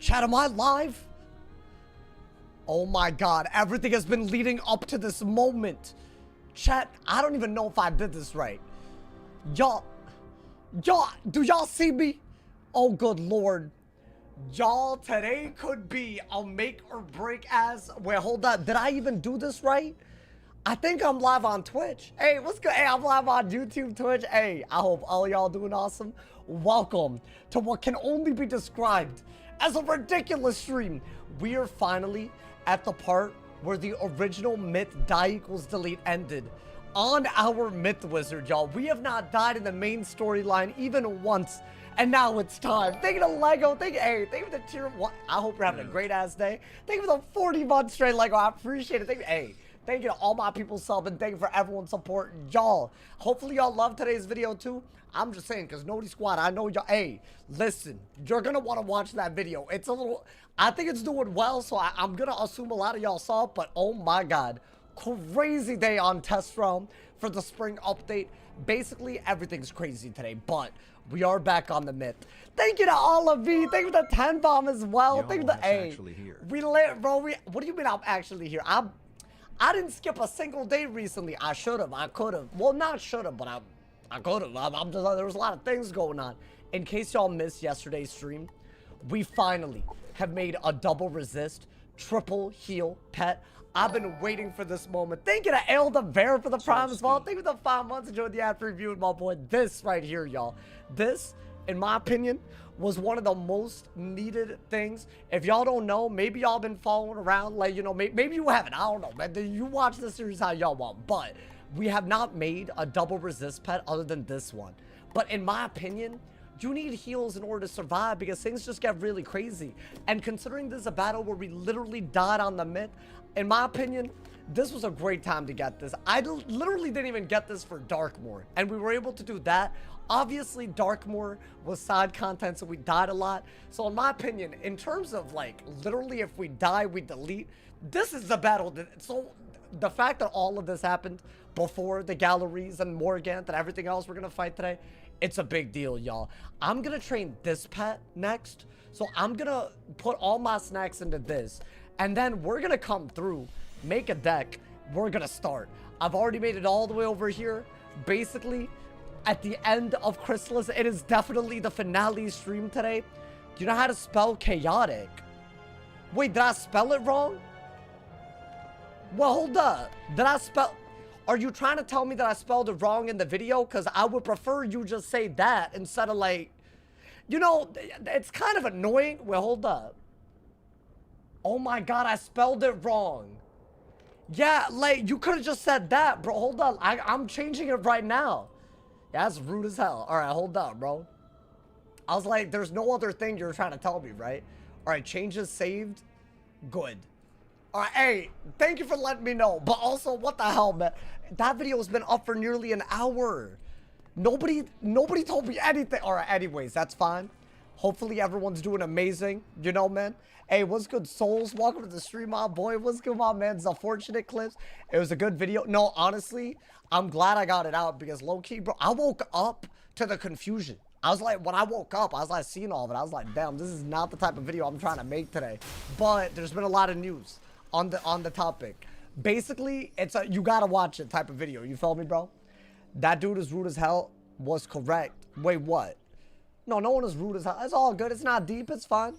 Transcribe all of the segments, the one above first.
Chat, am I live? Oh my god, everything has been leading up to this moment. Chat, I don't even know if I did this right. Y'all, do y'all see me? Oh good lord. Y'all, today could be a make or break as... Wait, hold on. Did I even do this right? I think I'm live on Twitch. Hey, what's good? Hey, I'm live on YouTube, Twitch. Hey, I hope all y'all doing awesome. Welcome to what can only be described as a ridiculous stream. We are finally at the part where the original myth die equals delete ended. On our myth wizard, y'all. We have not died in the main storyline even once. And now it's time. Thank you to Lego. Thank you for the tier 1. I hope you're having a great ass day. Thank you for the 40 months straight Lego. I appreciate it. Thank you to all my people subbing. Thank you for everyone supporting y'all. Hopefully y'all love today's video too. I'm just saying, because Noti Squad, I know y'all. Hey, listen, you're going to want to watch that video. It's a little, I think it's doing well, so I'm going to assume a lot of y'all saw it, but oh my god. Crazy day on test realm for the spring update. Basically, everything's crazy today, but we are back on the myth. Thank you to all of you. Thank you for the 10 bomb as well. Thank you to we lit, bro. What do you mean I'm actually here? I didn't skip a single day recently. I should have. I could have. Well, not should have, but I could have. I'm just, there was a lot of things going on. In case y'all missed yesterday's stream, we finally have made a double resist, triple heal pet. I've been waiting for this moment. Thank you to THEYRE for the prime as well. Thank you for the 5 months. Enjoyed the ad preview with my boy. This right here, y'all. This, in my opinion, was one of the most needed things. If y'all don't know, maybe y'all been following around, like, you know, maybe you haven't. I don't know, man. You watch this series how y'all want. But we have not made a double resist pet other than this one. But in my opinion, you need heals in order to survive because things just get really crazy. And considering this is a battle where we literally died on the myth, in my opinion, this was a great time to get this. I literally didn't even get this for Darkmoor, and we were able to do that. Obviously, Darkmoor was side content, so we died a lot. So in my opinion, in terms of like, literally if we die, we delete, this is the battle. So the fact that all of this happened before the galleries and Morganthe and everything else we're going to fight today, it's a big deal, y'all. I'm going to train this pet next. So I'm going to put all my snacks into this. And then we're going to come through, make a deck. We're going to start. I've already made it all the way over here. Basically, at the end of Chrysalis, it is definitely the finale stream today. Do you know how to spell chaotic? Wait, did I spell it wrong? Well, hold up. Did I spell... Are you trying to tell me that I spelled it wrong in the video? Because I would prefer you just say that instead of like... You know, it's kind of annoying. Well, hold up. Oh my god, I spelled it wrong. Yeah, like, you could have just said that, bro. Hold on. I'm changing it right now. Yeah, that's rude as hell. Alright, hold on, bro. I was like, there's no other thing you're trying to tell me, right? Alright, changes saved. Good. Alright, hey, thank you for letting me know. But also, what the hell, man? That video has been up for nearly an hour. Nobody told me anything. Alright, anyways, that's fine. Hopefully everyone's doing amazing. You know, man. Hey, what's good, Souls? Welcome to the stream, my boy. What's good, my man? It's Unfortunate Clips. It was a good video. No, honestly, I'm glad I got it out because low-key, bro, I woke up to the confusion. I was like, when I woke up, I was like, seeing all of it. I was like, damn, this is not the type of video I'm trying to make today. But there's been a lot of news on the topic. Basically, it's a you gotta watch it type of video. You feel me, bro? That dude is rude as hell was correct. Wait, what? No, no one is rude as hell. It's all good. It's not deep. It's fine.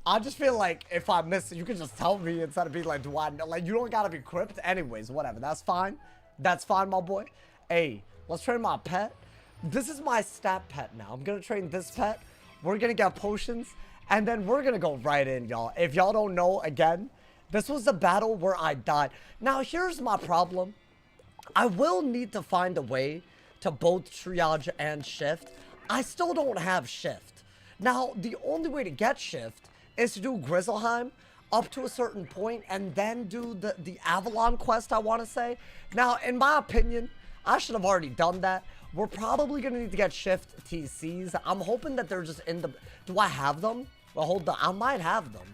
I just feel like if I miss it, you can just tell me instead of being like, do I know? Like, you don't gotta be crypt. Anyways, whatever. That's fine. That's fine, my boy. Hey, let's train my pet. This is my stat pet now. I'm gonna train this pet. We're gonna get potions. And then we're gonna go right in, y'all. If y'all don't know, again, this was the battle where I died. Now, here's my problem. I will need to find a way to both triage and shift. I still don't have shift. Now, the only way to get shift is to do Grizzleheim up to a certain point and then do the Avalon quest, I want to say. Now, in my opinion, I should have already done that. We're probably going to need to get shift TCs. I'm hoping that they're just in the... Do I have them? Well, hold on. I might have them.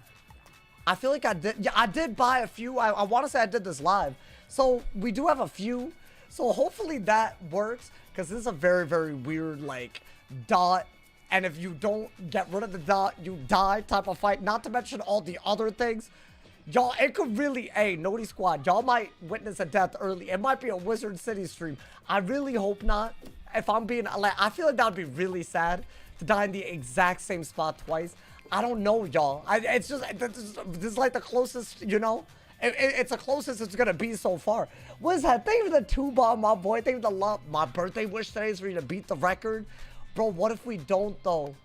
I feel like I did. Yeah, I did buy a few. I want to say I did this live. So, we do have a few. So, hopefully that works. Because this is a very, very weird, like, dot and if you don't get rid of the dot, you die type of fight. Not to mention all the other things. Y'all, it could really, hey, Noti Squad, y'all might witness a death early. It might be a Wizard City stream. I really hope not. If I'm being, like, I feel like that would be really sad to die in the exact same spot twice. I don't know, y'all. It's just, this is like the closest, you know? It's the closest it's gonna be so far. What's that? Thank you for the 2-bomb, my boy. Thank you for the love. My birthday wish today is for you to beat the record. Bro, what if we don't, though?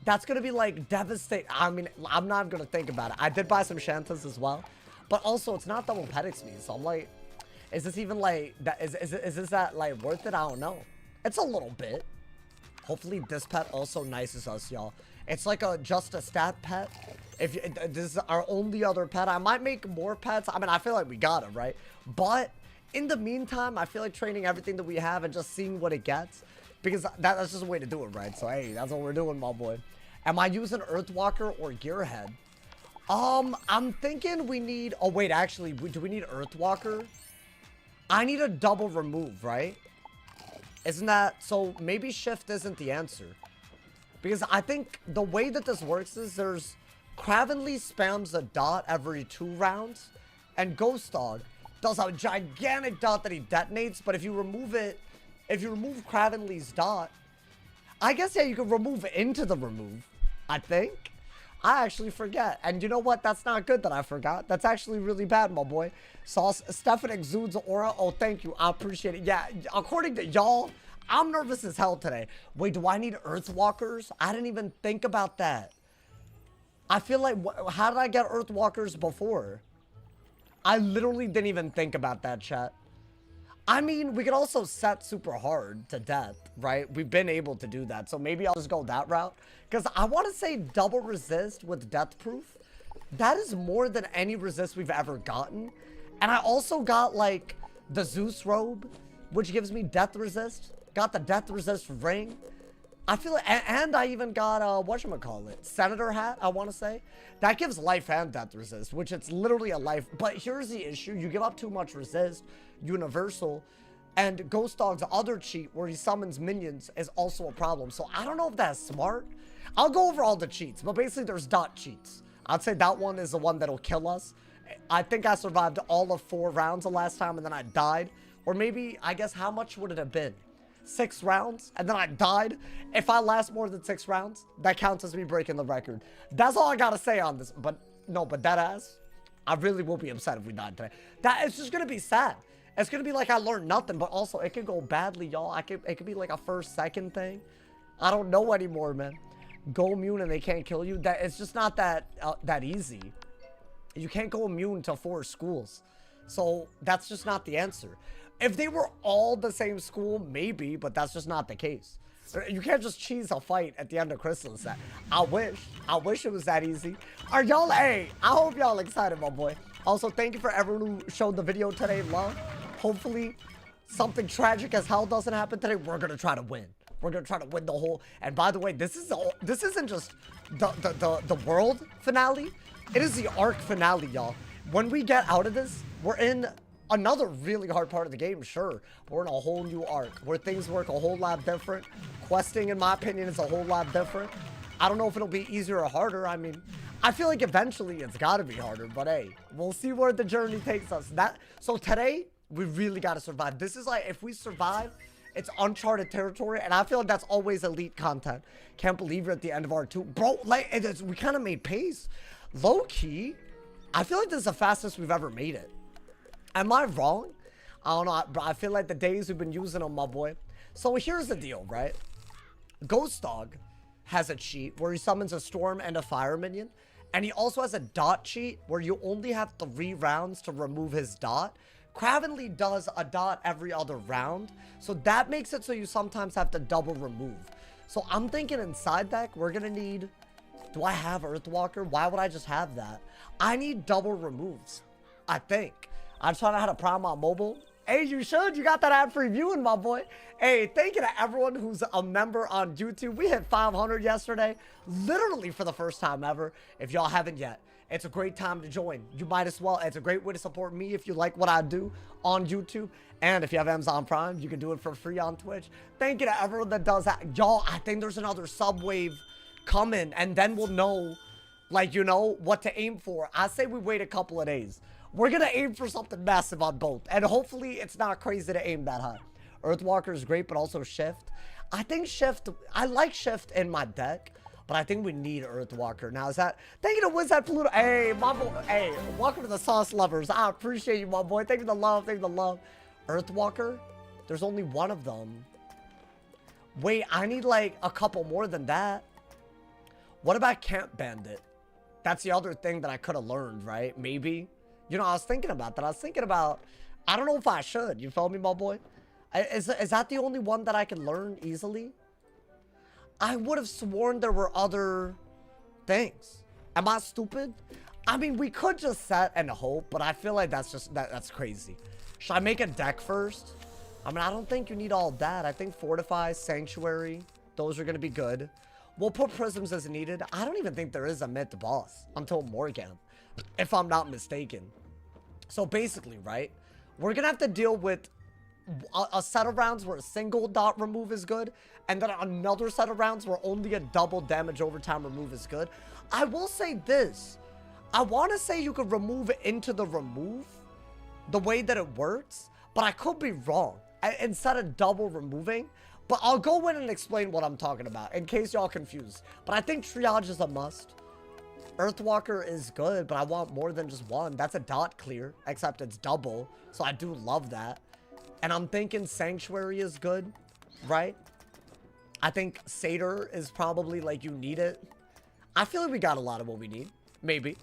That's gonna be, like, devastating. I mean, I'm not gonna think about it. I did buy some Shantas as well. But also, it's not double pet XP. So I'm like, is this even, like, is this that, like, worth it? I don't know. It's a little bit. Hopefully, this pet also nices us, y'all. It's like just a stat pet. If this is our only other pet, I might make more pets. I mean, I feel like we got it, right? But in the meantime, I feel like training everything that we have and just seeing what it gets. Because that's just a way to do it, right? So, hey, that's what we're doing, my boy. Am I using Earthwalker or Gearhead? I'm thinking we need... Oh, wait, actually, do we need Earthwalker? I need a double remove, right? Isn't that... So, maybe Shift isn't the answer. Because I think the way that this works is there's... Kravenly spams a dot every 2 rounds. And Ghost Dog does a gigantic dot that he detonates. But if you remove it... If you remove Kravenly's dot... I guess, yeah, you can remove into the remove. I think. I actually forget. And you know what? That's not good that I forgot. That's actually really bad, my boy. Sauce. Stefan exudes aura. Oh, thank you. I appreciate it. Yeah, according to y'all, I'm nervous as hell today. Wait, do I need Earthwalkers? I didn't even think about that. I feel like, how did I get Earthwalkers before? I literally didn't even think about that, chat. I mean, we could also set super hard to death, right? We've been able to do that. So maybe I'll just go that route. Because I want to say double resist with death proof. That is more than any resist we've ever gotten. And I also got, like, the Zeus robe, which gives me death resist. Got the death resist ring. I feel like, and I even got, whatchamacallit, Senator hat, I want to say. That gives life and death resist, which it's literally a life. But here's the issue. You give up too much resist, universal, and Ghost Dog's other cheat where he summons minions is also a problem. So I don't know if that's smart. I'll go over all the cheats, but basically there's dot cheats. I'd say that one is the one that'll kill us. I think I survived all of 4 rounds the last time and then I died. Or maybe, I guess, how much would it have been? 6 rounds, and then I died. If I last more than 6 rounds, that counts as me breaking the record. That's all I gotta say on this. But no, but that ass, I really will be upset if we died today. It's just gonna be sad. It's gonna be like I learned nothing, but also it could go badly, y'all. It could be like a first, second thing. I don't know anymore, man. Go immune and they can't kill you. It's just not that easy. You can't go immune to 4 schools. So that's just not the answer. If they were all the same school, maybe, but that's just not the case. You can't just cheese a fight at the end of Crystal's set. I wish it was that easy. Are y'all, hey, I hope y'all excited, my boy. Also, thank you for everyone who showed the video today, love. Hopefully, something tragic as hell doesn't happen today. We're gonna try to win. We're gonna try to win the whole, and by the way, this isn't just the world finale. It is the arc finale, y'all. When we get out of this, we're in another really hard part of the game, sure. But we're in a whole new arc where things work a whole lot different. Questing, in my opinion, is a whole lot different. I don't know if it'll be easier or harder. I mean, I feel like eventually it's got to be harder. But hey, we'll see where the journey takes us. So today, we really got to survive. This is like, if we survive, it's uncharted territory. And I feel like that's always elite content. Can't believe we're at the end of R2. Bro, like, we kind of made pace. Low key, I feel like this is the fastest we've ever made it. Am I wrong? I don't know, but I feel like the days we've been using them, my boy. So here's the deal, right? Ghost Dog has a cheat where he summons a storm and a fire minion. And he also has a dot cheat where you only have 3 rounds to remove his dot. Kravenly does a dot every other round. So that makes it so you sometimes have to double remove. So I'm thinking inside deck, we're going to need... Do I have Earthwalker? Why would I just have that? I need double removes, I think. I'm trying to have a problem on mobile. Hey, you should. You got that ad-free viewing, my boy. Hey, thank you to everyone who's a member on YouTube. We hit 500 yesterday, literally for the first time ever. If y'all haven't yet, it's a great time to join. You might as well. It's a great way to support me if you like what I do on YouTube. And if you have Amazon Prime, you can do it for free on Twitch. Thank you to everyone that does that. Y'all, I think there's another sub wave coming, and then we'll know, like, you know, what to aim for. I say we wait a couple of days. We're going to aim for something massive on both. And hopefully it's not crazy to aim that high. Earthwalker is great, but also Shift. I think Shift, I like Shift in my deck, but I think we need Earthwalker. Now, is that, thank you to Wizard Pluto. Hey, my boy, hey, welcome to the sauce lovers. I appreciate you, my boy. Thank you for the love, thank you for the love. Earthwalker, there's only one of them. Wait, I need like a couple more than that. What about Camp Bandit? That's the other thing that I could have learned, right? Maybe. You know, I was thinking about that. I was thinking about, I don't know if I should. You feel me, my boy? Is that the only one that I can learn easily? I would have sworn there were other things. Am I stupid? I mean, we could just set and hope, but I feel like that's just, that's crazy. Should I make a deck first? I mean, I don't think you need all that. I think Fortify, Sanctuary, those are going to be good. We'll put Prisms as needed. I don't even think there is a mid boss until Morganthe, if I'm not mistaken. So basically, right, we're going to have to deal with a set of rounds where a single dot remove is good, and then another set of rounds where only a double damage overtime remove is good. I will say this. I want to say you could remove it into the remove the way that it works, but I could be wrong. Instead of double removing, but I'll go in and explain what I'm talking about in case y'all confused. But I think Triage is a must. Earthwalker is good, but I want more than just one. That's a dot clear, except it's double. So I do love that. And I'm thinking Sanctuary is good, right? I think Satyr is probably like you need it. I feel like we got a lot of what we need. Maybe.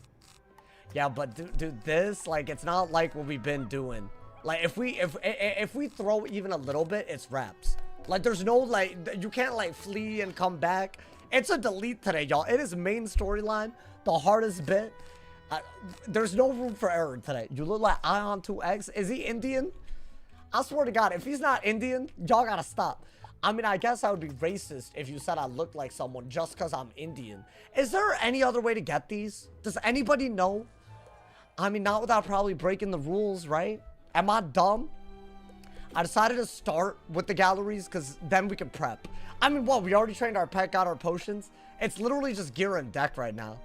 Yeah, but dude, this, like, it's not like what we've been doing. Like, if we throw even a little bit, it's reps. Like, there's no, like, you can't, like, flee and come back. It's a delete today, y'all. It is main storyline, the hardest bit. There's no room for error today. You look like Ion 2X. Is he Indian? I swear to God, if he's not Indian, y'all gotta stop. I mean, I guess I would be racist if you said I look like someone just because I'm Indian. Is there any other way to get these? Does anybody know? I mean, not without probably breaking the rules, right? Am I dumb? I decided to start with the galleries because then we can prep. I mean, what? We already trained our pet, got our potions. It's literally just gear and deck right now.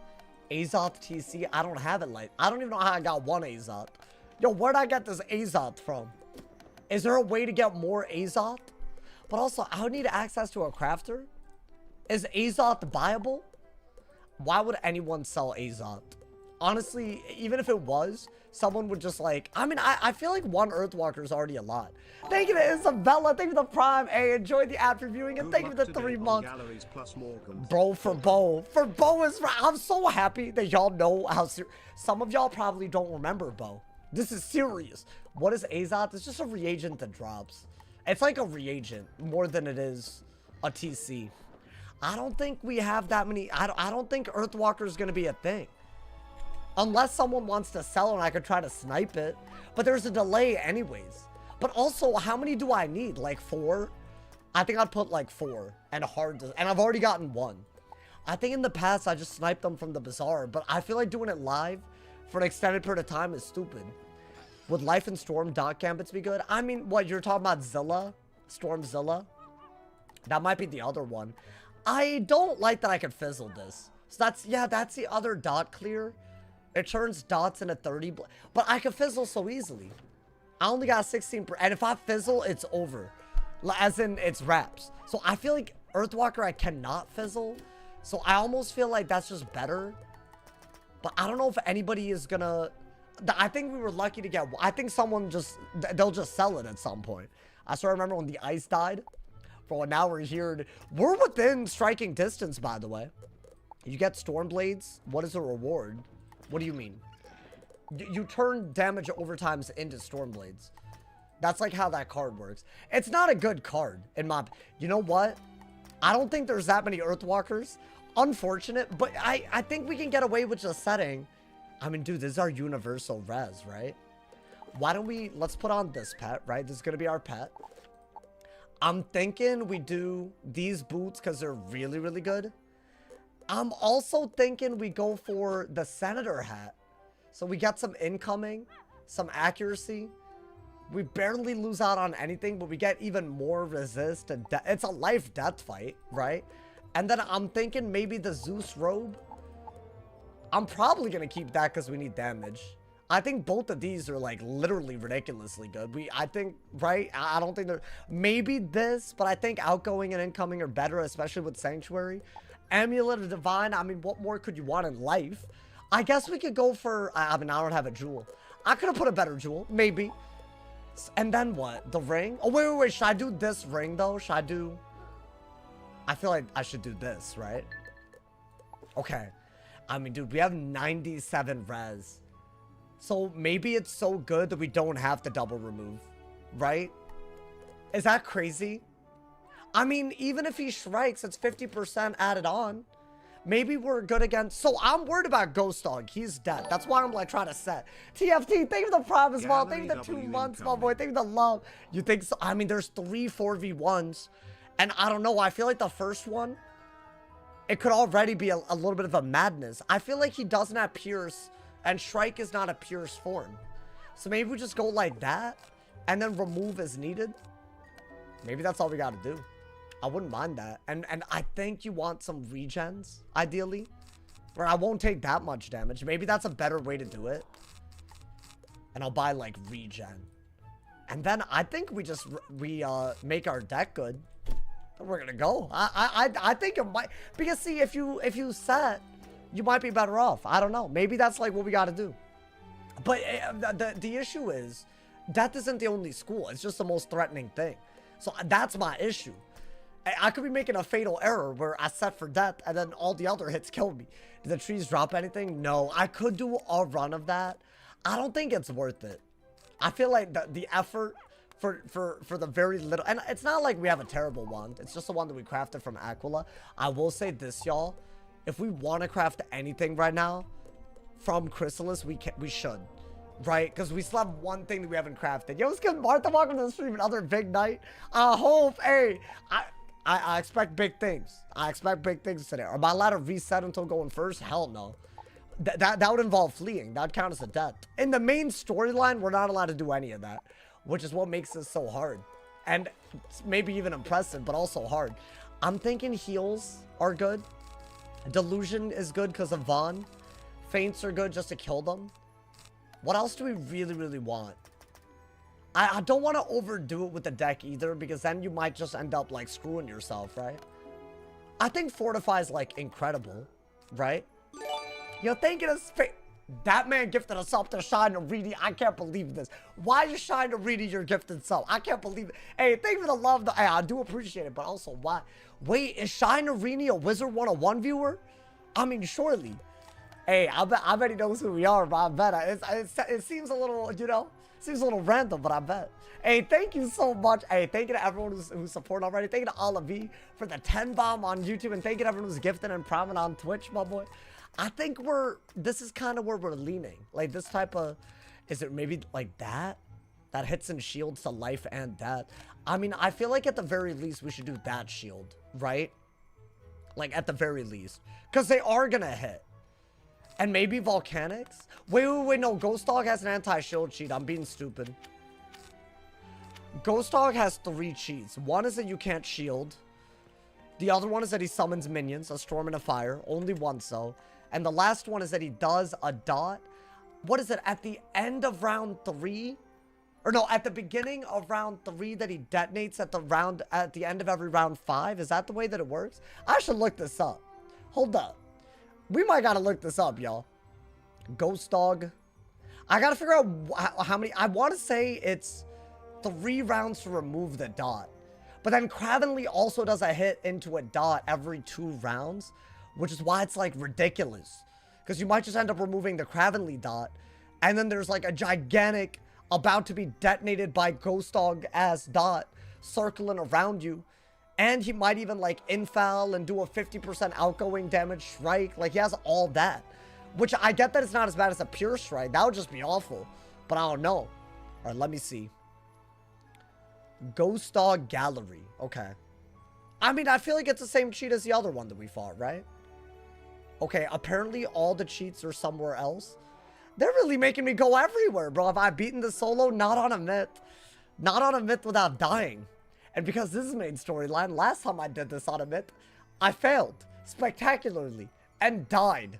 Azoth TC, I don't have it like. I don't even know how I got one Azoth. Yo, where'd I get this Azoth from? Is there a way to get more Azoth? But also, I would need access to a crafter. Is Azoth viable? Why would anyone sell Azoth? Honestly, even if it was, someone would just like, I mean, I feel like one Earthwalker is already a lot. Thank you to Isabella. Thank you for the Prime. Hey, enjoy the ad reviewing, and thank you for the 3 months. Bro, for Bo. For Bo is right. I'm so happy that y'all know how serious. Some of y'all probably don't remember Bo. This is serious. What is Azoth? It's just a reagent that drops. It's like a reagent more than it is a TC. I don't think we have that many. I don't think Earthwalker is going to be a thing. Unless someone wants to sell it and I could try to snipe it. But there's a delay anyways. But also, how many do I need? Like 4? I think I'd put like 4. And and I've already gotten 1. I think in the past, I just sniped them from the Bazaar. But I feel like doing it live for an extended period of time is stupid. Would Life and Storm dot gambits be good? I mean, what, you're talking about Zilla? Storm Zilla? That might be the other one. I don't like that I could fizzle this. So that's, yeah, that's the other dot clear. It turns dots into 30, but I can fizzle so easily. I only got 16%, and if I fizzle, it's over. As in, it's wraps. So I feel like Earthwalker, I cannot fizzle. So I almost feel like that's just better. But I don't know if anybody is gonna... I think we were lucky to get... I think someone just... They'll just sell it at some point. I still remember when the ice died. For now we're here. We're within striking distance, by the way. You get Stormblades. What is the reward? What do you mean? You turn damage overtimes into Stormblades. That's like how that card works. It's not a good card in my... You know what? I don't think there's that many Earthwalkers. Unfortunate, but I think we can get away with just setting. I mean, dude, this is our universal res, right? Why don't we, let's put on this pet, right? This is going to be our pet. I'm thinking we do these boots because they're really, really good. I'm also thinking we go for the senator hat. So we get some incoming, some accuracy. We barely lose out on anything, but we get even more resist. And it's a life-death fight, right? And then I'm thinking maybe the Zeus robe. I'm probably going to keep that because we need damage. I think both of these are like literally ridiculously good. I think, right? I don't think they're, maybe this, but I think outgoing and incoming are better, especially with Sanctuary. Amulet of Divine, I mean, what more could you want in life? I guess we could go for, I mean, I don't have a jewel. I could have put a better jewel, maybe. And then what? The ring? Oh, wait. Should I do this ring though? Should I do, I feel like I should do this, right? Okay. I mean, dude, we have 97 res. So maybe it's so good that we don't have to double remove, right? Is that crazy? I mean, even if he strikes, it's 50% added on. Maybe we're good against... So I'm worried about Ghost Dog. He's dead. That's why I'm like trying to set. TFT, thank you for the prime as well. Thank you for the 2 months, my boy. Thank you for the love. You think so? I mean, there's 3 4v1s. And I don't know. I feel like the first one, it could already be a little bit of a madness. I feel like he doesn't have Pierce... And Shrike is not a Pierce form. So maybe we just go like that. And then remove as needed. Maybe that's all we got to do. I wouldn't mind that. And I think you want some regens, ideally. Where I won't take that much damage. Maybe that's a better way to do it. And I'll buy like regen. And then I think we just make our deck good. Then we're gonna go. I think it might, because see, if you set, you might be better off. I don't know. Maybe that's like what we got to do. But the issue is, death isn't the only school. It's just the most threatening thing. So that's my issue. I could be making a fatal error where I set for death and then all the other hits kill me. Did the trees drop anything? No. I could do a run of that. I don't think it's worth it. I feel like the effort for the very little, and it's not like we have a terrible wand. It's just the one that we crafted from Aquila. I will say this, y'all. If we want to craft anything right now from Chrysalis, we should, right? Because we still have one thing that we haven't crafted. Yo, what's good, Martha? Welcome to the stream. Another big night. I hope, hey, I expect big things. I expect big things today. Am I allowed to reset until going first? Hell no. That would involve fleeing. That would count as a death. In the main storyline, we're not allowed to do any of that, which is what makes this so hard. And maybe even impressive, but also hard. I'm thinking heals are good. Delusion is good because of Vaughn. Feints are good just to kill them. What else do we really, really want? I don't want to overdo it with the deck either, because then you might just end up like screwing yourself, right? I think Fortify is like incredible, right? Yo, thank you to that man gifted us up to Shine Aridi. I can't believe this. Why is Shine Aridi your gifted sub? I can't believe it. Hey, thank you for the love. Hey, I do appreciate it, but also why? Wait, is Shine Aridi a Wizard101 viewer? I mean, surely. Hey, I bet he knows who we are, but I bet it seems a little, you know, seems a little random, but I bet. Hey, thank you so much. Hey, thank you to everyone who's supported already. Thank you to Olavi for the 10 bomb on YouTube, and thank you to everyone who's gifted and priming on Twitch, my boy. I think this is kind of where we're leaning. Like this type of, is it maybe like that? That hits and shields to life and death. I mean, I feel like at the very least, we should do that shield, right? Like at the very least. Because they are going to hit. And maybe Volcanics? Wait, no. Ghost Dog has an anti-shield cheat. I'm being stupid. Ghost Dog has 3 cheats. One is that you can't shield. The other one is that he summons minions, a storm and a fire. Only once, though. And the last one is that he does a dot. What is it? At the end of round 3? Or no, at the beginning of round 3 that he detonates at the end of every round 5? Is that the way that it works? I should look this up. Hold up. We might gotta look this up, y'all. Ghost Dog. I gotta figure out how many. I want to say it's 3 rounds to remove the dot. But then Kravenly also does a hit into a dot every 2 rounds. Which is why it's like ridiculous. Because you might just end up removing the Kravenly dot. And then there's like a gigantic about to be detonated by Ghost Dog ass dot circling around you. And he might even like infoul and do a 50% outgoing damage strike. Like he has all that. Which I get that it's not as bad as a pure strike. That would just be awful. But I don't know. Alright, let me see. Ghost Dog Gallery. Okay. I mean, I feel like it's the same cheat as the other one that we fought, right? Okay, apparently all the cheats are somewhere else. They're really making me go everywhere, bro. Have I beaten the solo? Not on a myth. Not on a myth without dying. And because this is main storyline, last time I did this on a myth, I failed spectacularly and died.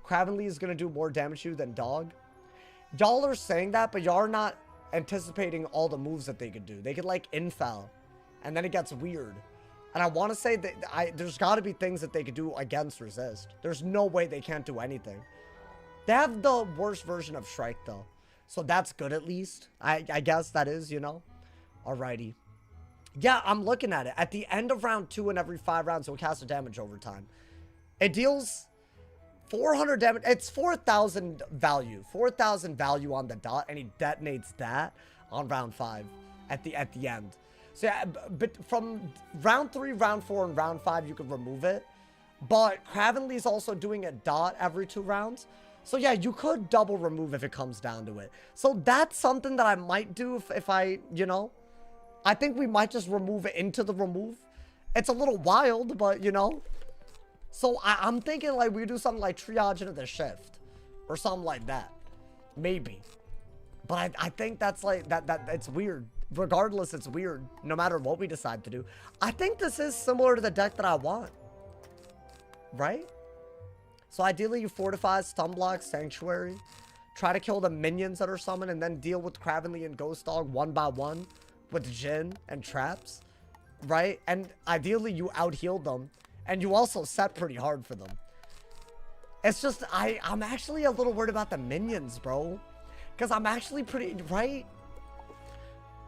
Kravenly is going to do more damage to you than Dog. Y'all are saying that, but y'all are not anticipating all the moves that they could do. They could, like, infoul, and then it gets weird. And I want to say that there's got to be things that they could do against resist. There's no way they can't do anything. They have the worst version of Shrike, though. So that's good, at least. I guess that is, you know. Alrighty. Yeah, I'm looking at it. At the end of round 2 and every 5 rounds, it'll cast a damage over time. It deals 400 damage. It's 4,000 value. 4,000 value on the dot, and he detonates that on round 5 at the end. So yeah, but from round 3, round 4, and round 5, you can remove it. But Kravenly's also doing a dot every 2 rounds. So yeah, you could double remove if it comes down to it. So that's something that I might do if I, you know. I think we might just remove it into the remove. It's a little wild, but, you know. So I'm thinking, like, we do something like triage into the shift. Or something like that. Maybe. But I think that's, like, that it's weird. Regardless, it's weird. No matter what we decide to do. I think this is similar to the deck that I want. Right? So ideally, you fortify, stun block, sanctuary. Try to kill the minions that are summoned. And then deal with Kravenly and Ghost Dog one by one. With Jhin and traps, right? And ideally you out-heal them, and you also set pretty hard for them. It's just, I'm actually a little worried about the minions, bro. Because I'm actually pretty, right?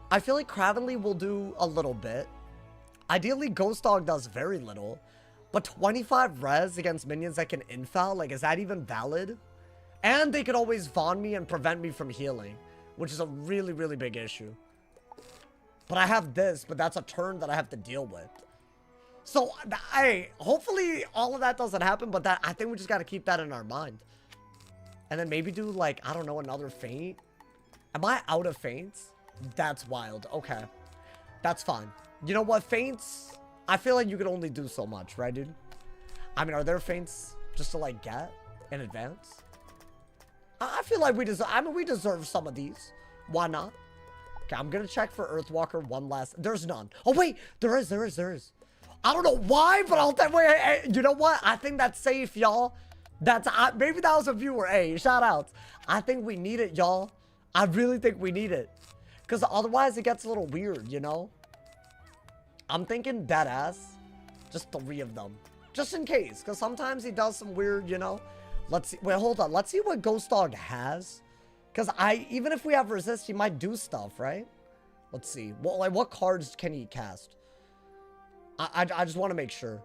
I feel like Kravenly will do a little bit. Ideally, Ghost Dog does very little. But 25 res against minions that can infoul, like, is that even valid? And they could always Vaughn me and prevent me from healing, which is a really, really big issue. But I have this, but that's a turn that I have to deal with. So, hey, hopefully all of that doesn't happen, but I think we just got to keep that in our mind. And then maybe do, like, I don't know, another feint. Am I out of feints? That's wild. Okay. That's fine. You know what? Feints, I feel like you can only do so much, right, dude? I mean, are there feints just to, like, get in advance? I feel like we deserve some of these. Why not? Okay, I'm gonna check for Earthwalker one last. There's none. Oh wait, there is. I don't know why, but I'll wait. You know what? I think that's safe, y'all. Maybe that was a viewer. Hey, shout outs. I think we need it, y'all. I really think we need it, because otherwise it gets a little weird, you know. I'm thinking dead ass, just 3 of them, just in case, because sometimes he does some weird, you know. Let's see. Wait, hold on. Let's see what Ghost Dog has. Because even if we have resist, he might do stuff, right? Let's see. Well, like, what cards can he cast? I just want to make sure.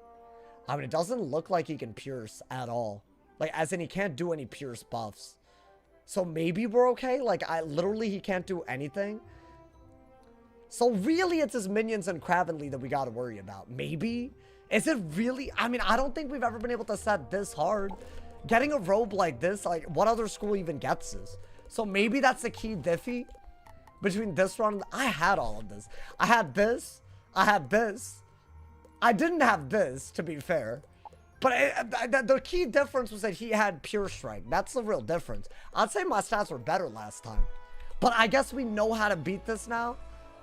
I mean, it doesn't look like he can pierce at all. Like, as in, he can't do any pierce buffs. So maybe we're okay? Like, literally, he can't do anything. So really, it's his minions and Kravenly that we got to worry about. Maybe? Is it really? I mean, I don't think we've ever been able to set this hard. Getting a robe like this, like, what other school even gets this? So maybe that's the key diffy between this run. I had all of this. I had this. I had this. I didn't have this, to be fair. But the key difference was that he had pure strike. That's the real difference. I'd say my stats were better last time. But I guess we know how to beat this now.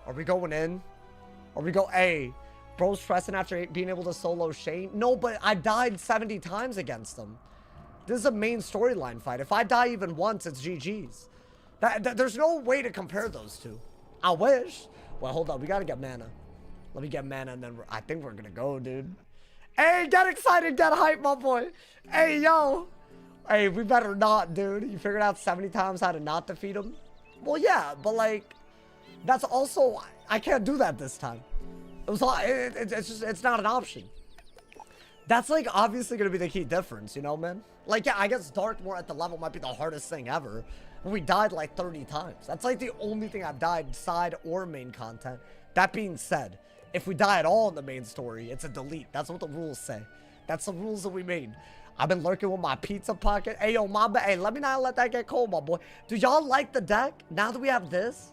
Are we going in? Or we go A? Bro's stressing after being able to solo Shane? No, but I died 70 times against them. This is a main storyline fight. If I die even once, it's GG's. There's no way to compare those two. I wish. Well, hold on. We got to get mana. Let me get mana, and then I think we're going to go, dude. Hey, get excited. Get hype, my boy. Hey, yo. Hey, we better not, dude. You figured out 70 times how to not defeat him? Well, yeah, but, like, that's also... I can't do that this time. It's not an option. That's, like, obviously going to be the key difference, you know, man? Like, yeah, I guess Darkmoor at the level might be the hardest thing ever. We died, like, 30 times. That's, like, the only thing I've died side or main content. That being said, if we die at all in the main story, it's a delete. That's what the rules say. That's the rules that we made. I've been lurking with my pizza pocket. Hey, yo, Mamba, hey, let me not let that get cold, my boy. Do y'all like the deck? Now that we have this,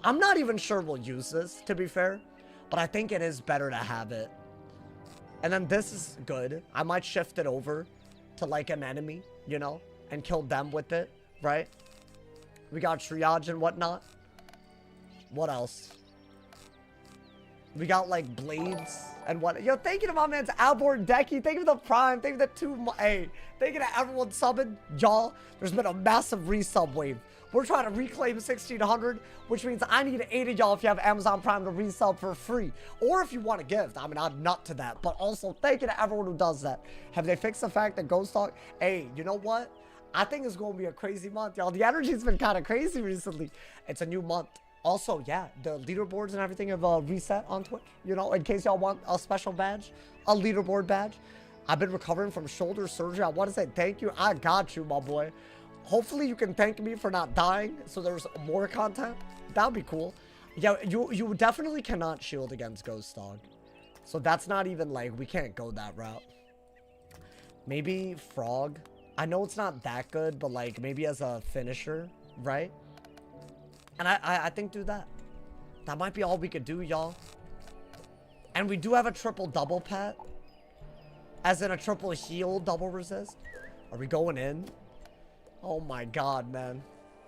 I'm not even sure we'll use this, to be fair. But I think it is better to have it. And then this is good. I might shift it over to like an enemy, you know, and kill them with it, right? We got triage and whatnot. What else? We got like blades and what. Yo, thank you to my man's Alborn Decky. Thank you for the prime. Thank you for the 2. Hey, thank you to everyone subbing. Y'all, there's been a massive resub wave. We're trying to reclaim 1600, which means I need 8 of y'all if you have Amazon Prime to resub for free. Or if you want a gift. I mean, I'm nut to that. But also, thank you to everyone who does that. Have they fixed the fact that Ghost Dog... Hey, you know what? I think it's going to be a crazy month, y'all. The energy's been kind of crazy recently. It's a new month. Also, yeah, the leaderboards and everything have reset on Twitch. You know, in case y'all want a special badge, a leaderboard badge. I've been recovering from shoulder surgery. I want to say thank you. I got you, my boy. Hopefully you can thank me for not dying, so there's more content. That would be cool. Yeah, you definitely cannot shield against Ghost Dog. So that's not even like, we can't go that route. Maybe Frog. I know it's not that good, but like maybe as a finisher, right? And I think do that. That might be all we could do, y'all. And we do have a triple double pet. As in a triple heal double resist. Are we going in? Oh my god, man.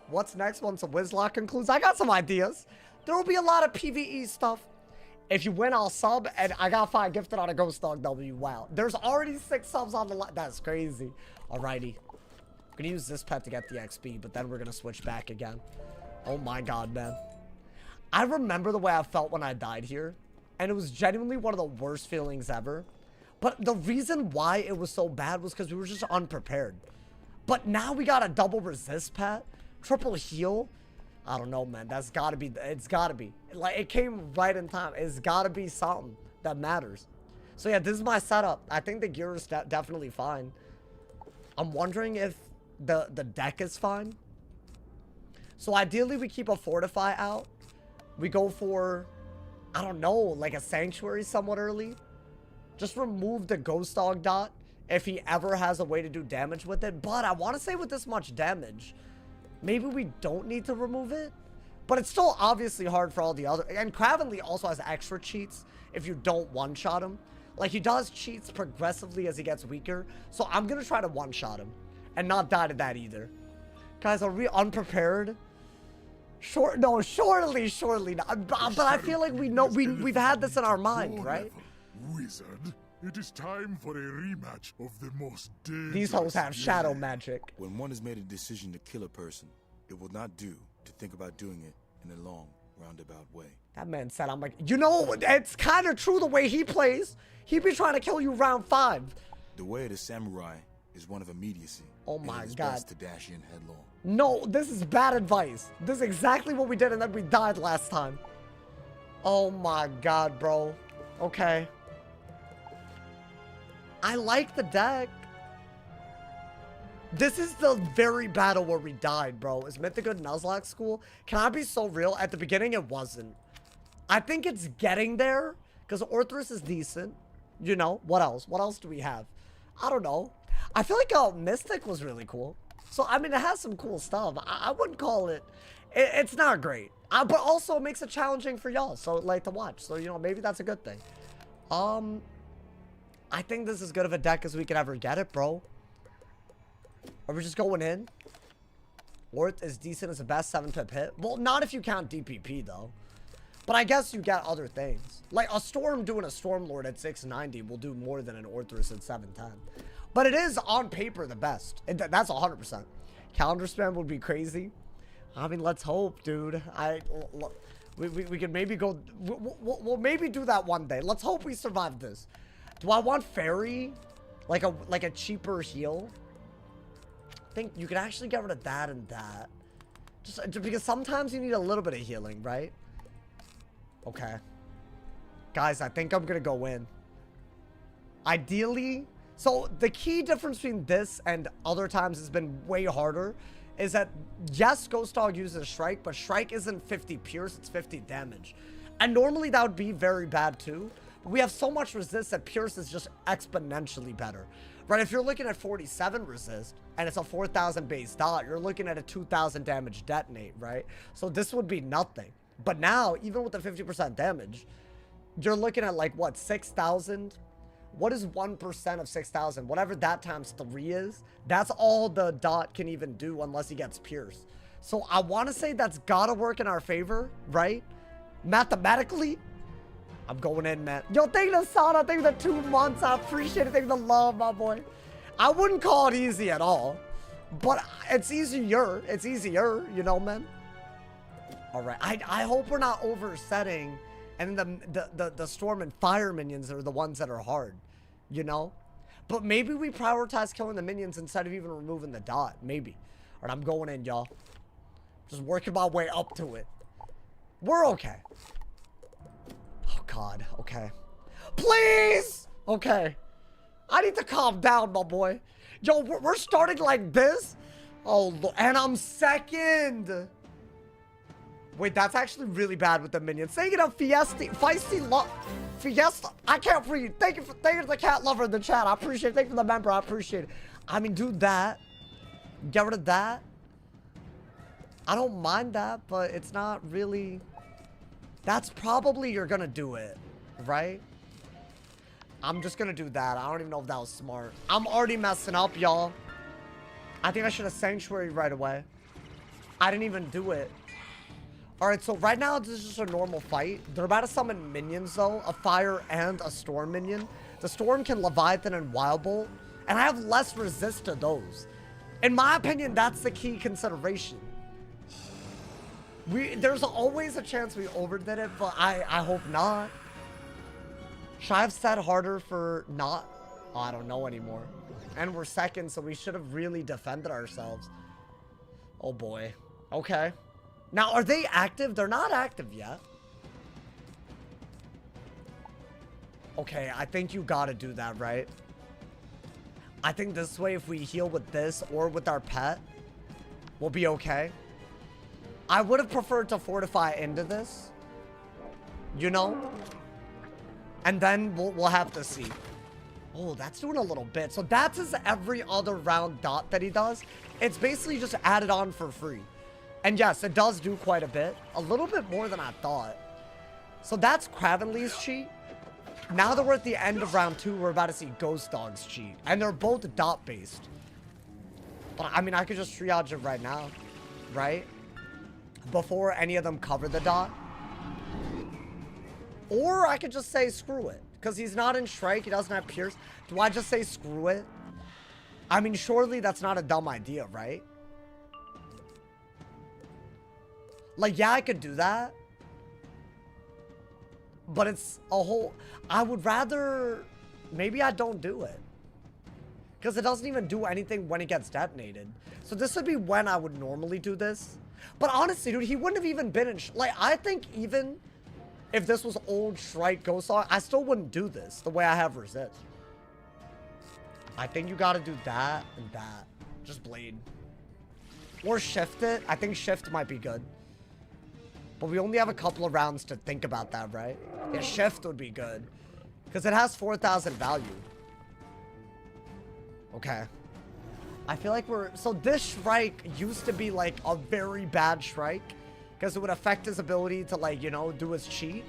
What's next once a Wizlock concludes? I got some ideas. There will be a lot of PvE stuff. If you win, I'll sub. And I got 5 gifted on a Ghost Dog W. Wow. There's already 6 subs on the line. That's crazy. Alrighty. I'm going to use this pet to get the XP. But then we're going to switch back again. Oh my god, man. I remember the way I felt when I died here. And it was genuinely one of the worst feelings ever. But the reason why it was so bad was because we were just unprepared. But now we got a double resist pet, triple heal. I don't know, man. That's gotta be, it's gotta be. Like, it came right in time. It's gotta be something that matters. So yeah, this is my setup. I think the gear is definitely fine. I'm wondering if the deck is fine. So ideally we keep a Fortify out. We go for, I don't know, like a Sanctuary somewhat early. Just remove the Ghost Dog dot. If he ever has a way to do damage with it. But I want to say with this much damage, maybe we don't need to remove it. But it's still obviously hard for all the other. And Kravenly also has extra cheats if you don't one-shot him. Like, he does cheats progressively as he gets weaker. So I'm going to try to one-shot him. And not die to that either. Guys, are we unprepared? No, surely not. But I feel like we know, we've had this in our mind, right? Wizard. It is time for a rematch of the most dangerous. These hoes have shadow magic. When one has made a decision to kill a person, it will not do to think about doing it in a long, roundabout way. That man said, I'm like, you know, it's kind of true the way he plays. He be trying to kill you round 5. The way of the samurai is one of immediacy. Oh my it is god. best to dash in headlong. No, this is bad advice. This is exactly what we did and then we died last time. Oh my god, bro. Okay. I like the deck. This is the very battle where we died, bro. Is Mythic Good Nuzlocke school? Can I be so real? At the beginning, it wasn't. I think it's getting there. Because Orthrus is decent. You know, what else? What else do we have? I don't know. I feel like Mystic was really cool. So, I mean, it has some cool stuff. I wouldn't call it... It's not great. But also, it makes it challenging for y'all. So, like, to watch. So, you know, maybe that's a good thing. I think this is as good of a deck as we could ever get it, bro. Are we just going in? Orth is decent as the best 7-pip hit. Well, not if you count DPP, though. But I guess you get other things. Like, a Storm doing a Stormlord at 690 will do more than an Orthrus at 710. But it is, on paper, the best. That's 100%. Calendar spam would be crazy. I mean, let's hope, dude. We could maybe go... We'll maybe do that one day. Let's hope we survive this. Do I want Fairy? Like a cheaper heal? I think you could actually get rid of that and that. Just because sometimes you need a little bit of healing, right? Okay. Guys, I think I'm going to go in. Ideally... So, the key difference between this and other times has been way harder. Is that, yes, Ghost Dog uses Shrike, but Shrike isn't 50 Pierce, it's 50 damage. And normally that would be very bad too. But we have so much resist that Pierce is just exponentially better. Right, if you're looking at 47 resist, and it's a 4,000 base dot, you're looking at a 2,000 damage detonate, right? So this would be nothing. But now, even with the 50% damage, you're looking at like, what, 6,000? What is 1% of 6,000? Whatever that times 3 is, that's all the dot can even do unless he gets pierced. So I want to say that's gotta work in our favor, right? Mathematically, I'm going in, man. Yo, thank you, Sana. Thank you for the 2 months. I appreciate it. Thank you for the love, my boy. I wouldn't call it easy at all, but it's easier. It's easier, you know, man. All right. I hope we're not oversetting, and the storm and fire minions are the ones that are hard, you know. But maybe we prioritize killing the minions instead of even removing the dot. Maybe. All right, I'm going in, y'all. Just working my way up to it. We're okay. Oh, God. Okay. Please! Okay. I need to calm down, my boy. Yo, we're starting like this? Oh, and I'm second. Wait, that's actually really bad with the minions. Saying it on Fiesta. I can't read. Thank you for the cat lover in the chat. I appreciate it. Thank you for the member. I appreciate it. I mean, do that. Get rid of that. I don't mind that, but it's not really... That's probably you're gonna do it, right? I'm just gonna do that. I don't even know if that was smart. I'm already messing up, y'all. I think I should have Sanctuary right away. I didn't even do it. Alright, so right now this is just a normal fight. They're about to summon minions, though. A fire and a storm minion. The storm can Leviathan and Wild Bolt. And I have less resist to those. In my opinion, that's the key consideration. There's always a chance we overdid it, but I hope not. Should I have set harder for not? Oh, I don't know anymore. And we're second, so we should have really defended ourselves. Oh boy. Okay. Now, are they active? They're not active yet. Okay, I think you gotta do that, right? I think this way, if we heal with this or with our pet, we'll be okay. I would have preferred to fortify into this, you know? And then we'll have to see. Oh, that's doing a little bit. So that's his every other round dot that he does. It's basically just added on for free. And yes, it does do quite a bit. A little bit more than I thought. So that's Kravenly's cheat. Now that we're at the end of round 2, we're about to see Ghost Dog's cheat. And they're both dot based. But I mean, I could just triage it right now, right? Before any of them cover the dot. Or I could just say screw it. Because he's not in Strike. He doesn't have Pierce. Do I just say screw it? I mean, surely that's not a dumb idea, right? Like, yeah, I could do that. But it's a whole... I would rather... Maybe I don't do it. Because it doesn't even do anything when it gets detonated. So this would be when I would normally do this. But honestly, dude, he wouldn't have even been in... Like, I think even if this was old Shrike Ghost Dog, I still wouldn't do this the way I have Resist. I think you gotta do that and that. Just Blade. Or Shift it. I think Shift might be good. But we only have a couple of rounds to think about that, right? Yeah, Shift would be good. Because it has 4,000 value. Okay. I feel like we're... So this Shrike used to be like a very bad Shrike. Because it would affect his ability to, like, you know, do his cheat.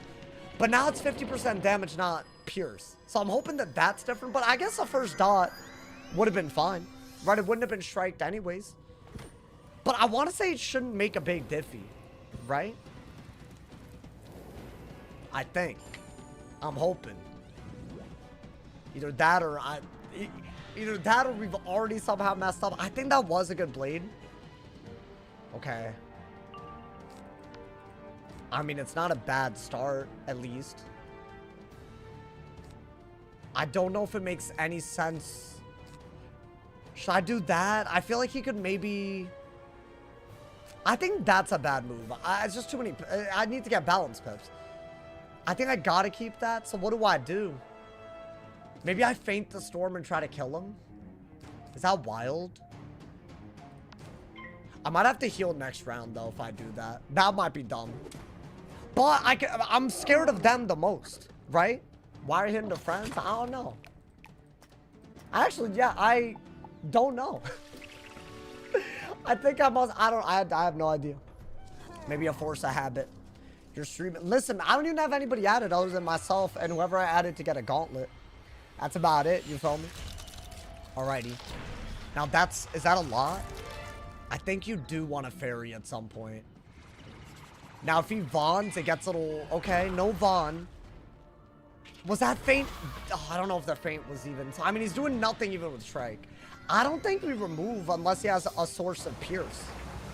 But now it's 50% damage, not Pierce. So I'm hoping that that's different. But I guess the first dot would have been fine. Right? It wouldn't have been Shriked anyways. But I want to say it shouldn't make a big diffy. Right? I think. I'm hoping. Either that or either that or we've already somehow messed up. I think that was a good Blade. Okay. I mean, it's not a bad start, at least. I don't know if it makes any sense. Should I do that? I feel like he could maybe... I think that's a bad move. It's just too many... I need to get balance pips. I think I gotta keep that. So what do I do? Maybe I feint the storm and try to kill him? Is that wild? I might have to heal next round, though, if I do that. That might be dumb. But I'm scared of them the most, right? Wire him to friends? I don't know. Actually, yeah, I don't know. I think I must... I have no idea. Maybe a force of habit. You're streaming. Listen, I don't even have anybody added other than myself and whoever I added to get a gauntlet. That's about it. You feel me? Alrighty. Now is that a lot? I think you do want a fairy at some point. Now if he Vaughns, it gets a little... Okay, no Vaughn. Was that feint? Oh, I don't know if the feint was even... I mean, he's doing nothing even with Strike. I don't think we remove unless he has a source of Pierce.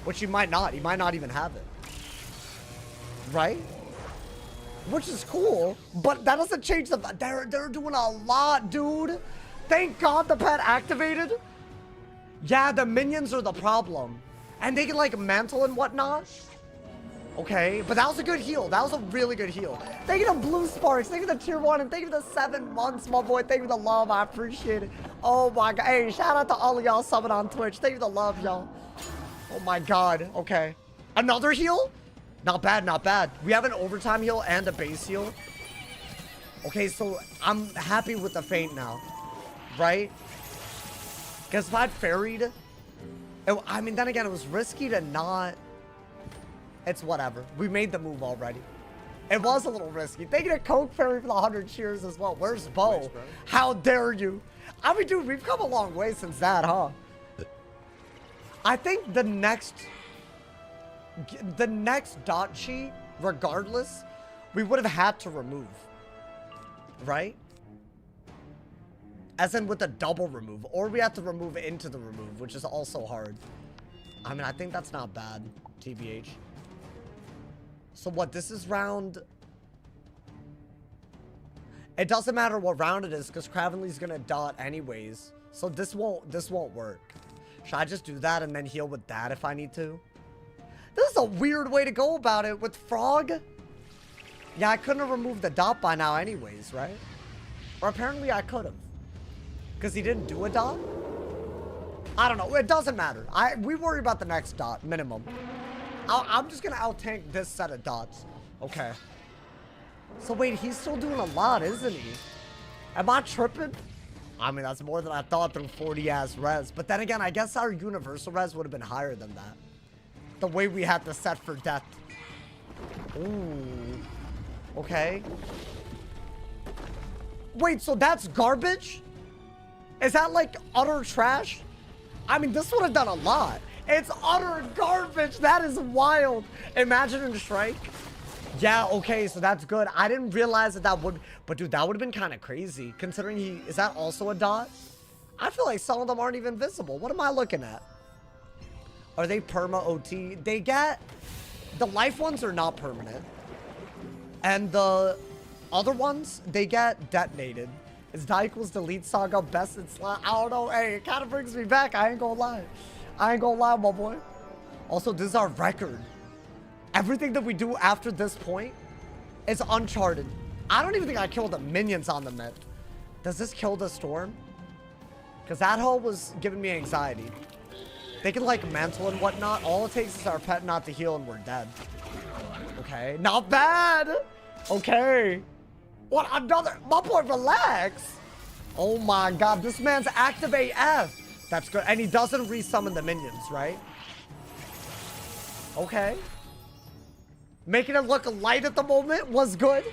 Which he might not. He might not even have it. Right? Which is cool. But that doesn't change the... They're doing a lot, dude. Thank God the pet activated. Yeah, the minions are the problem. And they can, like, mantle and whatnot. Okay, but that was a good heal. That was a really good heal. Thank you to Blue Sparks. Thank you to Tier 1. And thank you to 7 months, my boy. Thank you to the love. I appreciate it. Oh, my God. Hey, shout out to all of y'all subbing on Twitch. Thank you to the love, y'all. Oh, my God. Okay. Another heal? Not bad, not bad. We have an overtime heal and a base heal. Okay, so I'm happy with the feint now. Right? Because if I'd ferried... I mean, then again, it was risky to not... It's whatever. We made the move already. It was a little risky. Thank you to Coke Fairy for the 100 cheers as well. Where's Bo? How dare you? I mean, dude, we've come a long way since that, huh? I think the next dot sheet, regardless, we would have had to remove. Right? As in with a double remove. Or we have to remove into the remove, which is also hard. I mean, I think that's not bad, TBH. So what, this is round... It doesn't matter what round it is, because Kravenly's gonna dot anyways. So this won't work. Should I just do that and then heal with that if I need to? This is a weird way to go about it with Frog. Yeah, I couldn't have removed the dot by now anyways, right? Or apparently I could have. Because he didn't do a dot? I don't know. It doesn't matter. We worry about the next dot, minimum. I'm just going to out-tank this set of dots. Okay. So wait, he's still doing a lot, isn't he? Am I tripping? I mean, that's more than I thought through 40-ass res. But then again, I guess our universal res would have been higher than that. The way we had the set for death. Ooh. Okay. Wait, so that's garbage? Is that like utter trash? I mean, this would have done a lot. It's utter garbage. That is wild. Imagine in Strike. Yeah, okay, so that's good. I didn't realize that would... But dude, that would have been kind of crazy. Considering he... Is that also a dot? I feel like some of them aren't even visible. What am I looking at? Are they perma OT? They get... The life ones are not permanent. And the other ones, they get detonated. Is die equals delete saga best in slot? I don't know. Hey, it kind of brings me back. I ain't gonna lie. I ain't gonna lie, my boy. Also, this is our record. Everything that we do after this point is uncharted. I don't even think I killed the minions on the myth. Does this kill the storm? Because that hole was giving me anxiety. They can like mantle and whatnot. All it takes is our pet not to heal and we're dead. Okay, not bad. Okay. What another? My boy, relax. Oh my God, this man's activate F. That's good. And he doesn't resummon the minions, right? Okay. Making it look light at the moment was good.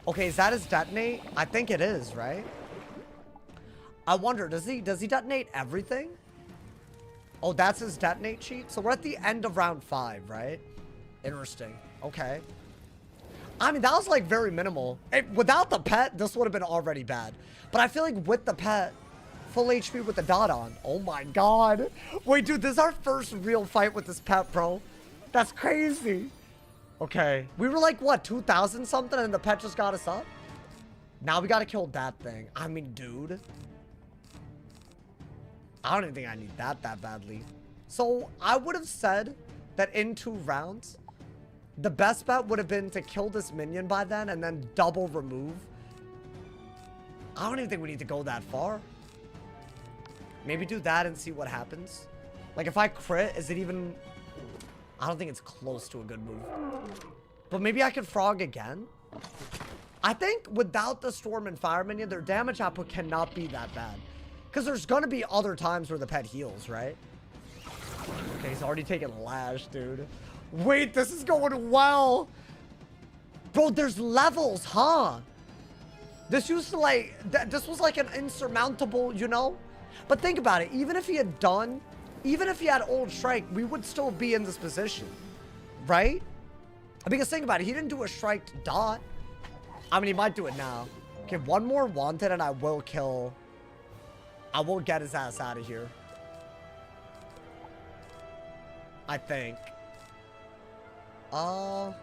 Okay, is that his detonate? I think it is, right? I wonder, does he detonate everything? Oh, that's his detonate sheet? So we're at the end of round 5, right? Interesting. Okay. I mean, that was like very minimal. Without the pet, this would have been already bad. But I feel like with the pet, full HP with the dot on. Oh my God. Wait, dude, this is our first real fight with this pet, bro. That's crazy. Okay. We were like, what, 2,000 something and the pet just got us up? Now we got to kill that thing. I mean, dude. I don't even think I need that badly. So I would have said that in 2 rounds, the best bet would have been to kill this minion by then and then double remove. I don't even think we need to go that far. Maybe do that and see what happens. Like if I crit, is it even... I don't think it's close to a good move. But maybe I could frog again. I think without the storm and fire minion, their damage output cannot be that bad. Because there's going to be other times where the pet heals, right? Okay, he's already taken lash, dude. Wait, this is going well. Bro, there's levels, huh? This used to like, this was like an insurmountable, you know? But think about it. Even if he had Old Shrike, we would still be in this position, right? Because think about it. He didn't do a Shrike dot. I mean, he might do it now. Okay, one more Wanted and I will get his ass out of here. I think. I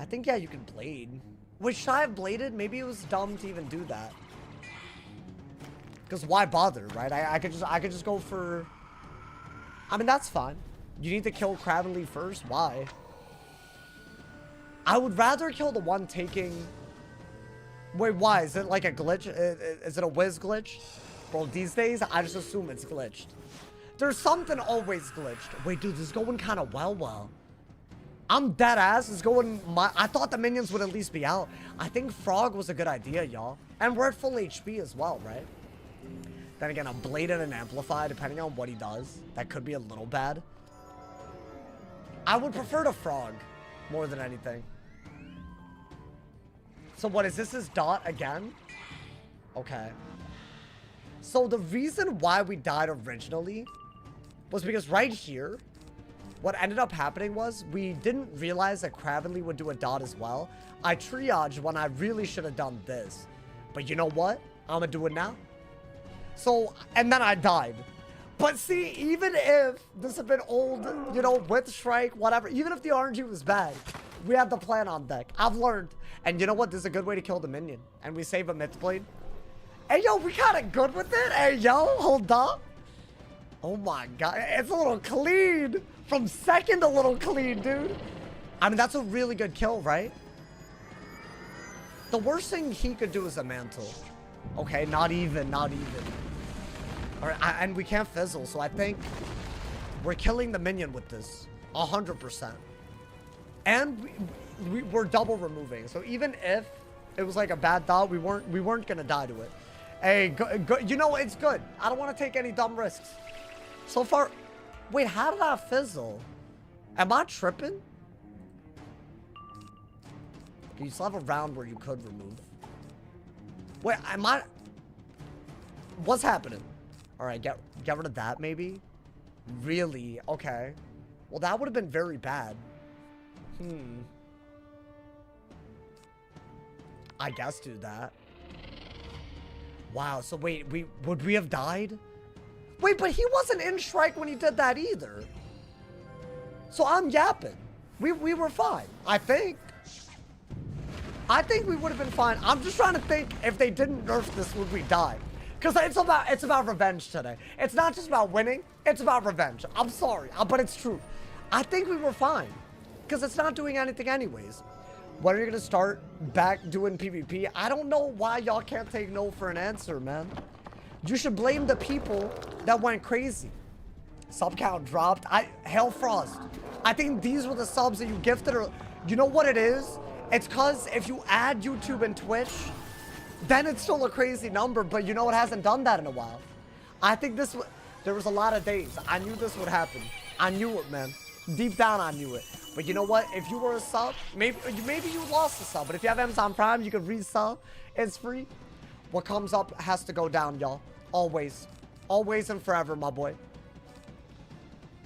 think, yeah, you can blade. Wait, should I have bladed? Maybe it was dumb to even do that. Because why bother, right? I could just go for... I mean, that's fine. You need to kill Kravenly first? Why? I would rather kill the one taking... Wait, why? Is it like a glitch? Is it a Wiz glitch? Bro, these days, I just assume it's glitched. There's something always glitched. Wait, dude, this is going kind of well. I'm dead ass. It's going... I thought the minions would at least be out. I think Frog was a good idea, y'all. And we're at full HP as well, right? Then again, a Blade and an Amplify, depending on what he does. That could be a little bad. I would prefer to Frog more than anything. So what is this? His dot again? Okay. So the reason why we died originally was because right here, what ended up happening was we didn't realize that Kravenly would do a dot as well. I triaged when I really should have done this. But you know what? I'm gonna do it now. So, and then I died. But see, even if this had been old, you know, with Shrike, whatever, even if the RNG was bad, we had the plan on deck. I've learned. And you know what? This is a good way to kill the minion. And we save a Mythblade. Hey, yo, we kind of good with it. Hey, yo, hold up. Oh, my God. It's a little clean. From second, a little clean, dude. I mean, that's a really good kill, right? The worst thing he could do is a mantle. Okay, not even. All right, and we can't fizzle, so I think we're killing the minion with this. 100%. And we're double removing. So even if it was like a bad dot, we weren't gonna die to it. Hey, you know, it's good. I don't want to take any dumb risks. So far, wait, how did I fizzle? Am I tripping? You still have a round where you could remove. Wait, am I... What's happening? All right, get rid of that, maybe? Really? Okay. Well, that would have been very bad. I guess do that. Wow, so wait, would we have died? Wait, but he wasn't in Shrike when he did that either. So I'm yapping. We were fine, I think. I think we would have been fine. I'm just trying to think if they didn't nerf this, would we die? Because it's about revenge today. It's not just about winning, it's about revenge. I'm sorry, but it's true. I think we were fine. Because it's not doing anything anyways. When are you going to start back doing PvP? I don't know why y'all can't take no for an answer, man. You should blame the people that went crazy. Sub count dropped. Hellfrost. I think these were the subs that you gifted. Or you know what it is? It's because if you add YouTube and Twitch, then it's still a crazy number. But you know it hasn't done that in a while. I think there was a lot of days. I knew this would happen. I knew it, man. Deep down, I knew it. But you know what? If you were a sub, maybe you lost a sub. But if you have Amazon Prime, you can resub. It's free. What comes up has to go down, y'all. Always. Always and forever, my boy.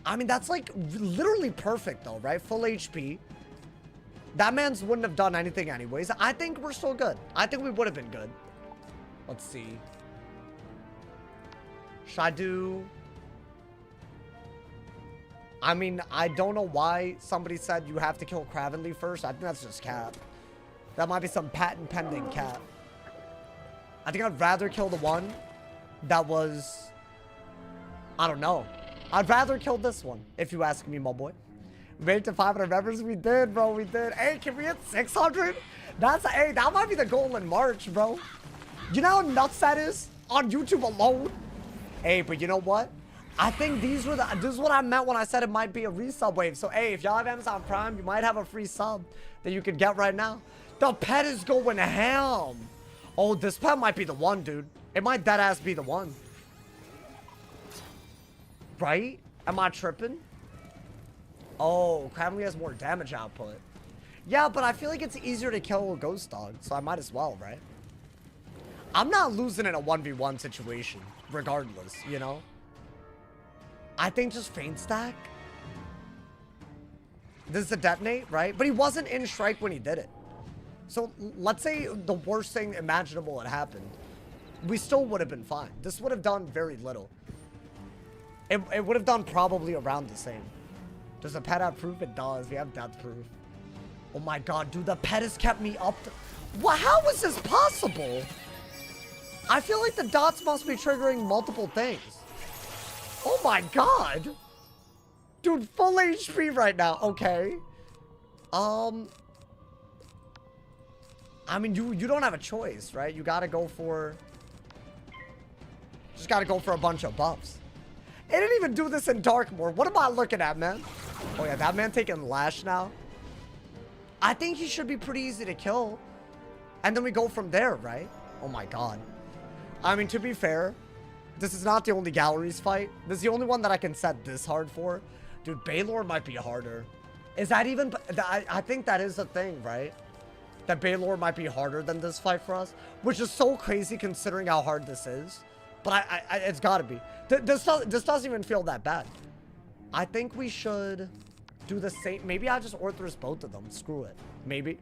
I mean, that's like literally perfect, though, right? Full HP. That man's wouldn't have done anything anyways. I think we're still good. I think we would have been good. Let's see. Should I do... I mean, I don't know why somebody said you have to kill Kravenly first. I think that's just cap. That might be some patent pending cap. I think I'd rather kill the one that was... I don't know. I'd rather kill this one, if you ask me, my boy. We made it to 500 members. We did, bro. We did. Hey, can we hit 600? Hey, that might be the goal in March, bro. You know how nuts that is? On YouTube alone? Hey, but you know what? I think this is what I meant when I said it might be a resub wave. So, hey, if y'all have Amazon Prime, you might have a free sub that you could get right now. The pet is going ham. Oh, this pet might be the one, dude. It might deadass be the one. Right? Am I tripping? Oh, Kravenly has more damage output. Yeah, but I feel like it's easier to kill a Ghost Dog, so I might as well, right? I'm not losing in a 1v1 situation, regardless, you know? I think just Feint Stack. This is a detonate, right? But he wasn't in Strike when he did it. So let's say the worst thing imaginable had happened. We still would have been fine. This would have done very little. It would have done probably around the same. Does the pet have proof? It does. We have death proof. Oh my god, dude, the pet has kept me up. How is this possible? I feel like the dots must be triggering multiple things. Oh my god. Dude, full HP right now. Okay. I mean, you don't have a choice, right? You gotta go for... Just gotta go for a bunch of buffs. It didn't even do this in Darkmoor. What am I looking at, man? Oh yeah, that man taking Lash now. I think he should be pretty easy to kill. And then we go from there, right? Oh my god. I mean, to be fair, this is not the only Galleries fight. This is the only one that I can set this hard for. Dude, Baylor might be harder. Is that even... I think that is a thing, right? That Baylor might be harder than this fight for us. Which is so crazy considering how hard this is. But it's gotta be. This doesn't even feel that bad. I think we should do the same. Maybe I just Orthrus both of them. Screw it. Maybe.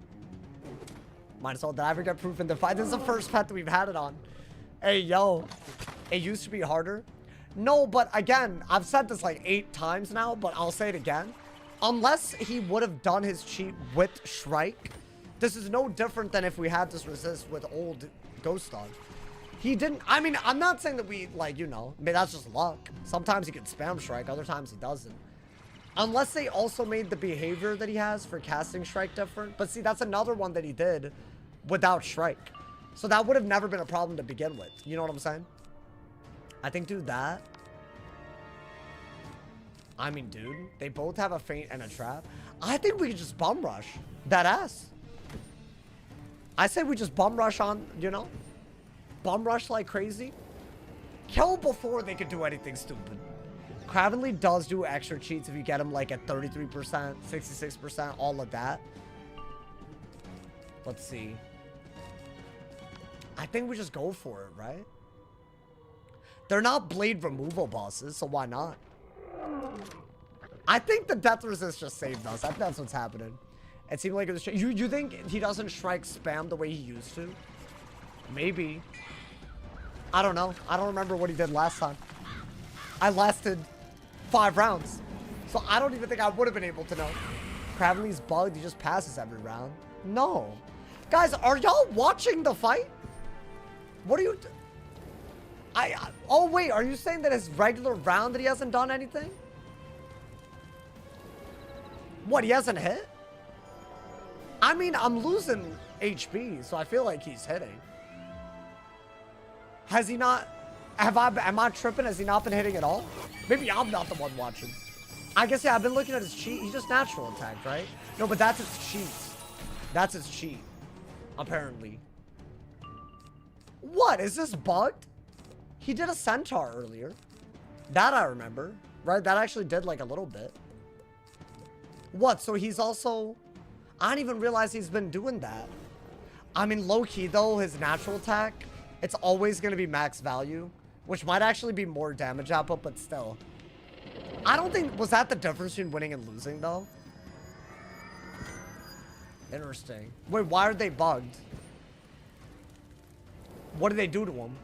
Might as well. Did I ever get proof in the fight? This is the first pet that we've had it on. Hey, yo. It used to be harder. No, but again, I've said this like 8 times now, but I'll say it again. Unless he would have done his cheat with Shrike, this is no different than if we had this resist with old Ghost Dog. He didn't... I mean, I'm not saying that we, like, you know, I mean, that's just luck. Sometimes he can spam Shrike, other times he doesn't. Unless they also made the behavior that he has for casting Shrike different. But see, that's another one that he did without Shrike. So that would have never been a problem to begin with. You know what I'm saying? I think do that. I mean, dude, they both have a feint and a trap. I think we could just bum rush that ass. I say we just bum rush on, you know, bum rush like crazy. Kill before they could do anything stupid. Kravenly does do extra cheats if you get him like at 33%, 66%, all of that. Let's see. I think we just go for it, right? They're not blade removal bosses, so why not? I think the death resist just saved us. I think that's what's happening. It seemed like it was... You think he doesn't Shrike spam the way he used to? Maybe. I don't know. I don't remember what he did last time. I lasted 5 rounds. So I don't even think I would have been able to know. Kravenly's bugged. He just passes every round. No. Guys, are y'all watching the fight? What are you... Oh, wait. Are you saying that his regular round that he hasn't done anything? What? He hasn't hit? I mean, I'm losing HP, so I feel like he's hitting. Has he not... Am I tripping? Has he not been hitting at all? Maybe I'm not the one watching. I guess, yeah, I've been looking at his cheat. He's just natural attack, right? No, but that's his cheat. That's his cheat. Apparently. What? Is this bugged? He did a centaur earlier. That I remember. Right? That actually did like a little bit. What? So he's also... I didn't even realize he's been doing that. I mean, low-key, though, his natural attack, it's always going to be max value, which might actually be more damage output, but still. I don't think... Was that the difference between winning and losing, though? Interesting. Wait, why are they bugged? What did they do to him?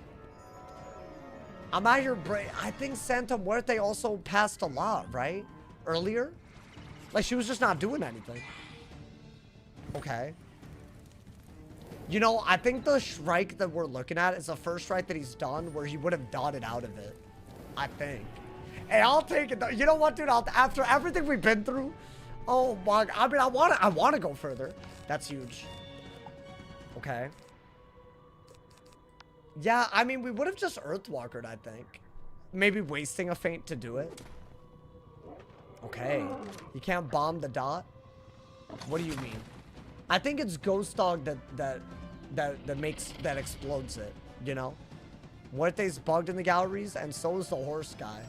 I'm out here... I think Santa Muerte also passed a lot, right? Earlier? Like, she was just not doing anything. Okay. You know, I think the Shrike that we're looking at is the first Shrike that he's done where he would have dotted out of it. I think. Hey, I'll take it though. You know what, dude? After everything we've been through, oh my, I mean, I want to go further. That's huge. Okay. Yeah, I mean, we would have just Earthwalkered, I think. Maybe wasting a feint to do it. Okay. You can't bomb the dot? What do you mean? I think it's Ghost Dog that explodes it, you know? Muerte's bugged in the galleries, and so is the horse guy.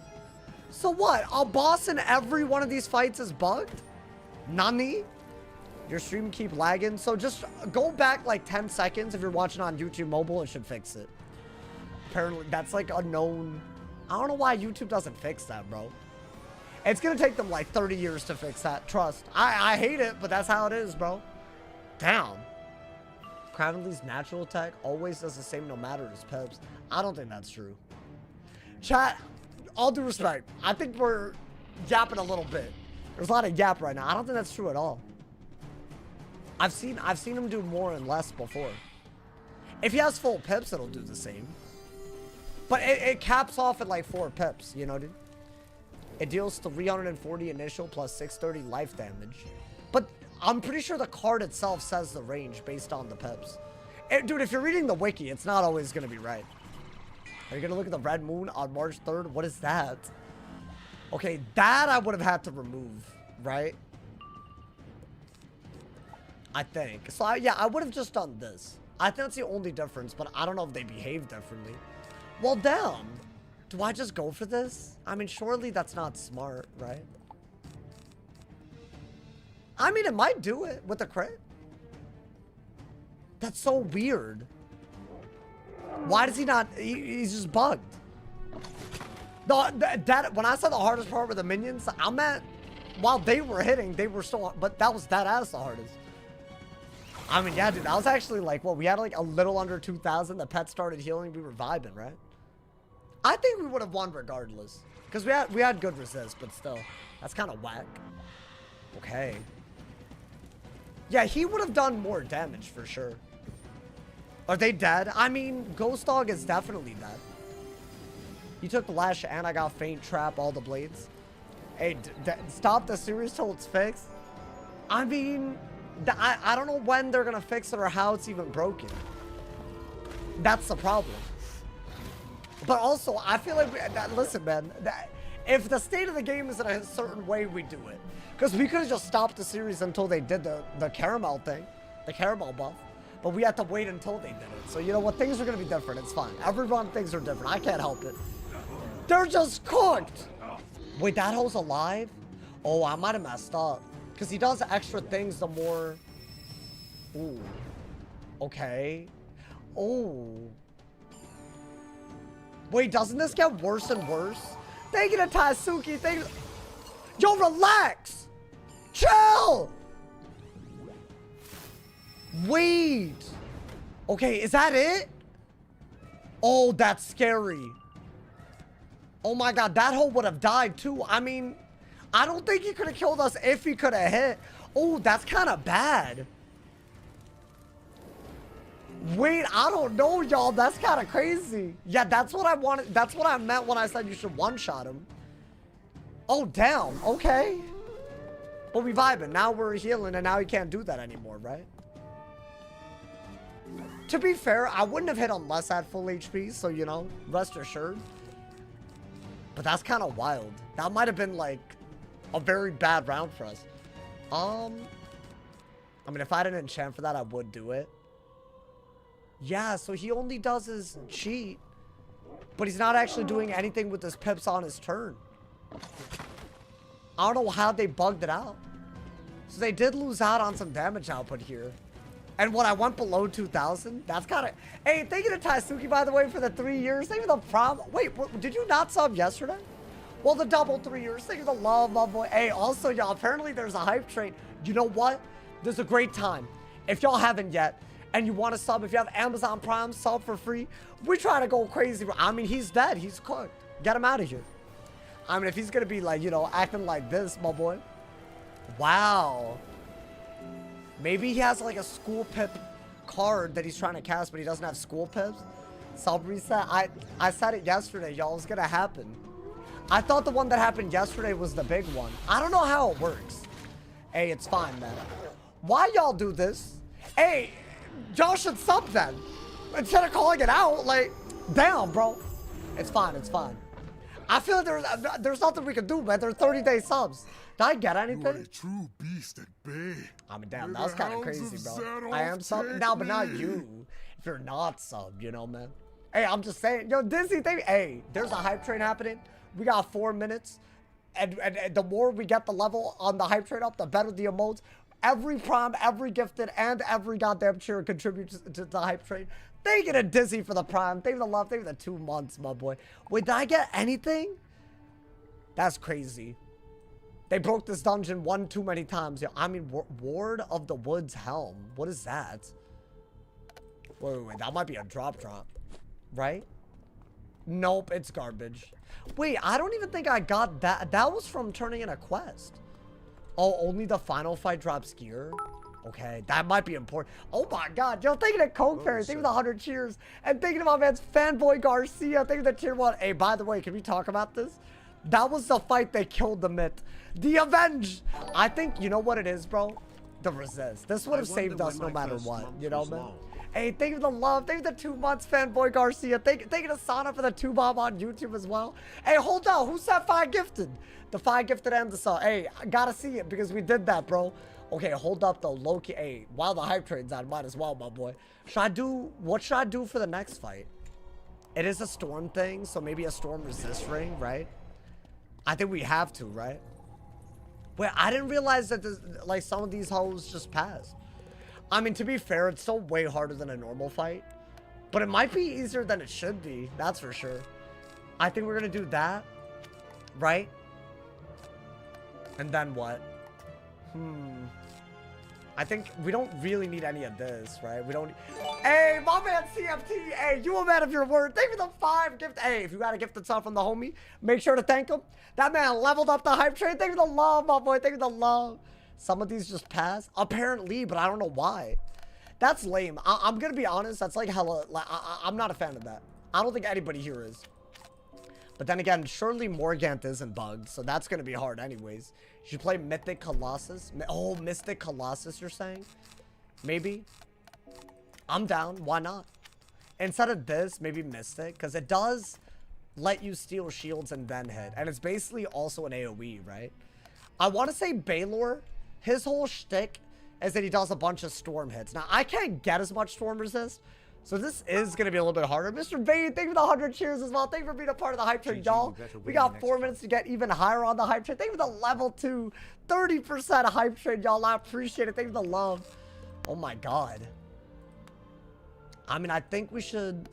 So what? A boss in every one of these fights is bugged? Nani? Your stream keep lagging. So just go back like 10 seconds. If you're watching on YouTube mobile, it should fix it. Apparently, that's like a known... I don't know why YouTube doesn't fix that, bro. It's gonna take them like 30 years to fix that. Trust. I hate it, but that's how it is, bro. Damn. Kravenly's natural attack always does the same no matter his peps. I don't think that's true. Chat, all due respect, I think we're yapping a little bit. There's a lot of yap right now. I don't think that's true at all. I've seen him do more and less before. If he has full pips, it'll do the same. But it caps off at like 4 pips, you know, dude? It deals 340 initial plus 630 life damage. But I'm pretty sure the card itself says the range based on the pips. Dude, if you're reading the wiki, it's not always going to be right. Are you going to look at the red moon on March 3rd? What is that? Okay, that I would have had to remove, right? I think. So, yeah, I would have just done this. I think that's the only difference, but I don't know if they behave differently. Well, damn. Do I just go for this? I mean, surely that's not smart, right? I mean, it might do it with a crit. That's so weird. Why does he not? He's just bugged. When I said the hardest part with the minions, I meant while they were hitting, they were still, but that was that as the hardest. I mean, yeah, dude, that was actually like, what, we had like a little under 2,000. The pet started healing. We were vibing, right? I think we would have won regardless. Because we had good resist, but still. That's kind of whack. Okay. Yeah, he would have done more damage for sure. Are they dead? I mean, Ghost Dog is definitely dead. He took the lash and I got faint trap all the blades. Hey, stop the series till it's fixed. I mean, I don't know when they're going to fix it or how it's even broken. That's the problem. But also, I feel like, listen, man, if the state of the game is in a certain way, we do it. Because we could have just stopped the series until they did the caramel thing, the caramel buff. But we had to wait until they did it. So, you know what? Things are going to be different. It's fine. Everyone things are different. I can't help it. They're just cooked. Wait, that hoe's alive? Oh, I might have messed up. Because he does extra things the more... Ooh. Okay. Oh. Wait, doesn't this get worse and worse? Thank you to Taisuke. Thank you. Yo, relax. Chill. Wait. Okay, is that it? Oh, that's scary. Oh my god, that hoe would have died too. I mean, I don't think he could have killed us if he could have hit. Oh, that's kind of bad. Wait, I don't know, y'all. That's kind of crazy. Yeah, that's what I wanted. That's what I meant when I said you should one-shot him. Oh, damn. Okay. But we vibing. Now we're healing, and now he can't do that anymore, right? To be fair, I wouldn't have hit unless I had full HP, so, you know, rest assured. But that's kind of wild. That might have been, like, a very bad round for us. I mean, if I didn't enchant for that, I would do it. Yeah, so he only does his cheat, but he's not actually doing anything with his pips on his turn. I don't know how they bugged it out. So they did lose out on some damage output here. And what, I went below 2,000? That's kind of... Hey, thank you to Taisuke, by the way, for the 3 years. Thank you for the prom... Wait, what, did you not sub yesterday? Well, the double 3 years. Thank you for the love, my boy. Hey, also, y'all, apparently there's a hype train. You know what? There's a great time. If y'all haven't yet, and you want to sub, if you have Amazon Prime, sub for free. We try to go crazy. I mean, he's dead. He's cooked. Get him out of here. I mean, if he's going to be like, you know, acting like this, my boy. Wow. Maybe he has like a school pip card that he's trying to cast, but he doesn't have school pips. Sub reset. I said it yesterday, y'all. It's going to happen. I thought the one that happened yesterday was the big one. I don't know how it works. Hey, it's fine, man. Why y'all do this? Hey, y'all should sub then. Instead of calling it out, like, damn, bro. It's fine, it's fine. I feel like there's nothing we can do, man. They're 30-day subs. Did I get anything? You are a true beast at bay. I mean, damn, that's kind of crazy, bro. I am sub now, but not you. If you're not sub, you know, man. Hey, I'm just saying. Yo, Disney, hey, there's a hype train happening. We got 4 minutes. And the more we get the level on the hype train up, the better the emotes. Every prime, every gifted, and every goddamn cheer contributes to the hype train. They get a dizzy for the prime. Thank you for the love. Thank you for the 2 months, my boy. Wait, did I get anything? That's crazy. They broke this dungeon 1 too many times. Yeah, I mean, Ward of the Woods Helm. What is that? Wait. That might be a drop, right? Nope, it's garbage. Wait, I don't even think I got that. That was from turning in a quest. Oh, only the final fight drops gear? Okay, that might be important. Oh my god, yo, thinking of Coke Fairy, thinking of the 100 cheers, and thinking of my man's Fanboy Garcia, thinking of the tier 1. Hey, by the way, can we talk about this? That was the fight that killed the myth. The Avenge! I think, you know what it is, bro? The Resist. This would have saved us no matter what, you know, man? Hey, thank you for the love. Thank you for the 2 months, Fanboy Garcia. Thank you to Sana for the 2 bomb on YouTube as well. Hey, hold on. Who's that 5 gifted? The 5 gifted and the Sana. Hey, I gotta see it because we did that, bro. Okay, hold up though. Low-key. Hey, while the hype train's on, might as well, my boy. What should I do for the next fight? It is a storm thing, so maybe a storm resist ring, right? I think we have to, right? Wait, I didn't realize that this, like, some of these hoes just passed. I mean, to be fair, it's still way harder than a normal fight. But it might be easier than it should be. That's for sure. I think we're going to do that. Right? And then what? I think we don't really need any of this, right? We don't. Hey, my man CFT. Hey, you a man of your word. Thank you for the 5 gift. Hey, if you got a gifted sub from the homie, make sure to thank him. That man leveled up the hype train. Thank you for the love, my boy. Thank you for the love. Some of these just pass. Apparently, but I don't know why. That's lame. I'm going to be honest. That's like hella. Like, I'm not a fan of that. I don't think anybody here is. But then again, surely Morganthe isn't bugged. So that's going to be hard anyways. You should play Mythic Colossus. Oh, Mystic Colossus, you're saying? Maybe. I'm down. Why not? Instead of this, maybe Mystic. Because it does let you steal shields and then hit. And it's basically also an AoE, right? I want to say Baylor, his whole shtick is that he does a bunch of storm hits. Now, I can't get as much storm resist. So this is going to be a little bit harder. Mr. Vane, thank you for the 100 cheers as well. Thank you for being a part of the hype train, y'all. We got 4 minutes to get even higher on the hype train. Thank you for the level 2, 30% hype train, y'all. I appreciate it. Thank you for the love. Oh my god. I mean, I think we should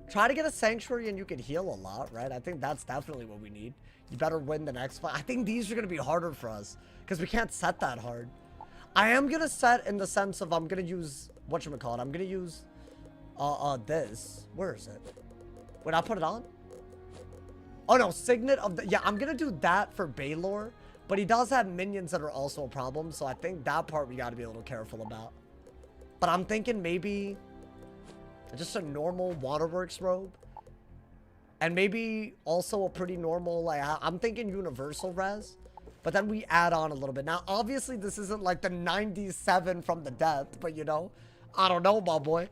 try to get a sanctuary and you can heal a lot, right? I think that's definitely what we need. You better win the next fight. I think these are going to be harder for us because we can't set that hard. I am going to set in the sense of I'm going to use, whatchamacallit, I'm going to use this. Where is it? Wait, I'll put it on? Oh no, Signet of the, yeah, I'm going to do that for Baylor, but he does have minions that are also a problem, so I think that part we got to be a little careful about. But I'm thinking maybe just a normal Waterworks robe. And maybe also a pretty normal, like, I'm thinking universal res. But then we add on a little bit. Now, obviously, this isn't like the 97 from the death. But, you know, I don't know, my boy.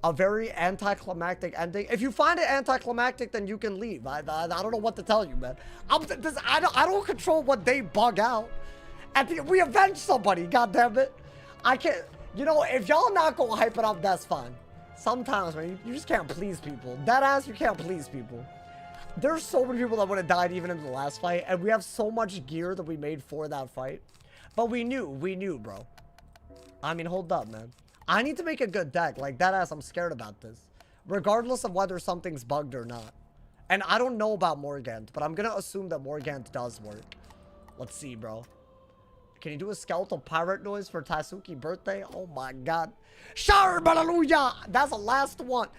A very anticlimactic ending. If you find it anticlimactic, then you can leave. I don't know what to tell you, man. I don't control what they bug out. We avenge somebody, goddammit. I can't, you know, if y'all not gonna hype it up, that's fine. Sometimes, man, you just can't please people. Deadass, you can't please people. There's so many people that would have died even in the last fight, and we have so much gear that we made for that fight. But we knew, bro. I mean, hold up, man. I need to make a good deck. Like, deadass, I'm scared about this. Regardless of whether something's bugged or not. And I don't know about Morganthe, but I'm gonna assume that Morganthe does work. Let's see, bro. Can you do a skeletal pirate noise for Taisuki birthday? Oh my god. Sharb, hallelujah! That's the last one.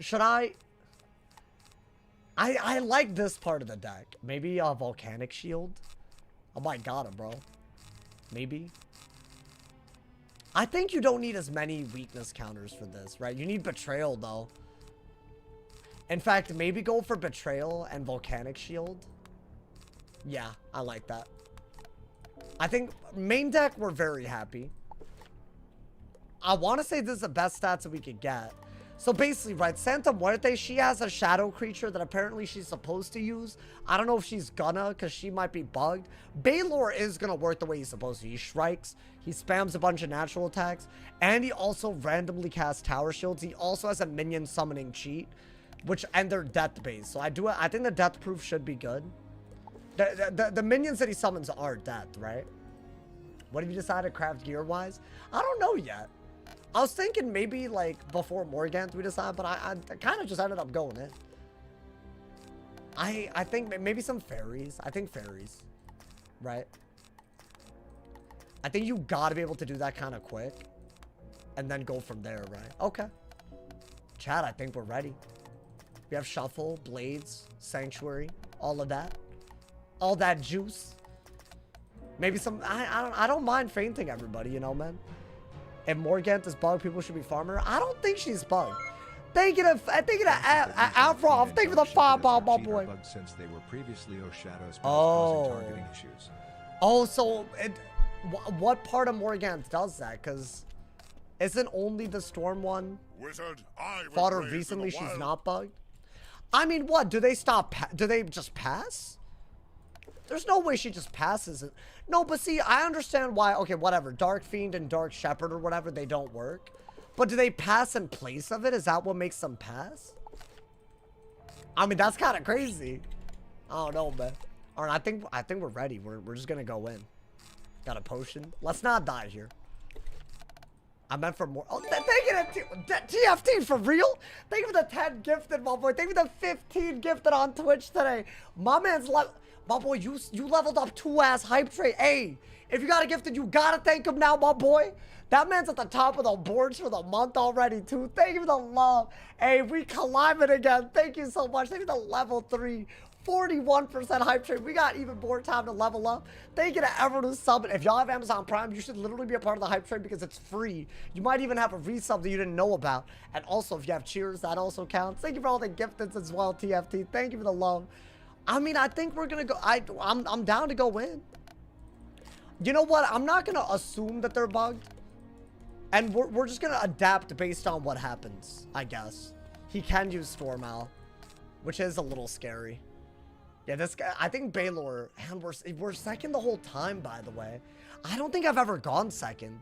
Should I like this part of the deck. Maybe a volcanic shield. I might got him, bro. Maybe. I think you don't need as many weakness counters for this, right? You need betrayal, though. In fact, maybe go for betrayal and volcanic shield. Yeah, I like that. I think main deck, we're very happy. I want to say this is the best stats that we could get. So basically, right, Santa Muerte, she has a shadow creature that apparently she's supposed to use. I don't know if she's gonna, because she might be bugged. Baylor is gonna work the way he's supposed to. He strikes, he spams a bunch of natural attacks, and he also randomly casts tower shields. He also has a minion summoning cheat. Which, and they're death based. So I think the death proof should be good. The minions that he summons are death, right? What have you decided craft gear wise? I don't know yet. I was thinking maybe like before Morganthe we decide, but I kind of just ended up going in. I think maybe some fairies. I think fairies, right? I think you gotta be able to do that kind of quick and then go from there, right? Okay. Chat, I think we're ready. We have shuffle, blades, sanctuary, all of that. All that juice. Maybe some, I don't mind fainting everybody, you know, man. If Morganthe is bugged, people should be farmer. I don't think she's bugged. Thank you to Afro. Thank you for the fireball, my boy. Since they were previously O'Shadows, oh. targeting issues. Oh, so what part of Morganthe does that? Because isn't only the storm one Wizard, fought her recently? She's not bugged. I mean, what? Do they stop? Do they just pass? There's no way she just passes it. No, but see, I understand why. Okay, whatever. Dark Fiend and Dark Shepherd or whatever, they don't work. But do they pass in place of it? Is that what makes them pass? I mean, that's kind of crazy. I don't know, man. All right, I think we're ready. We're just gonna go in. Got a potion. Let's not die here. I meant for more. Oh, thank you to TFT for real. Thank you for the 10 gifted, my boy. Thank you for the 15 gifted on Twitch today. My man's my boy, you leveled up 2-ass hype trade. Hey, if you got a gifted, you gotta thank him now, my boy. That man's at the top of the boards for the month already, too. Thank you for the love. Hey, we climbing again. Thank you so much. Thank you for the level 3. 41% hype trade. We got even more time to level up. Thank you to everyone who's subbing. If y'all have Amazon Prime, you should literally be a part of the hype trade because it's free. You might even have a resub that you didn't know about. And also, if you have cheers, that also counts. Thank you for all the gifteds as well, TFT. Thank you for the love. I mean, I think we're gonna go. I'm down to go in. You know what? I'm not gonna assume that they're bugged, and we're just gonna adapt based on what happens. I guess he can use Storm Owl, which is a little scary. Yeah, this guy. I think Baylor, and we're second the whole time. By the way, I don't think I've ever gone second,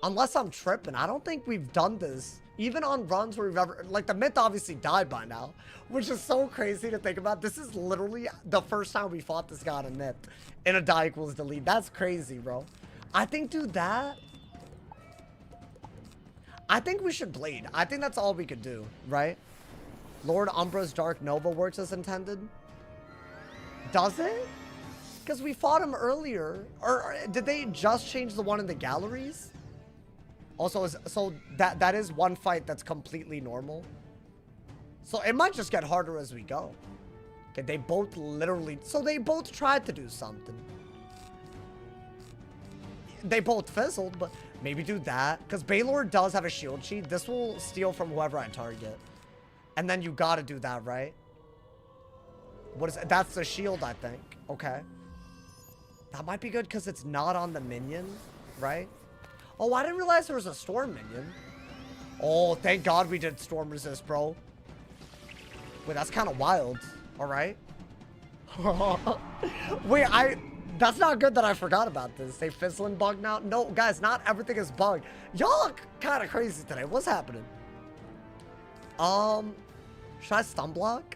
unless I'm tripping. I don't think we've done this. Even on runs where we've ever, like, the myth obviously died by now, which is so crazy to think about. This is literally the first time we fought this guy in a myth in a die equals delete. That's crazy, bro. I think do that. I think we should blade. I think that's all we could do, right? Lord Umbra's Dark Nova works as intended. Does it? Because we fought him earlier. Or did they just change the one in the galleries? Also, so that is one fight that's completely normal. So it might just get harder as we go. Okay, they both literally... So they both tried to do something. They both fizzled, but maybe do that. Because Baylor does have a shield cheat. This will steal from whoever I target. And then you gotta do that, right? What is it? That's the shield, I think. Okay. That might be good because it's not on the minion, right? Oh, I didn't realize there was a storm minion. Oh, thank God we did storm resist, bro. Wait, that's kind of wild. All right. Wait, that's not good that I forgot about this. They fizzling bug now? No, guys, not everything is bugged. Y'all are kind of crazy today. What's happening? Should I stun block?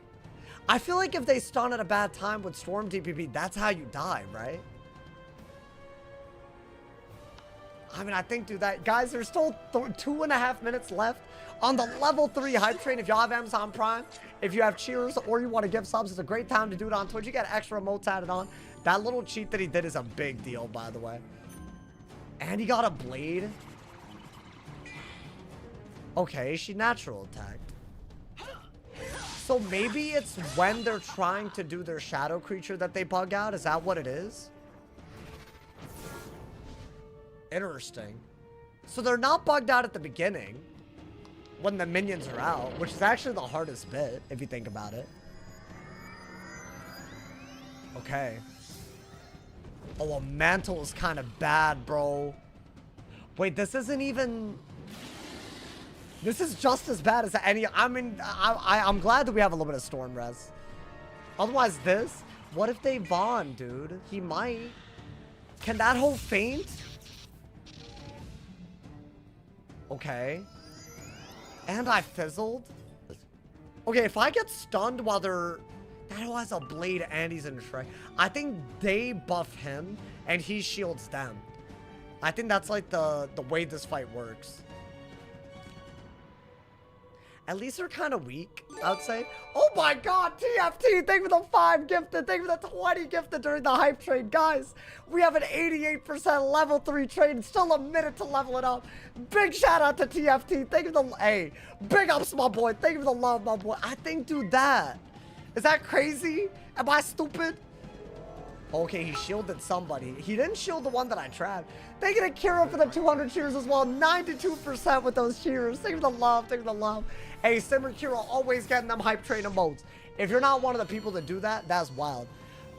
I feel like if they stun at a bad time with storm DPP, that's how you die, right? I mean, I think do that. Guys, there's still 2.5 minutes left on the level 3 hype train. If y'all have Amazon Prime, if you have cheers or you want to give subs, it's a great time to do it on Twitch. You get extra emotes added on. That little cheat that he did is a big deal, by the way. And he got a blade. Okay, she natural attacked. So maybe it's when they're trying to do their shadow creature that they bug out. Is that what it is? Interesting. So they're not bugged out at the beginning when the minions are out, which is actually the hardest bit if you think about it. Okay. Oh, a mantle is kind of bad, bro. Wait, this isn't even... This is just as bad as any... I mean, I'm glad that we have a little bit of storm res. Otherwise this... What if they Vaughn, dude? He might. Can that hold faint? Okay. And I fizzled. Okay, if I get stunned while they're... That who has a blade and he's in Shrek. I think they buff him and he shields them. I think that's like the way this fight works. At least they're kind of weak, I would say. Oh my god, TFT, thank you for the 5 gifted, thank you for the 20 gifted during the hype trade. Guys, we have an 88% level 3 trade, still a minute to level it up. Big shout out to TFT, thank you for the, hey, big ups my boy, thank you for the love my boy. I think do that. Is that crazy? Am I stupid? Okay, he shielded somebody. He didn't shield the one that I trapped. Thank you to Kira for the 200 cheers as well. 92% with those cheers. Thank you for the love. Thank you for the love. Hey, Simmer Kira always getting them hype train emotes. If you're not one of the people that do that, that's wild.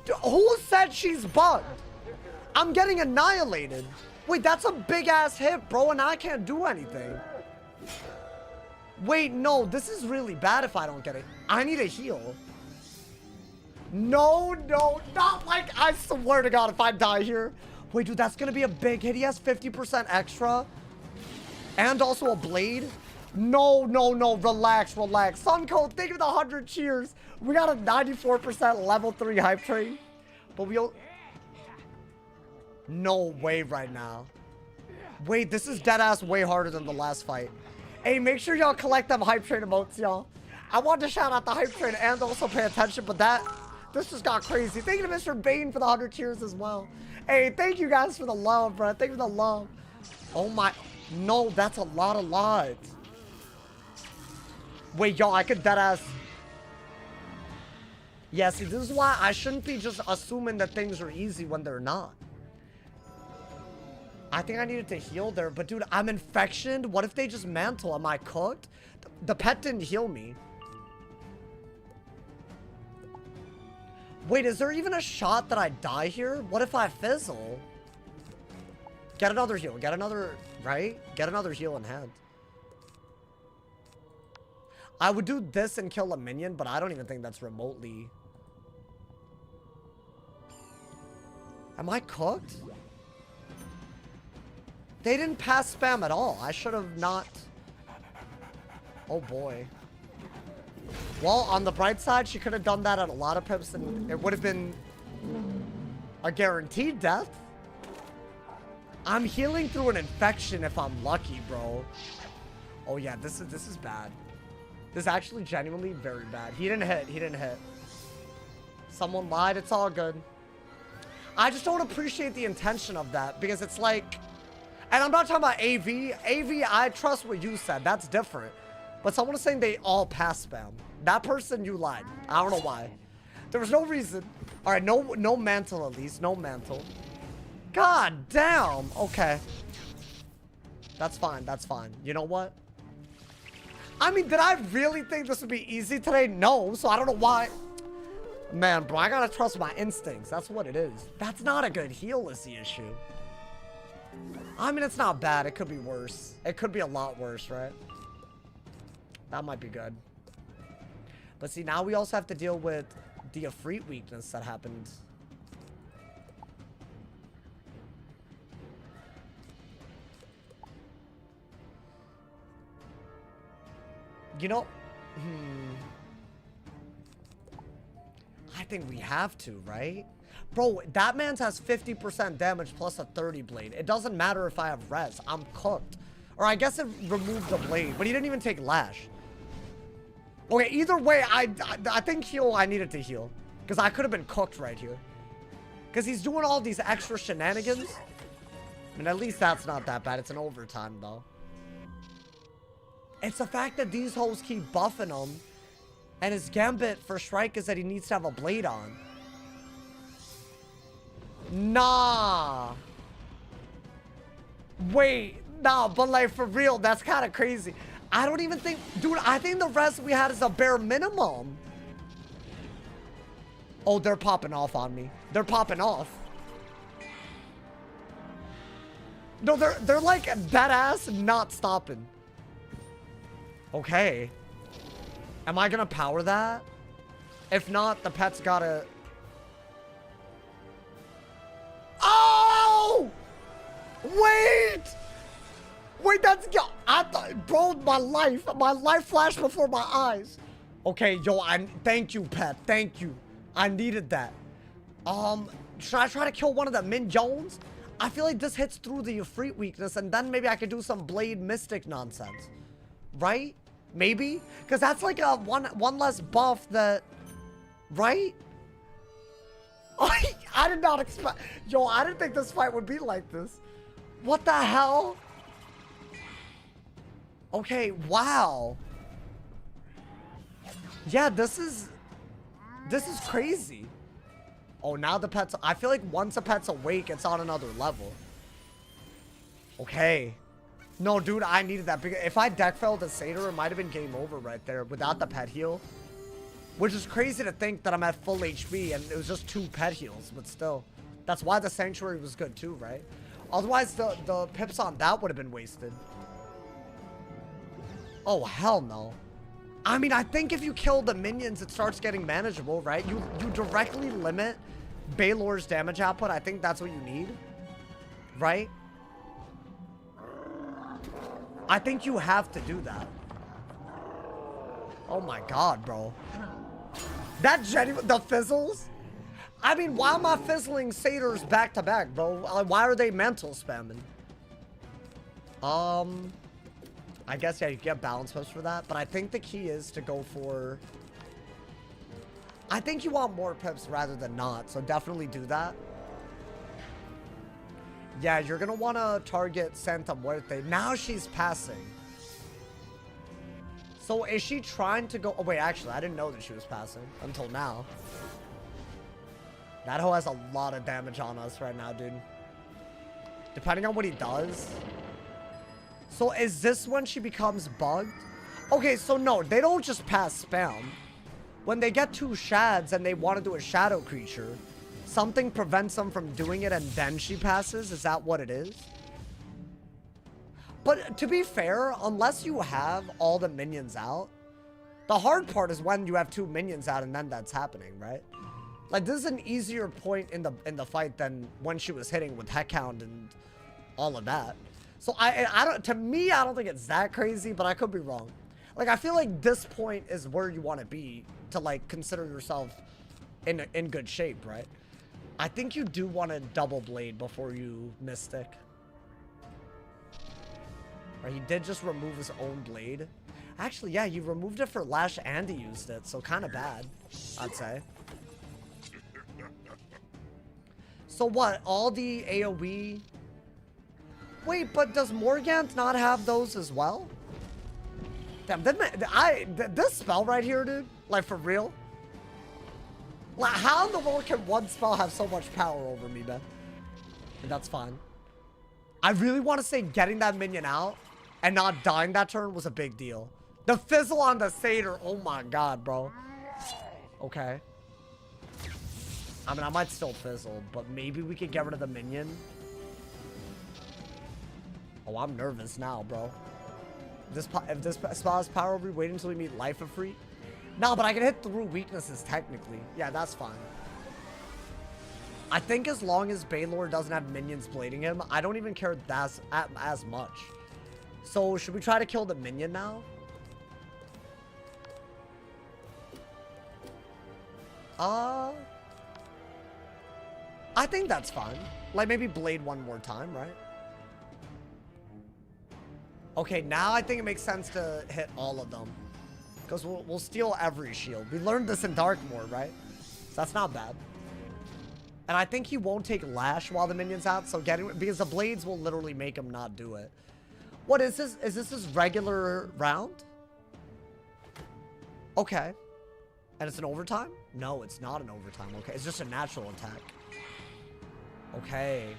Dude, who said she's bugged? I'm getting annihilated. Wait, that's a big ass hit, bro, and I can't do anything. Wait, no, this is really bad if I don't get it. I need a heal. No, no, not like, I swear to God, if I die here. Wait, dude, that's gonna be a big hit. He has 50% extra. And also a blade. No, no, no, relax, relax. Suncoat, thank you for the 100 cheers. We got a 94% level 3 hype train. But we'll... No way right now. Wait, this is deadass way harder than the last fight. Hey, make sure y'all collect them hype train emotes, y'all. I want to shout out the hype train and also pay attention, but that... This just got crazy. Thank you to Mr. Bane for the 100 cheers as well. Hey, thank you guys for the love, bro. Thank you for the love. Oh my... No, that's a lot of lives. Wait, y'all, I could deadass... Yeah, see, this is why I shouldn't be just assuming that things are easy when they're not. I think I needed to heal there, but dude, I'm infectioned. What if they just mantle? Am I cooked? The pet didn't heal me. Wait, is there even a shot that I die here? What if I fizzle? Get another heal. Get another... Right? Get another heal in hand. I would do this and kill a minion, but I don't even think that's remotely... Am I cooked? They didn't pass spam at all. I should have not... Oh boy. Well, on the bright side, she could have done that at a lot of pips and it would have been a guaranteed death. I'm healing through an infection if I'm lucky, bro. Oh yeah, this is bad. This is actually genuinely very bad. He didn't hit. He didn't hit. Someone lied. It's all good. I just don't appreciate the intention of that because it's like... And I'm not talking about AV. AV, I trust what you said. That's different. But someone is saying they all pass spam. That person, you lied. I don't know why. There was no reason. All right, no mantle at least. No mantle. God damn. Okay. That's fine. That's fine. You know what? I mean, did I really think this would be easy today? No. So I don't know why. Man, bro, I gotta trust my instincts. That's what it is. That's not a good heal is the issue. I mean, it's not bad. It could be worse. It could be a lot worse, right? That might be good. But see, now we also have to deal with the Ifrit weakness that happened. You know... I think we have to, right? Bro, that man's has 50% damage plus a 30 blade. It doesn't matter if I have res. I'm cooked. Or I guess it removed the blade, but he didn't even take lash. Okay, either way, I think heal, I needed to heal. Because I could have been cooked right here. Because he's doing all these extra shenanigans. I mean, at least that's not that bad. It's an overtime, though. It's the fact that these hoes keep buffing him. And his gambit for strike is that he needs to have a blade on. Nah. Wait. Nah, but like for real, that's kind of crazy. I don't even think... Dude, I think the rest we had is a bare minimum. Oh, they're popping off on me. They're popping off. No, they're like that ass not stopping. Okay. Am I gonna power that? If not, the pet's gotta... Oh! Wait! Wait, that's... I thought... Bro, my life flashed before my eyes. Okay, yo, thank you, pet. Thank you. I needed that. Should I try to kill one of the minions? I feel like this hits through the Ifrit weakness, and then maybe I could do some Blade Mystic nonsense. Right? Maybe? Because that's like a one less buff that... Right? I did not expect... Yo, I didn't think this fight would be like this. What the hell? Okay, wow. Yeah, this is crazy. Oh, now the pet's... I feel like once a pet's awake, it's on another level. Okay. No, dude, I needed that. Because if I deck failed the Satyr, it might have been game over right there without the pet heal. Which is crazy to think that I'm at full HP and it was just 2 pet heals, but still. That's why the Sanctuary was good too, right? Otherwise, the pips on that would have been wasted. Oh, hell no. I mean, I think if you kill the minions, it starts getting manageable, right? You directly limit Baylor's damage output. I think that's what you need, right? I think you have to do that. Oh my god, bro. That the fizzles? I mean, why am I fizzling satyrs back to back, bro? Why are they mental spamming? I guess, yeah, you get balance posts for that, but I think the key is to go for... I think you want more pips rather than not, so definitely do that. Yeah, you're gonna want to target Santa Muerte. Now she's passing. So is she trying to go... Oh, wait, actually, I didn't know that she was passing until now. That hoe has a lot of damage on us right now, dude. Depending on what he does... So is this when she becomes bugged? Okay, so no, they don't just pass spam. When they get 2 shads and they want to do a shadow creature, something prevents them from doing it and then she passes? Is that what it is? But to be fair, unless you have all the minions out, the hard part is when you have 2 minions out and then that's happening, right? Like, this is an easier point in the fight than when she was hitting with Heckhound and all of that. So I don't, to me, I don't think it's that crazy, but I could be wrong. Like, I feel like this point is where you want to be to, like, consider yourself in good shape, right? I think you do want to double blade before you Mystic. Or he did just remove his own blade. Actually, yeah, he removed it for Lash and he used it, so kind of bad, I'd say. So what, all the AoE... Wait, but does Morganthe not have those as well? Damn, this spell right here, dude, like for real? Like, how in the world can one spell have so much power over me, man? And that's fine. I really want to say getting that minion out and not dying that turn was a big deal. The fizzle on the Satyr, oh my god, bro. Okay. I mean, I might still fizzle, but maybe we could get rid of the minion. Oh, I'm nervous now, bro. If this spell has power over me, wait until we meet Life of Free. No, but I can hit through weaknesses, technically. Yeah, that's fine. I think as long as Baylor doesn't have minions blading him, I don't even care as much. So, should we try to kill the minion now? I think that's fine. Like, maybe blade one more time, right? Okay, now I think it makes sense to hit all of them. Because we'll steal every shield. We learned this in Darkmoor, right? So that's not bad. And I think he won't take Lash while the minion's out. So because the blades will literally make him not do it. What is this? Is this his regular round? Okay. And it's an overtime? No, it's not an overtime. Okay, it's just a natural attack. Okay.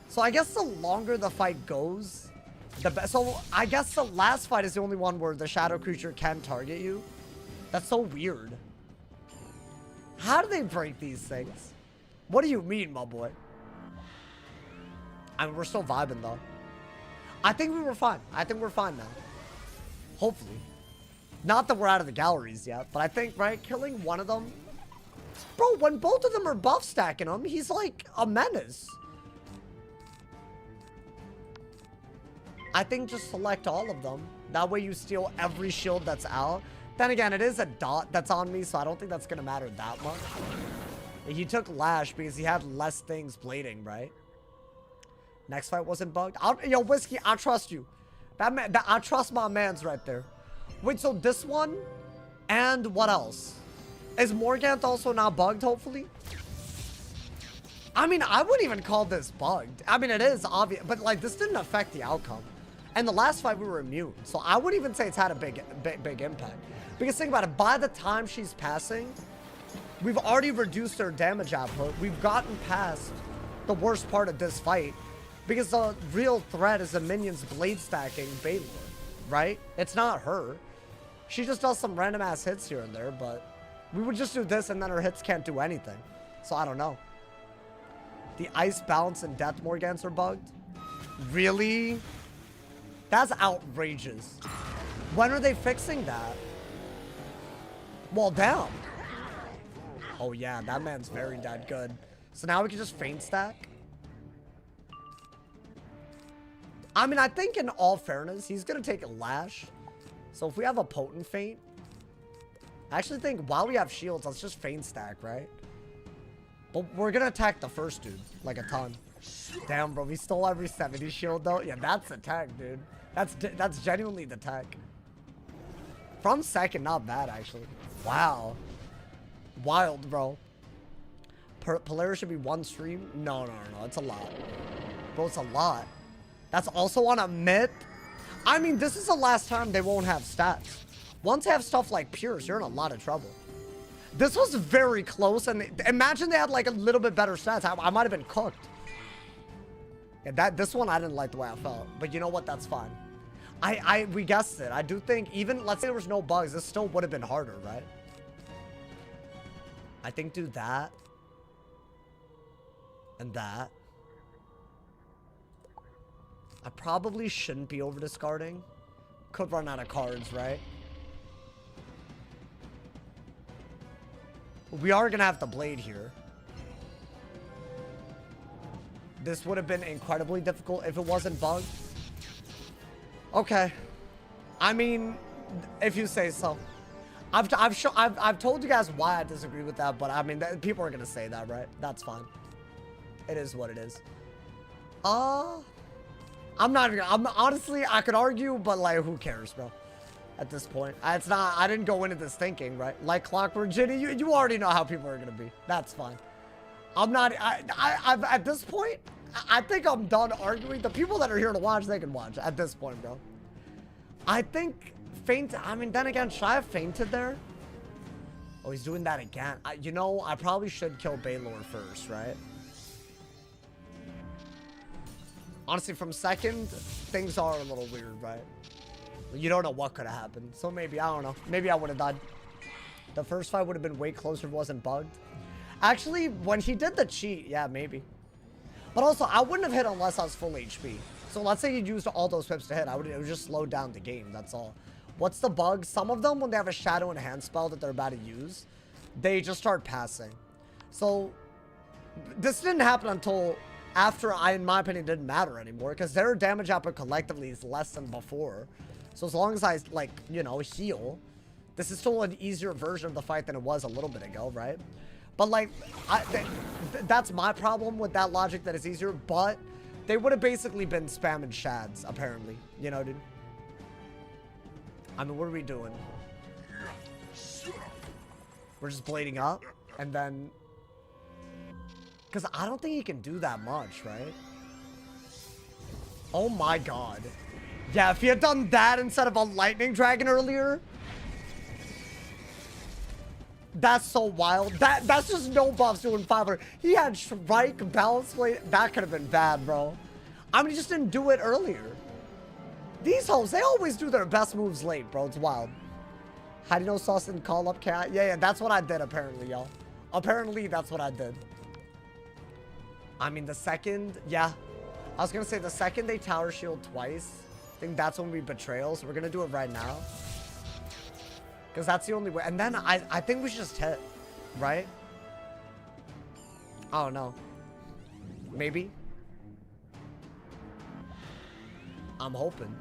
So I guess the longer the fight goes... So, I guess the last fight is the only one where the shadow creature can target you. That's so weird. How do they break these things? What do you mean, my boy? I mean, we're still vibing, though. I think we were fine. I think we're fine now. Hopefully. Not that we're out of the galleries yet, but I think, right, killing one of them... Bro, when both of them are buff stacking him, he's like a menace. I think just select all of them. That way you steal every shield that's out. Then again, it is a dot that's on me, so I don't think that's gonna matter that much. He took Lash because he had less things blading, right? Next fight wasn't bugged. Yo, Whiskey, I trust you. I trust my mans right there. Wait, so this one and what else? Is Morganthe also now bugged, hopefully? I mean, I wouldn't even call this bugged. I mean, it is obvious, but like this didn't affect the outcome. And the last fight we were immune, so I wouldn't even say it's had a big impact. Because think about it, by the time she's passing, we've already reduced her damage output. We've gotten past the worst part of this fight. Because the real threat is the minions blade stacking Baylor, right? It's not her. She just does some random ass hits here and there, but we would just do this and then her hits can't do anything. So I don't know. The ice balance and death Morganthes are bugged? Really? That's outrageous. When are they fixing that? Well, damn. Oh yeah, that man's very dead good. So now we can just feint stack? I mean, I think in all fairness, he's going to take a Lash. So if we have a potent feint, I actually think while we have shields, let's just feint stack, right? But we're going to attack the first dude, like a ton. Damn, bro, we stole every 70 shield, though. Yeah, that's the tech, dude. That's genuinely the tech. From second, not bad, actually. Wow. Wild, bro. Polaris should be one stream? No, it's a lot. Bro, it's a lot. That's also on a myth. I mean, this is the last time they won't have stats. Once they have stuff like Pierce, you're in a lot of trouble. This was very close, and imagine they had like a little bit better stats. I might have been cooked. Yeah, this one I didn't like the way I felt, but you know what? That's fine. We guessed it. I do think even let's say there was no bugs, this still would have been harder, right? I think do that and that. I probably shouldn't be over discarding. Could run out of cards, right? We are gonna have to blade here. This would have been incredibly difficult if it wasn't bugged. Okay. I mean, if you say so. I've told you guys why I disagree with that, but I mean, people are gonna say that, right? That's fine. It is what it is. I'm not even, honestly, I could argue, but like, who cares, bro? At this point, it's not, I didn't go into this thinking, right? Like Clockwork Ginny, you already know how people are gonna be. That's fine. I'm not, at this point, I think I'm done arguing. The people that are here to watch, they can watch at this point, bro. I think feint, I mean, then again, should I have fainted there? Oh, he's doing that again. You know, I probably should kill Baylor first, right? Honestly, from second, things are a little weird, right? You don't know what could have happened. So maybe, I don't know. Maybe I would have died. The first fight would have been way closer if it wasn't bugged. Actually, when he did the cheat, yeah, maybe. But also, I wouldn't have hit unless I was full HP. So let's say you used all those whips to hit. It would just slow down the game, that's all. What's the bug? Some of them, when they have a shadow and hand spell that they're about to use, they just start passing. So, this didn't happen until after in my opinion, didn't matter anymore. Because their damage output collectively is less than before. So as long as I, like, you know, heal, this is still an easier version of the fight than it was a little bit ago, right? But, like, that's my problem with that logic that it's easier. But they would have basically been spamming shads, apparently. You know, dude? I mean, what are we doing? We're just blading up, and then... Because I don't think he can do that much, right? Oh my god. Yeah, if he had done that instead of a lightning dragon earlier... That's so wild. That's just no buffs doing 500. He had strike, balance blade. That could have been bad, bro. I mean, he just didn't do it earlier. These hoes, they always do their best moves late, bro. It's wild. How do you know sauce and call up cat? Yeah, that's what I did, apparently, y'all. Apparently, that's what I did. I mean, the second, yeah. I was going to say the second they tower shield twice, I think that's when we betrayal. So we're going to do it right now. Because that's the only way. And then I think we should just hit, right? I don't know. Maybe. I'm hoping.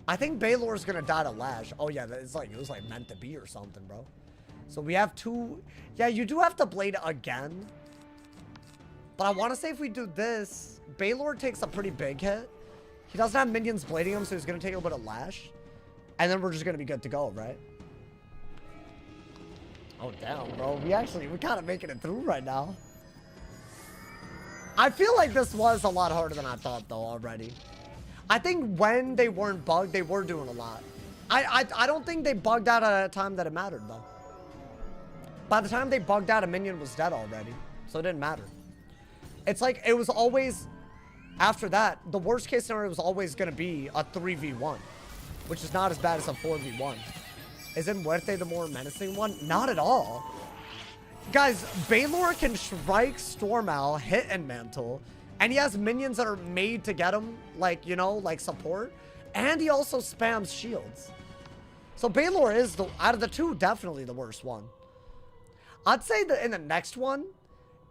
I think Baylor's gonna die to Lash. Oh yeah, it's like, it was like meant to be or something, bro. So we have 2. Yeah, you do have to blade again. But I want to say if we do this, Baylor takes a pretty big hit. He doesn't have minions blading him, so he's gonna take a bit of Lash. And then we're just gonna be good to go, right? Oh damn, bro. We're kind of making it through right now. I feel like this was a lot harder than I thought though already. I think when they weren't bugged, they were doing a lot. I don't think they bugged out at a time that it mattered though. By the time they bugged out, a minion was dead already. So it didn't matter. It's like, it was always, after that, the worst case scenario was always going to be a 3v1. Which is not as bad as a 4v1. Isn't Muerte the more menacing one? Not at all. Guys, Baylor can strike, Storm Owl, hit, and mantle. And he has minions that are made to get him, like, you know, like support. And he also spams shields. So Baylor is, out of the 2, definitely the worst one. I'd say that in the next one,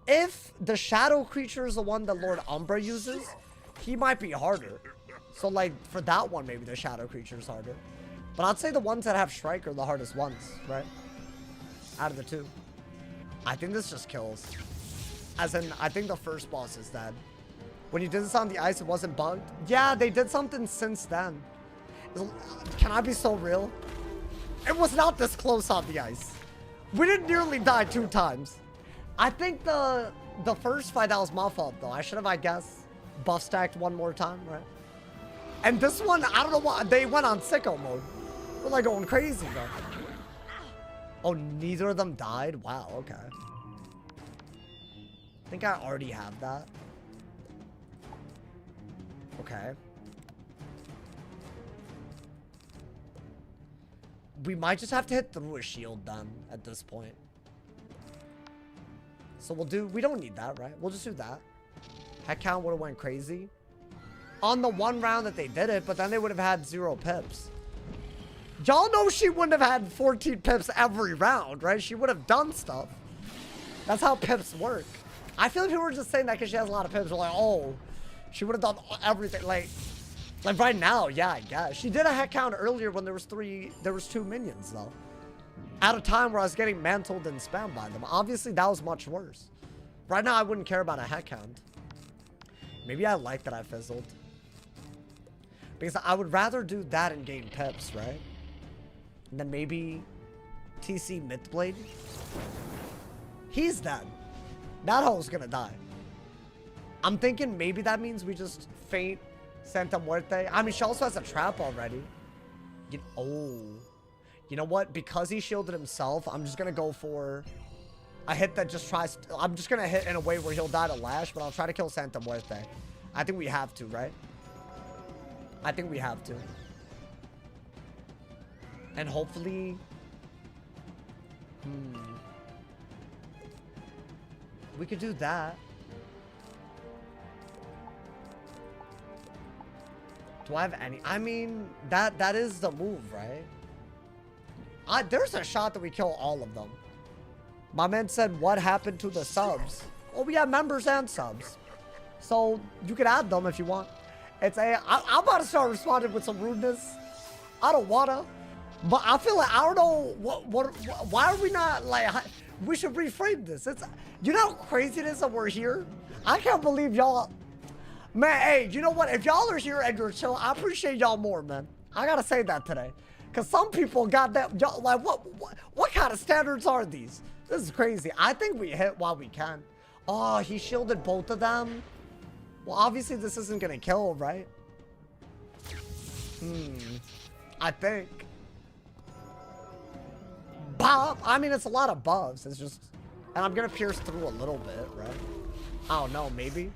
if the shadow creature is the one that Lord Umbra uses, he might be harder. So, like, for that one, maybe the shadow creature is harder. But I'd say the ones that have strike are the hardest ones, right? Out of the 2. I think this just kills. As in, I think the first boss is dead. When you did this on the ice, it wasn't bugged. Yeah, they did something since then. Can I be so real? It was not this close on the ice. We didn't nearly die 2 times. I think the first fight, that was my fault, though. I should have, I guess, buff stacked one more time, right? And this one, I don't know why, they went on sicko mode. We're like going crazy, bro. Oh, neither of them died? Wow, okay. I think I already have that. Okay. We might just have to hit through a shield then, at this point. So we don't need that, right? We'll just do that. Head count would have went crazy. On the 1 round that they did it, but then they would have had 0 pips. Y'all know she wouldn't have had 14 pips every round, right? She would have done stuff. That's how pips work. I feel like people were just saying that because she has a lot of pips. We're like, oh, she would have done everything. Like right now, yeah, I guess. She did a head count earlier when there was 2 minions, though. At a time where I was getting mantled and spammed by them. Obviously, that was much worse. Right now, I wouldn't care about a head count. Maybe I like that I fizzled. Because I would rather do that and gain pips, right? And then maybe TC Mythblade. He's dead. That hole's gonna die. I'm thinking maybe that means we just feint Santa Muerte. I mean, she also has a trap already. You know what? Because he shielded himself, I'm just gonna go for a hit that just tries. I'm just gonna hit in a way where he'll die to Lash, but I'll try to kill Santa Muerte. I think we have to, right? I think we have to. And hopefully... we could do that. Do I have any? I mean, that is the move, right? There's a shot that we kill all of them. My man said, what happened to the subs? Well, we have members and subs. So, you can add them if you want. I'm about to start responding with some rudeness. I don't wanna. But I feel like, I don't know, why are we not, like, we should reframe this. You know how crazy it is that we're here? I can't believe y'all, man, hey, you know what? If y'all are here and you're chill, I appreciate y'all more, man. I gotta say that today. Because some people got that, y'all, like, what kind of standards are these? This is crazy. I think we hit while we can. Oh, he shielded both of them. Well, obviously this isn't gonna kill, right? I think. Buff. I mean, it's a lot of buffs. It's just, and I'm gonna pierce through a little bit, right? I don't know, maybe.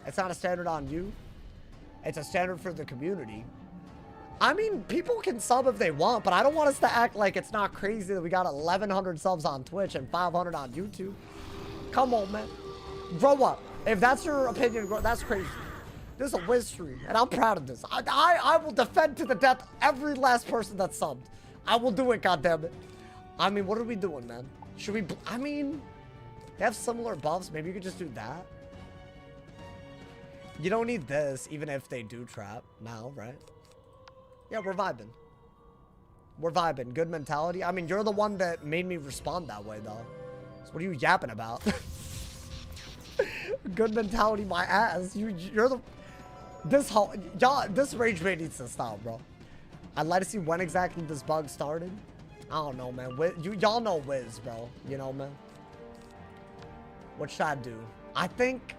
It's not a standard on you. It's a standard for the community. I mean, people can sub if they want, but I don't want us to act like it's not crazy that we got 1,100 subs on Twitch and 500 on YouTube. Come on, man. Grow up. If that's your opinion, that's crazy. This is a Wiz stream, and I'm proud of this. I will defend to the death every last person that's subbed. I will do it, goddammit. I mean, what are we doing, man? Should we... I mean, they have similar buffs. Maybe you could just do that. You don't need this, even if they do trap now, right? Yeah, we're vibing. We're vibing. Good mentality. I mean, you're the one that made me respond that way, though. So what are you yapping about? Good mentality, my ass. You're the... This whole... Y'all, this rage bait needs to stop, bro. I'd like to see when exactly this bug started. I don't know, man. Y'all know Wiz, bro. You know, man. What should I do? I think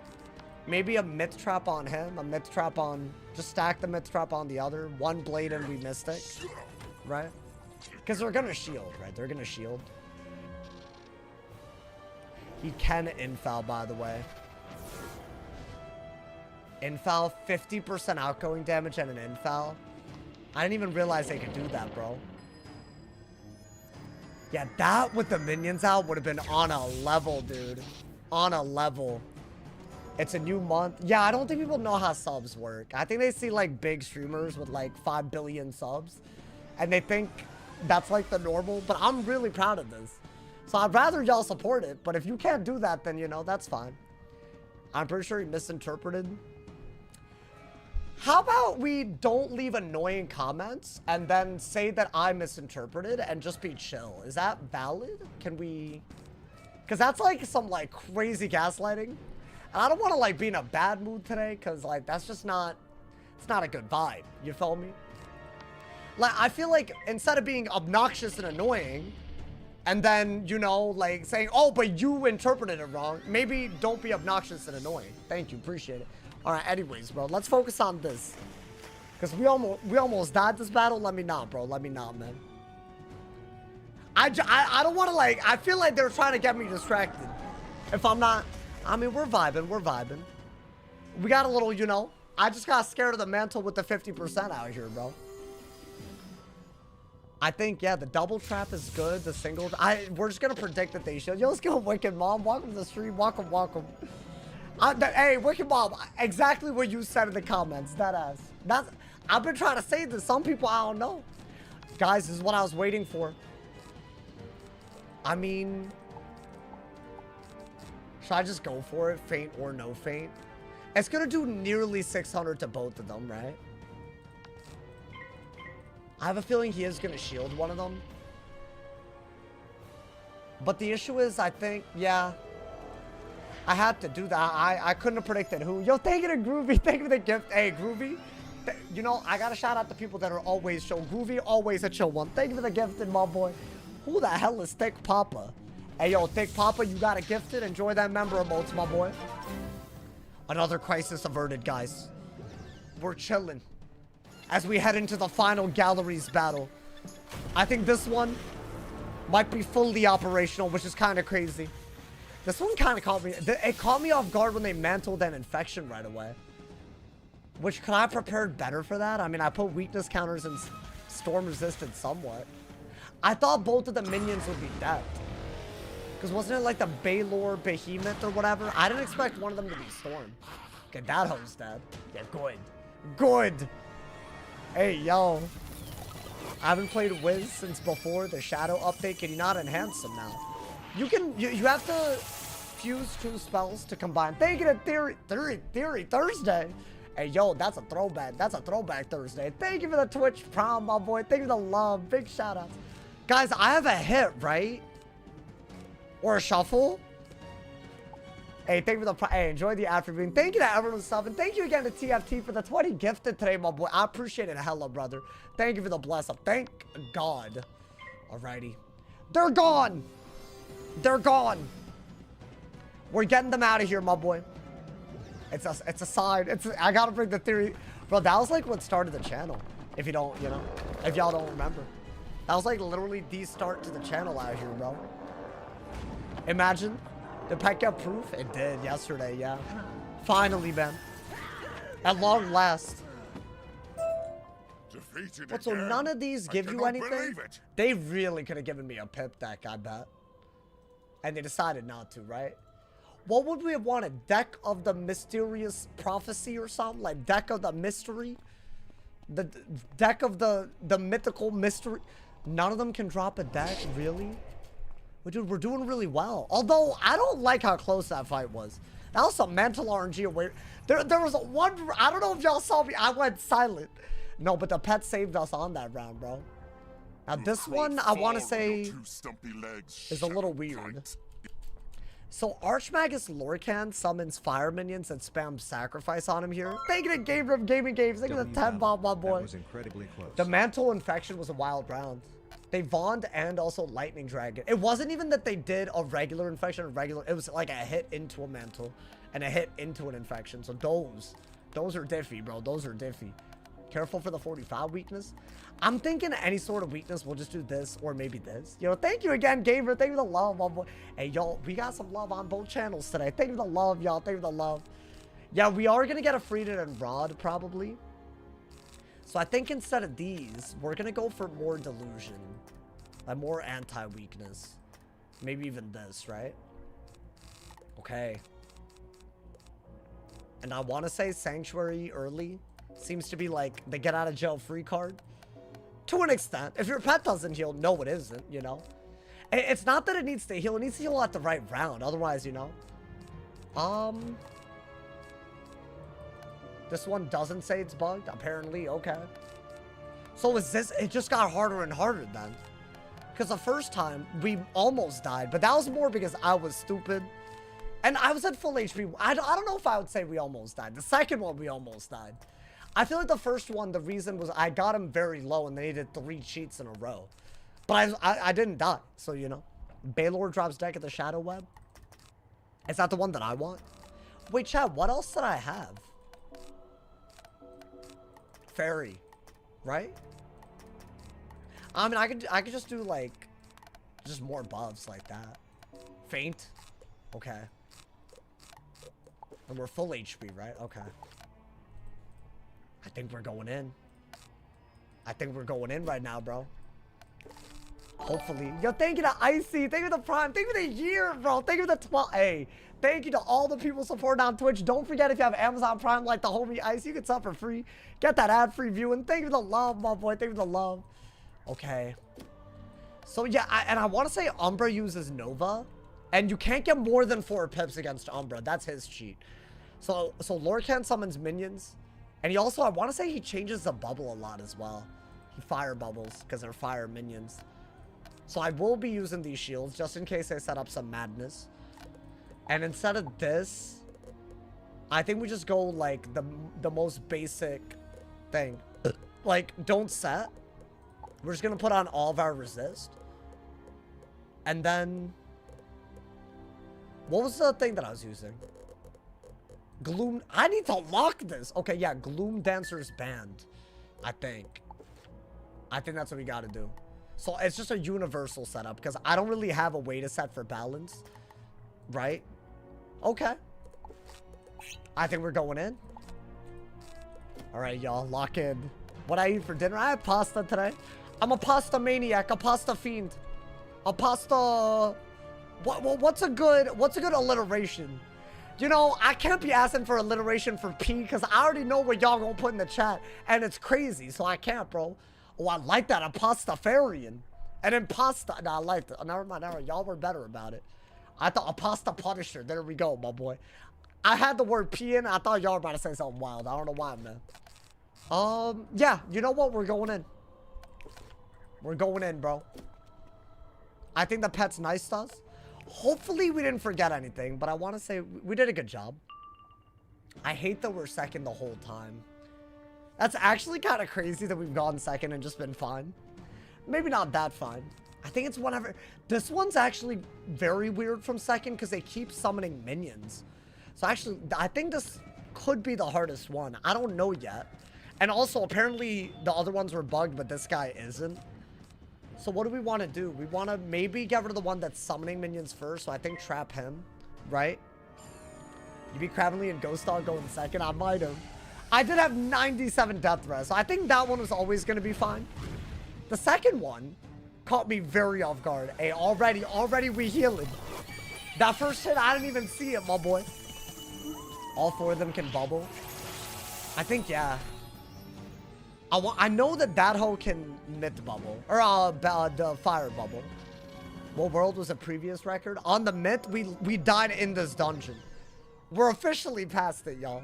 maybe a myth trap on him. A myth trap on... Just stack the myth trap on the other. One blade and we Mystic. Right? Because they're gonna shield, right? They're gonna shield. He can infoul, by the way. Infoul, 50% outgoing damage and an infoul. I didn't even realize they could do that, bro. Yeah, that with the minions out would have been on a level, dude. On a level. It's a new month. Yeah, I don't think people know how subs work. I think they see, like, big streamers with, like, 5 billion subs. And they think that's, like, the normal. But I'm really proud of this. So I'd rather y'all support it. But if you can't do that, then, you know, that's fine. I'm pretty sure he misinterpreted. How about we don't leave annoying comments and then say that I misinterpreted and just be chill? Is that valid? Can we... Because that's, like, some, like, crazy gaslighting. And I don't want to, like, be in a bad mood today because, like, that's just not... It's not a good vibe. You feel me? Like, I feel like instead of being obnoxious and annoying, and then, you know, like, saying, oh, but you interpreted it wrong, maybe don't be obnoxious and annoying. Thank you. Appreciate it. All right, anyways, bro, let's focus on this. Because we almost died this battle. Let me not, bro. Let me not, man. I don't want to, like, I feel like they're trying to get me distracted. If I'm not, I mean, we're vibing. We're vibing. We got a little, you know, I just got scared of the mantle with the 50% out here, bro. I think, yeah, the double trap is good. The single, we're just going to predict that they should. Yo, let's go, Wicked Mom. Welcome to the stream. Welcome, welcome. Hey, Wicked Mom, exactly what you said in the comments. That ass. I've been trying to say this. Some people, I don't know. Guys, this is what I was waiting for. I mean, should I just go for it? Feint or no feint? It's going to do nearly 600 to both of them, right? I have a feeling he is going to shield one of them. But the issue is, I think, yeah, I had to do that. I couldn't have predicted who. Yo, thank you to Groovy. Thank you for the gift. Hey, Groovy. You know, I got to shout out the people that are always chill. Groovy, always a chill one. Thank you for the gifted, my boy. Who the hell is Thick Papa? Hey, yo, Thick Papa, you got a gifted. Enjoy that member emotes, my boy. Another crisis averted, guys. We're chilling as we head into the final galleries battle. I think this one might be fully operational, which is kind of crazy. This one kind of caught me. It caught me off guard when they mantled an infection right away. Which, could I have prepared better for that? I mean, I put weakness counters and storm resistance somewhat. I thought both of the minions would be dead. Because wasn't it like the Baylor Behemoth or whatever? I didn't expect one of them to be storm. Okay, that hoe's dead. Yeah, good. Good. Hey, yo. I haven't played Wiz since before the Shadow update. Can you not enhance them now? You can, you have to fuse 2 spells to combine. Thank you to Theory Thursday. Hey, yo, that's a throwback. That's a throwback Thursday. Thank you for the Twitch prom, my boy. Thank you for the love. Big shout outs. Guys, I have a hit, right? Or a shuffle. Hey, thank you for the, hey, enjoy the afternoon. Thank you to everyone subbing. Thank you again to TFT for the 20 gifted today, my boy. I appreciate it hella, brother. Thank you for the bless up. Thank God. Alrighty. They're gone. They're gone. We're getting them out of here, my boy. It's a sign. I gotta bring the theory. Bro, that was like what started the channel. If you don't, you know, if y'all don't remember. That was like literally the start to the channel out here, bro. Imagine. Did Pet get proof? It did yesterday, yeah. Finally, man. At long last. What, so none of these give you anything? They really could have given me a pip deck, I bet. And they decided not to, right? What would we have wanted? Deck of the Mysterious Prophecy or something? Like Deck of the Mystery? The Deck of the Mythical Mystery? None of them can drop a deck, really? But dude, we're doing really well. Although, I don't like how close that fight was. That was some mental RNG away. There was one, I don't know if y'all saw me, I went silent. No, but the pet saved us on that round, bro. Now this one, I want to say, is a little weird. So Archmagus Lorcan summons fire minions and spams sacrifice on him here. Thank you to Game Room Gaming Games. Thank you to 10 bomb, my boy. That was incredibly close. The Mantle Infection was a wild round. They Vaughn and also Lightning Dragon. It wasn't even that they did a regular infection, it was like a hit into a Mantle and a hit into an infection. So those are diffy, bro. Those are diffy. Careful for the 45 weakness. I'm thinking any sort of weakness, we'll just do this or maybe this. You know, thank you again, Gamer. Thank you for the love, my boy. Hey, y'all, we got some love on both channels today. Thank you for the love, y'all. Thank you for the love. Yeah, we are going to get a Freedom and Rod, probably. So I think instead of these, we're going to go for more Delusion. Like more anti-weakness. Maybe even this, right? Okay. And I want to say Sanctuary early. Seems to be like the get out of jail free card. To an extent. If your pet doesn't heal, no it isn't, you know. It's not that it needs to heal. It needs to heal at the right round. Otherwise, you know. This one doesn't say it's bugged. Apparently, okay. So is this... It just got harder and harder then. Because the first time, we almost died. But that was more because I was stupid. And I was at full HP. I don't know if I would say we almost died. The second one, we almost died. I feel like the first one, the reason was I got him very low and they needed 3 cheats in a row. But I didn't die. So, you know. Baylor drops deck at the Shadow Web. Is that the one that I want? Wait, Chad, what else did I have? Fairy. Right? I mean, I could just do, like, just more buffs like that. Faint. Okay. And we're full HP, right? Okay. I think we're going in. I think we're going in right now, bro. Hopefully. Yo, thank you to Icy. Thank you to the Prime. Thank you for the year, bro. Thank you for the 12. Hey, thank you to all the people supporting on Twitch. Don't forget, if you have Amazon Prime like the homie Icy, you can sub for free. Get that ad-free viewing. Thank you for the love, my boy. Thank you for the love. Okay. So, yeah, I want to say Umbra uses Nova. And you can't get more than 4 pips against Umbra. That's his cheat. So Lorcan summons minions. And he also, I want to say he changes the bubble a lot as well. He fire bubbles because they're fire minions. So I will be using these shields just in case I set up some madness. And instead of this, I think we just go like the most basic thing. Like, don't set. We're just going to put on all of our resist. And then... What was the thing that I was using? Gloom... I need to lock this. Okay, yeah. Gloom Dancer's Band. I think that's what we got to do. So it's just a universal setup. Because I don't really have a way to set for balance. Right? Okay. I think we're going in. Alright, y'all. Lock in. What I eat for dinner? I had pasta today. I'm a pasta maniac. A pasta fiend. A pasta... What's a good alliteration? You know, I can't be asking for alliteration for P because I already know what y'all gonna put in the chat. And it's crazy, so I can't, bro. Oh, I like that. A pastafarian. And then pasta. No, I like that. Never mind. Y'all were better about it. I thought a pasta punisher. There we go, my boy. I had the word P in. I thought y'all were about to say something wild. I don't know why, man. Yeah. You know what? We're going in. We're going in, bro. I think the pet's nice to us. Hopefully we didn't forget anything, but I want to say we did a good job. I hate that we're second the whole time. That's actually kind of crazy that we've gone second and just been fine. Maybe not that fine. I think it's whatever. This one's actually very weird from second because they keep summoning minions. So actually, I think this could be the hardest one. I don't know yet. And also, apparently the other ones were bugged, but this guy isn't. So what do we want to do? We want to maybe get rid of the one that's summoning minions first. So I think trap him, right? You beat Kravenly and Ghost Dog going second. I might have. I did have 97 death threats. So I think that one was always going to be fine. The second one caught me very off guard. Hey, already we healing. That first hit, I didn't even see it, my boy. All 4 of them can bubble. I think, yeah. I know that hoe can mid bubble. Or the fire bubble. What world was a previous record? On the myth, we died in this dungeon. We're officially past it, y'all.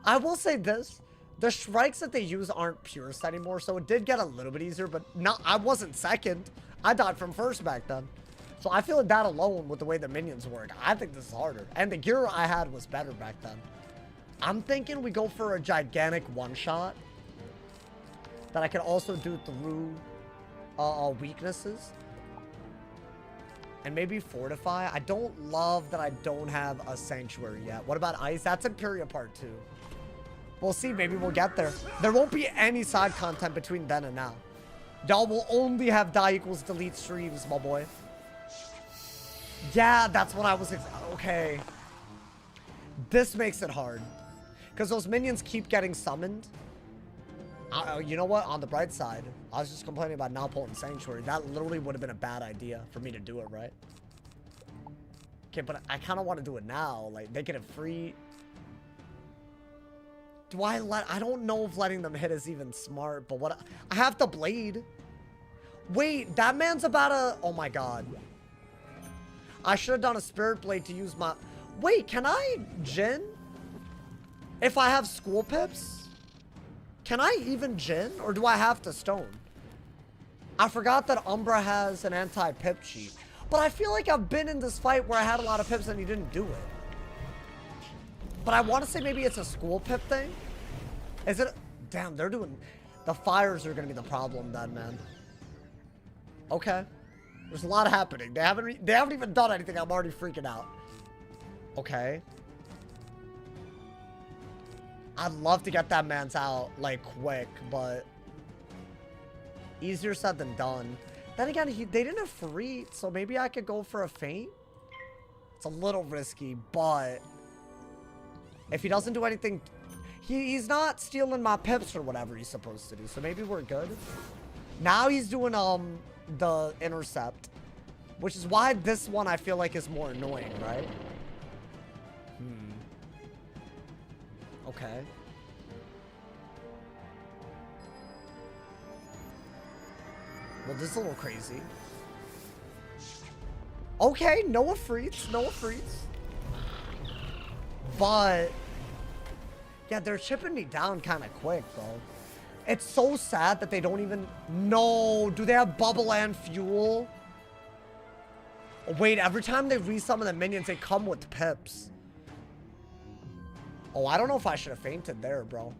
I will say this. The strikes that they use aren't purest anymore, so it did get a little bit easier, but not. I wasn't second. I died from first back then. So I feel like that alone with the way the minions work, I think this is harder. And the gear I had was better back then. I'm thinking we go for a gigantic one-shot that I can also do through weaknesses. And maybe fortify. I don't love that I don't have a sanctuary yet. What about ice? That's Imperia part 2. We'll see. Maybe we'll get there. There won't be any side content between then and now. Y'all will only have die equals delete streams, my boy. Yeah, that's what I was... Okay. This makes it hard. Because those minions keep getting summoned. You know what? On the bright side, I was just complaining about not pulling Sanctuary. That literally would have been a bad idea for me to do it, right? Okay, but I kind of want to do it now. Like, making it free. Do I let... I don't know if letting them hit is even smart, but what... I have the blade. Wait, that man's about a... Oh my god. I should have done a spirit blade to use my... Wait, can I Jin? If I have school pips? Can I even Jin? Or do I have to stone? I forgot that Umbra has an anti-pip cheat. But I feel like I've been in this fight where I had a lot of pips and he didn't do it. But I want to say maybe it's a school pip thing. Is it? Damn, they're doing... The fires are going to be the problem then, man. Okay. There's a lot happening. They haven't even done anything. I'm already freaking out. Okay. I'd love to get that man's out, like, quick, but... Easier said than done. Then again, they didn't have free, so maybe I could go for a feint? It's a little risky, but... If he doesn't do anything... He's not stealing my pips or whatever he's supposed to do, so maybe we're good. Now he's doing, the intercept. Which is why this one I feel like is more annoying, right? Okay. Well, this is a little crazy. Okay, no Afrits, no Afrits. But... Yeah, they're chipping me down kind of quick, though. It's so sad that they don't even... No, do they have bubble and fuel? Wait, every time they resummon the minions, they come with pips. Oh, I don't know if I should have fainted there, bro.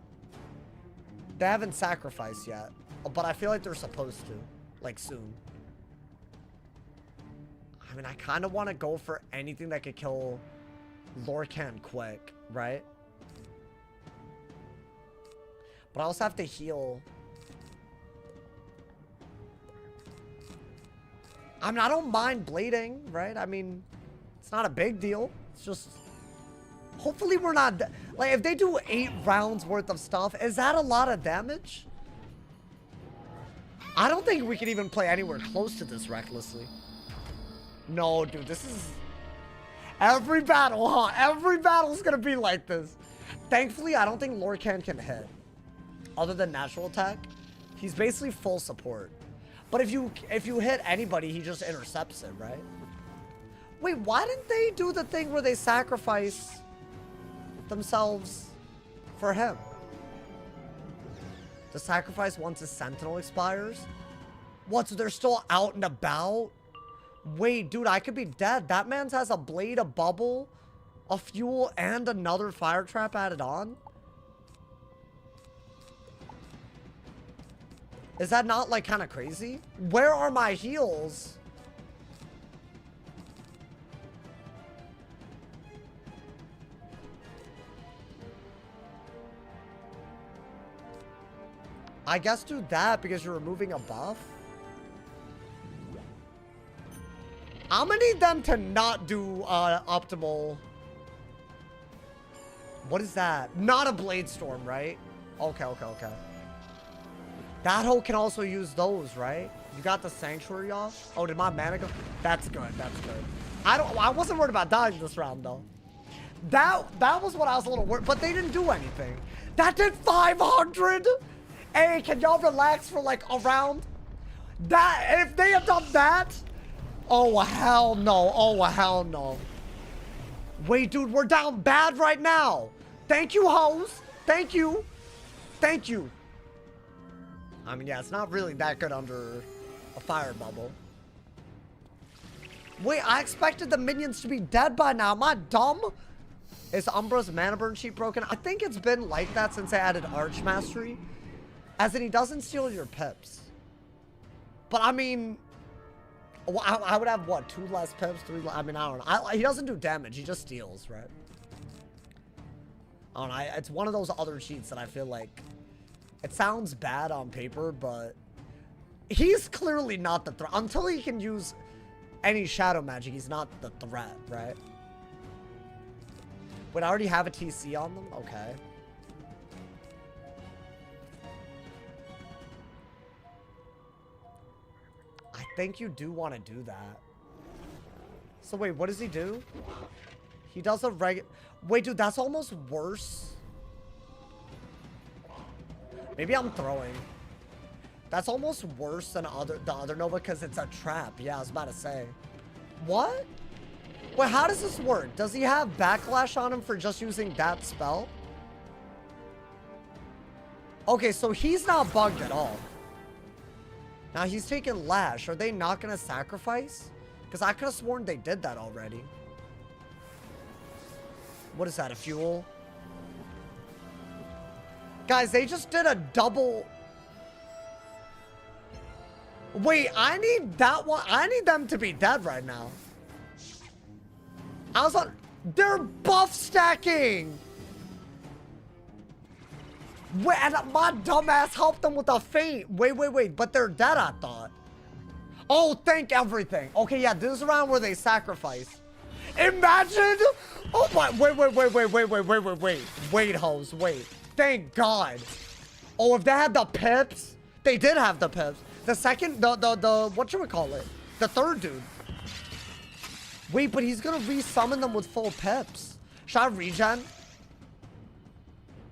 They haven't sacrificed yet. But I feel like they're supposed to. Like, soon. I mean, I kind of want to go for anything that could kill Lorcan quick, right? But I also have to heal. I mean, I don't mind blading, right? I mean, it's not a big deal. It's just... Hopefully we're not... Like, if they do 8 rounds worth of stuff, is that a lot of damage? I don't think we can even play anywhere close to this recklessly. No, dude, this is... Every battle, huh? Every battle's gonna be like this. Thankfully, I don't think Lorcan can hit. Other than natural attack. He's basically full support. But if you hit anybody, he just intercepts it, right? Wait, why didn't they do the thing where they sacrifice themselves for him? To sacrifice once his sentinel expires? What, so they're still out and about? Wait, dude, I could be dead. That man's has a blade, a bubble, a fuel, and another fire trap added on? Is that not, like, kind of crazy? Where are my heals? I guess do that because you're removing a buff. I'm gonna need them to not do optimal. What is that? Not a blade storm, right? Okay, okay, okay. That hoe can also use those, right? You got the sanctuary off? Oh, did my mana go? That's good, that's good. I wasn't worried about dying this round though. That was what I was a little worried, but they didn't do anything. That did 500? Hey, can y'all relax for like a round? That, if they have done that, oh hell no, oh hell no. Wait, dude, we're down bad right now. Thank you, hoes. Thank you. Thank you. I mean, yeah, it's not really that good under a fire bubble. Wait, I expected the minions to be dead by now. Am I dumb? Is Umbra's mana burn sheet broken? I think it's been like that since I added Archmastery. As in, he doesn't steal your pips. But I mean, I would have, what, 2 less pips? 3 I mean, I don't know. He doesn't do damage. He just steals, right? I don't know. It's one of those other cheats that I feel like... It sounds bad on paper, but... He's clearly not the threat. Until he can use any shadow magic, he's not the threat, right? Would I already have a TC on them? Okay. I think you do want to do that. So wait, what does he do? He does a Wait, dude, that's almost worse. Maybe I'm throwing. That's almost worse than the other Nova because it's a trap. Yeah, I was about to say. What? Wait, how does this work? Does he have backlash on him for just using that spell? Okay, so he's not bugged at all. Now he's taking lash. Are they not going to sacrifice? Because I could have sworn they did that already. What is that, a fuel? Guys, they just did a double... Wait, I need that one. I need them to be dead right now. I was on... They're buff stacking! Wait, and my dumbass helped them with a feint. Wait. But they're dead, I thought. Oh, thank everything. Okay, yeah, this is around where they sacrifice. Imagine! Oh my... Wait, hoes, wait. Thank God. Oh, if they had the pips... They did have the pips. The second... What should we call it? The third dude. Wait, but he's gonna resummon them with full pips. Should I regen?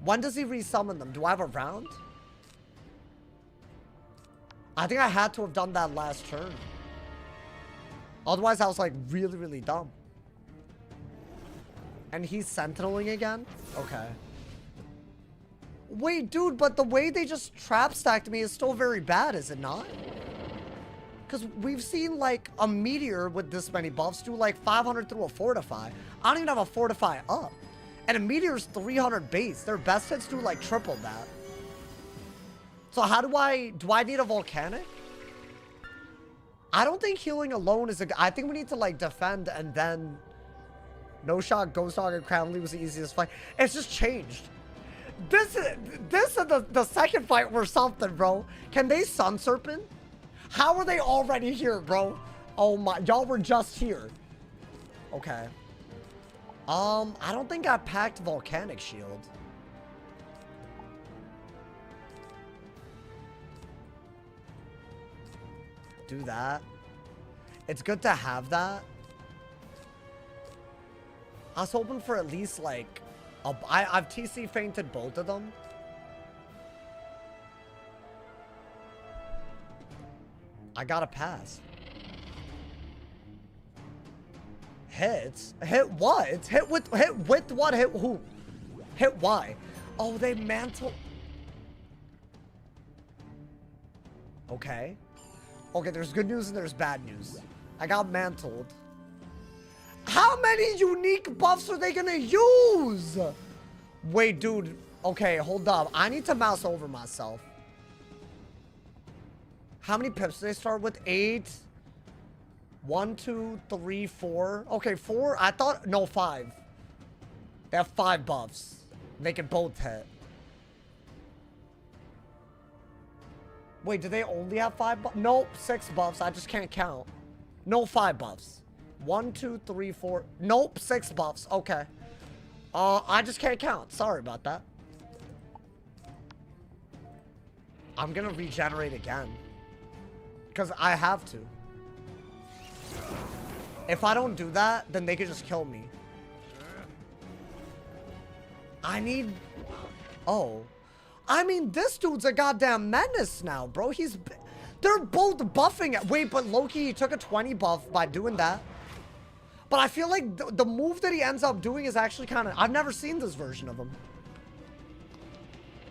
When does he resummon them? Do I have a round? I think I had to have done that last turn. Otherwise, I was like really dumb. And he's sentineling again? Okay. Wait, dude, but the way they just trap stacked me is still very bad, is it not? Because we've seen like a meteor with this many buffs do like 500 through a fortify. I don't even have a fortify up. And a meteor's 300 base. Their best hits do like triple that. So how do I need a volcanic? I don't think healing alone is I think we need to like defend and then no shot, ghost dog, and Kravenly was the easiest fight. It's just changed. This is the second fight or something, bro. Can they Sun Serpent? How are they already here, bro? Oh my, y'all were just here. Okay. I don't think I packed Volcanic Shield. Do that. It's good to have that. I was hoping for at least like I've TC fainted both of them. I gotta pass. Hits? Hit what? Hit with what? Hit who? Hit why? Oh, they mantle. Okay. Okay, there's good news and there's bad news. I got mantled. How many unique buffs are they gonna use? Wait, dude. Okay, hold up. I need to mouse over myself. How many pips do they start with? 8. 1, 2, 3, 4. Okay, 4. I thought, no, 5. They have 5 buffs. They can both hit. Wait, do they only have 5 buffs? Nope, 6 buffs. I just can't count. No, 5 buffs. 1, 2, 3, 4. Nope, 6 buffs. Okay. I just can't count. Sorry about that. I'm gonna regenerate again. Because I have to. If I don't do that, then they could just kill me. I need... Oh. I mean, this dude's a goddamn menace now, bro. They're both buffing it. Wait, but Loki, he took a 20 buff by doing that. But I feel like the move that he ends up doing is actually kind of... I've never seen this version of him.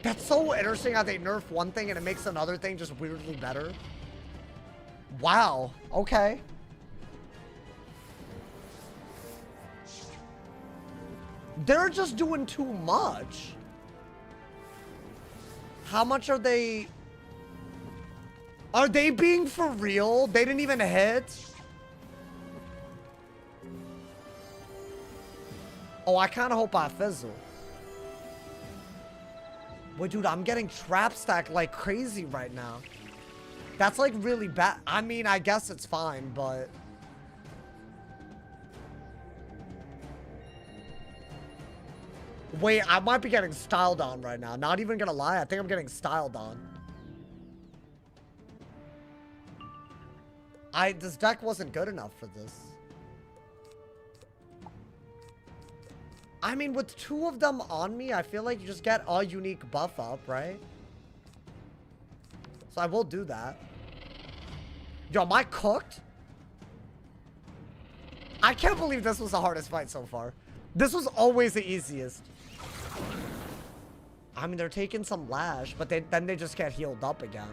That's so interesting how they nerf one thing and it makes another thing just weirdly better. Wow. Okay. They're just doing too much. How much are they... Are they being for real? They didn't even hit? Oh, I kind of hope I fizzle. Wait, dude, I'm getting trap stacked like crazy right now. That's like really bad. I mean, I guess it's fine, but... Wait, I might be getting styled on right now. Not even gonna lie, I think I'm getting styled on. This deck wasn't good enough for this. I mean, with two of them on me, I feel like you just get a unique buff up, right? So I will do that. Yo, am I cooked? I can't believe this was the hardest fight so far. This was always the easiest. I mean, they're taking some lash, but then they just get healed up again.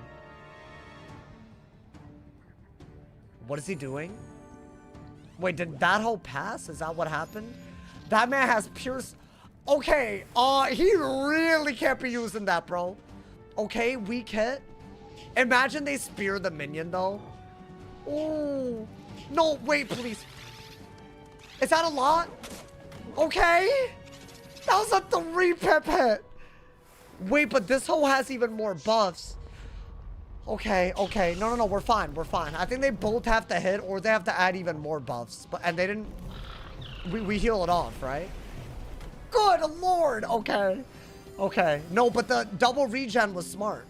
What is he doing? Wait, did that whole pass? Is that what happened? That man has pierce. Okay, he really can't be using that, bro. Okay, weak hit. Imagine they spear the minion, though. Oh, no, wait, please. Is that a lot? Okay. That was a 3-pip hit. Wait, but this hoe has even more buffs. Okay, okay. No, we're fine. We're fine. I think they both have to hit or they have to add even more buffs. And they didn't... We heal it off, right? Good lord. Okay. Okay. No, but the double regen was smart.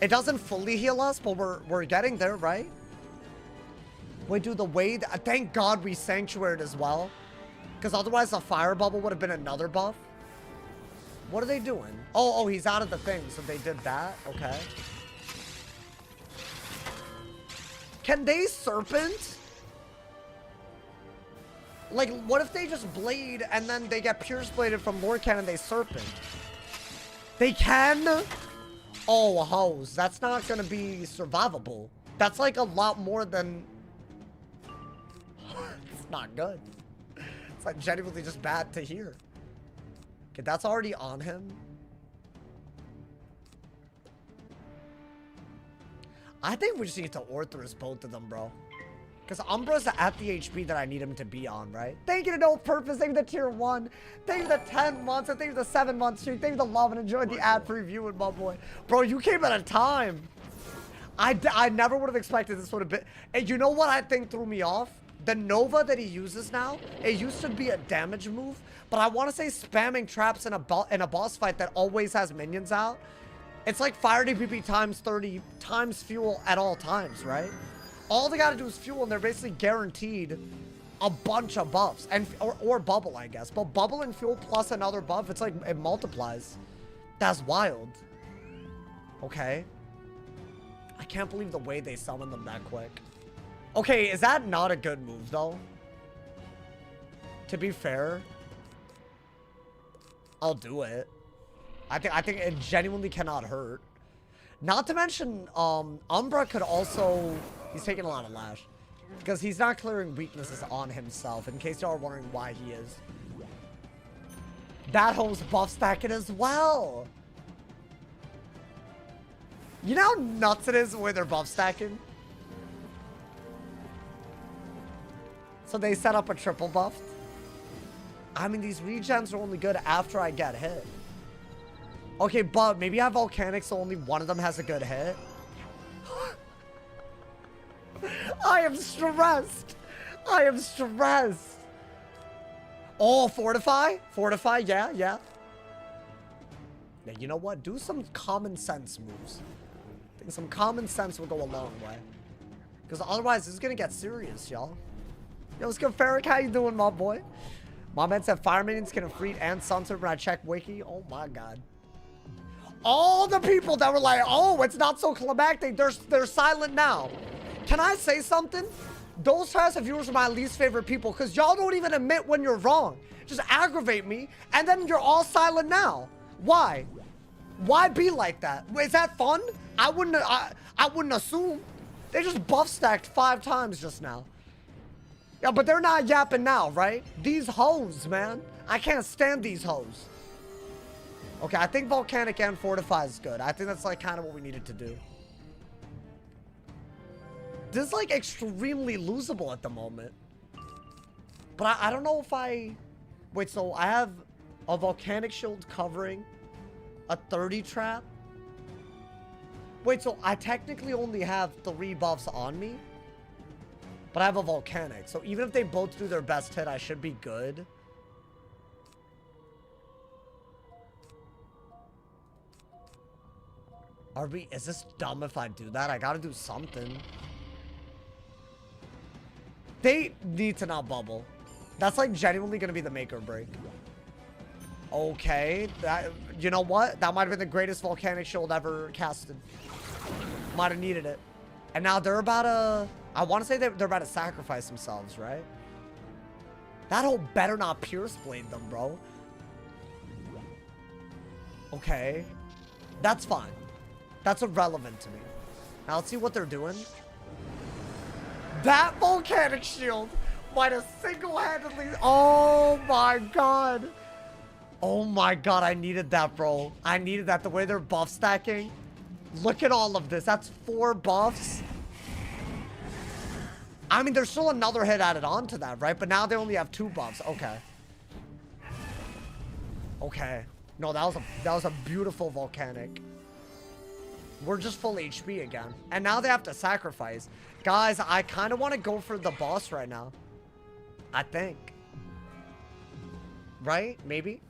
It doesn't fully heal us, but we're getting there, right? Wait, dude, the way... Thank God we sanctuaried as well. Because otherwise the fire bubble would have been another buff. What are they doing? Oh, he's out of the thing, so they did that. Okay. Can they serpent? Like, what if they just blade and then they get pierce bladed from Morganthe and they serpent? They can? Oh, hose. That's not gonna be survivable. That's like a lot more than... It's not good. It's like genuinely just bad to hear. Okay, that's already on him. I think we just need to Orthrus both of them, bro. Because Umbra's at the HP that I need him to be on, right? Thank you to No Purpose. Thank you to Tier 1. Thank you to the 10 months. And thank you to the 7 months streak. Thank you to love and enjoy the ad previewing, my boy. Bro, you came at a time. I never would have expected this would have been... And you know what I think threw me off? The Nova that he uses now, it used to be a damage move. But I want to say spamming traps in a boss fight that always has minions out. It's like fire DPP times 30 times fuel at all times, right? All they gotta do is fuel and they're basically guaranteed a bunch of buffs. And or bubble, I guess. But bubble and fuel plus another buff, it's like it multiplies. That's wild. Okay. I can't believe the way they summon them that quick. Okay, is that not a good move though? To be fair, I'll do it. I think it genuinely cannot hurt. Not to mention, Umbra could also... He's taking a lot of lash. Because he's not clearing weaknesses on himself, in case y'all are wondering why he is. That home's buff stacking as well. You know how nuts it is the way they're buff stacking? So they set up a triple buff. I mean, these regens are only good after I get hit. Okay, but maybe I have volcanic, so only one of them has a good hit. I am stressed. I am stressed. Oh, fortify? Fortify, yeah. Yeah, you know what? Do some common sense moves. I think some common sense will go a long way. Because otherwise, this is going to get serious, y'all. Yo, what's good, Ferric? How you doing, my boy? My man said fire minions can freed and sunset when I check wiki. Oh, my God. All the people that were like, oh, it's not so climactic, they're silent now. Can I say something? Those types of viewers are my least favorite people because y'all don't even admit when you're wrong. Just aggravate me, and then you're all silent now. Why? Why be like that? Is that fun? I wouldn't assume. They just buff stacked 5 times just now. Yeah, but they're not yapping now, right? These hoes, man. I can't stand these hoes. Okay, I think Volcanic and Fortify is good. I think that's like kind of what we needed to do. This is like extremely losable at the moment. But I don't know if I... Wait, so I have a Volcanic Shield covering a 30 trap? Wait, so I technically only have 3 buffs on me? But I have a Volcanic. So even if they both do their best hit, I should be good. Is this dumb if I do that? I gotta do something. They need to not bubble. That's like genuinely gonna be the make or break. Okay, you know what? That might have been the greatest Volcanic Shield ever casted. Might have needed it. And now they're about to... I want to say they're about to sacrifice themselves, right? That whole better not Pierce Blade them, bro. Okay. That's fine. That's irrelevant to me. Now let's see what they're doing. That Volcanic Shield might have single-handedly... Oh my god. Oh my god, I needed that, bro. I needed that. The way they're buff stacking. Look at all of this. That's 4 buffs. I mean, there's still another hit added on to that, right? But now they only have 2 buffs. Okay. Okay. No, that was a beautiful Volcanic. We're just full HP again. And now they have to sacrifice. Guys, I kind of want to go for the boss right now. I think. Right? Maybe?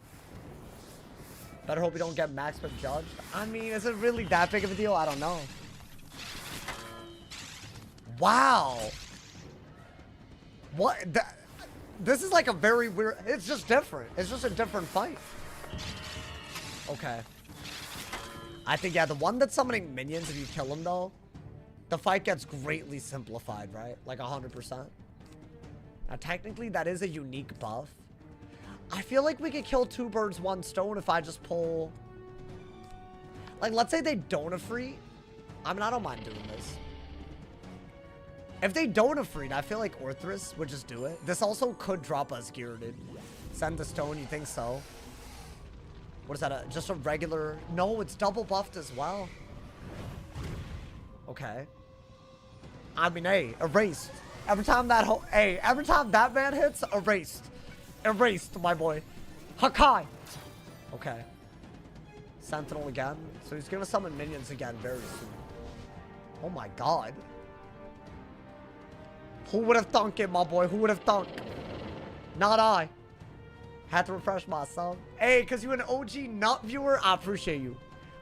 Better hope we don't get max but judged. I mean, is it really that big of a deal? I don't know. Wow. What? This is like a very weird... It's just different. It's just a different fight. Okay. I think, yeah, the one that's summoning minions, if you kill him, though, the fight gets greatly simplified, right? Like 100%. Now, technically, that is a unique buff. I feel like we could kill 2 birds, 1 stone if I just pull... Like, let's say they Donafree. I mean, I don't mind doing this. If they Donafree, I feel like Orthrus would just do it. This also could drop us Gyarados. Send the stone, you think so? What is that? Just a regular... No, it's double buffed as well. Okay. I mean, hey, erased. Every time that... every time that man hits, erased. Erased, my boy. Hakai. Okay. Sentinel again. So he's gonna summon minions again very soon. Oh my god. Who would have thunk it, my boy? Who would have thunk? Not I. Had to refresh myself. Hey, because you an OG nut viewer? I appreciate you.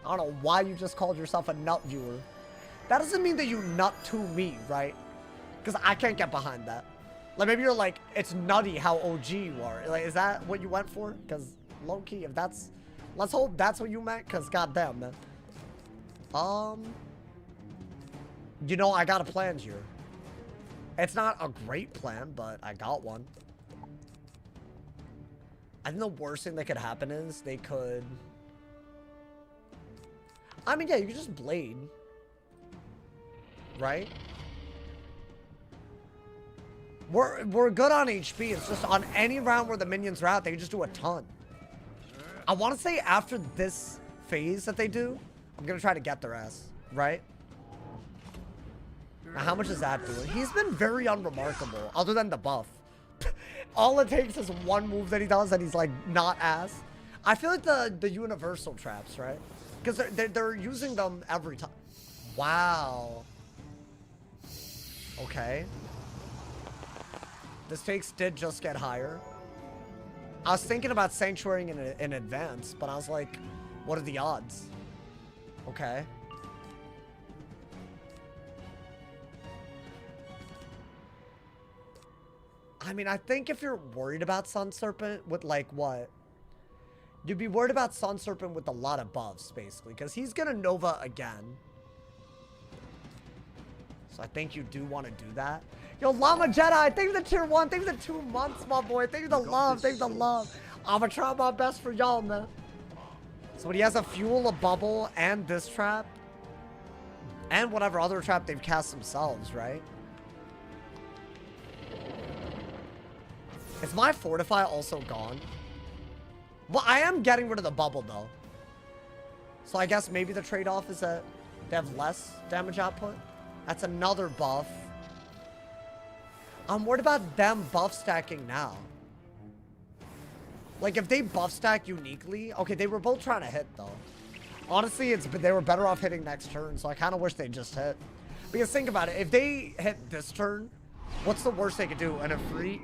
I don't know why you just called yourself a nut viewer. That doesn't mean that you nut to me, right? Because I can't get behind that. Like, maybe you're like, it's nutty how OG you are. Like, is that what you went for? Because, low-key, if that's... Let's hope that's what you meant, because goddamn, man. You know, I got a plan here. It's not a great plan, but I got one. I think the worst thing that could happen is they could... I mean, yeah, you could just Blade. Right? We're good on HP. It's just on any round where the minions are out, they can just do a ton. I want to say after this phase that they do, I'm going to try to get their ass. Right? Now, how much is that doing? He's been very unremarkable, other than the buff. All it takes is one move that he does and he's like not ass. I feel like the universal traps, right? Because they're using them every time. Wow. Okay. The stakes did just get higher. I was thinking about sanctuarying in advance, but I was like, what are the odds? Okay. I mean, I think if you're worried about Sun Serpent with, like, what? You'd be worried about Sun Serpent with a lot of buffs, basically. Because he's going to Nova again. So I think you do want to do that. Yo, Llama Jedi, thank you for the tier 1. Thank you for the 2 months, my boy. Thank you for the love. Thank you for the love. I'm going to try my best for y'all, man. So he has a fuel, a bubble, and this trap. And whatever other trap they've cast themselves, right? Is my Fortify also gone? Well, I am getting rid of the bubble, though. So I guess maybe the trade-off is that they have less damage output. That's another buff. I'm worried about them buff stacking now. Like, if they buff stack uniquely... Okay, they were both trying to hit, though. Honestly, they were better off hitting next turn, so I kind of wish they just hit. Because think about it. If they hit this turn, what's the worst they could do? And a free...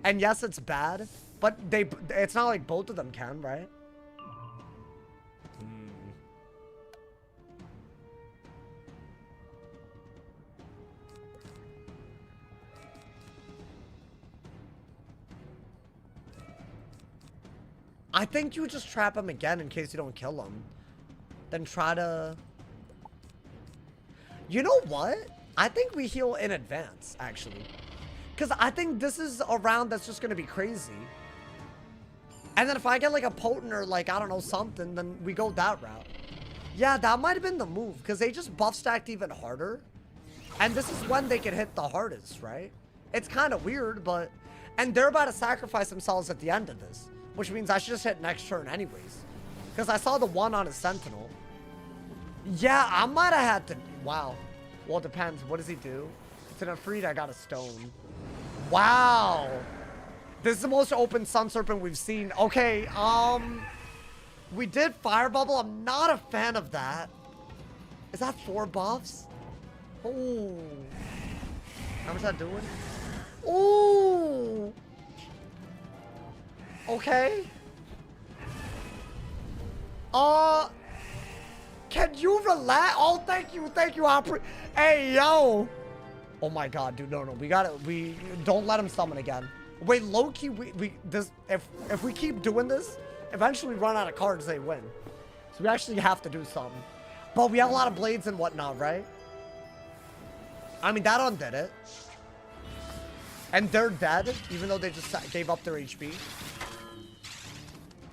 And yes, it's bad, but it's not like both of them can, right? I think you just trap him again in case you don't kill him. Then try to... You know what? I think we heal in advance, actually. Because I think this is a round that's just going to be crazy. And then if I get like a potent or like, I don't know, something, then we go that route. Yeah, that might have been the move. Because they just buff stacked even harder. And this is when they can hit the hardest, right? It's kind of weird, but... And they're about to sacrifice themselves at the end of this. Which means I should just hit next turn anyways. Because I saw the 1 on his Sentinel. Yeah, I might have had to... Wow. Well, it depends. What does he do? It's an Afreed, I got a stone. Wow. This is the most open Sun Serpent we've seen. Okay, we did Fire Bubble. I'm not a fan of that. Is that 4 buffs? Oh. How much is that doing? Ooh. Okay. Can you relax? Oh, thank you, hey, yo. Oh my God, dude, no, we don't let him summon again. Wait, low-key, if we keep doing this, eventually we run out of cards, they win. So we actually have to do something. But we have a lot of blades and whatnot, right? I mean, that undid it. And they're dead, even though they just gave up their HP.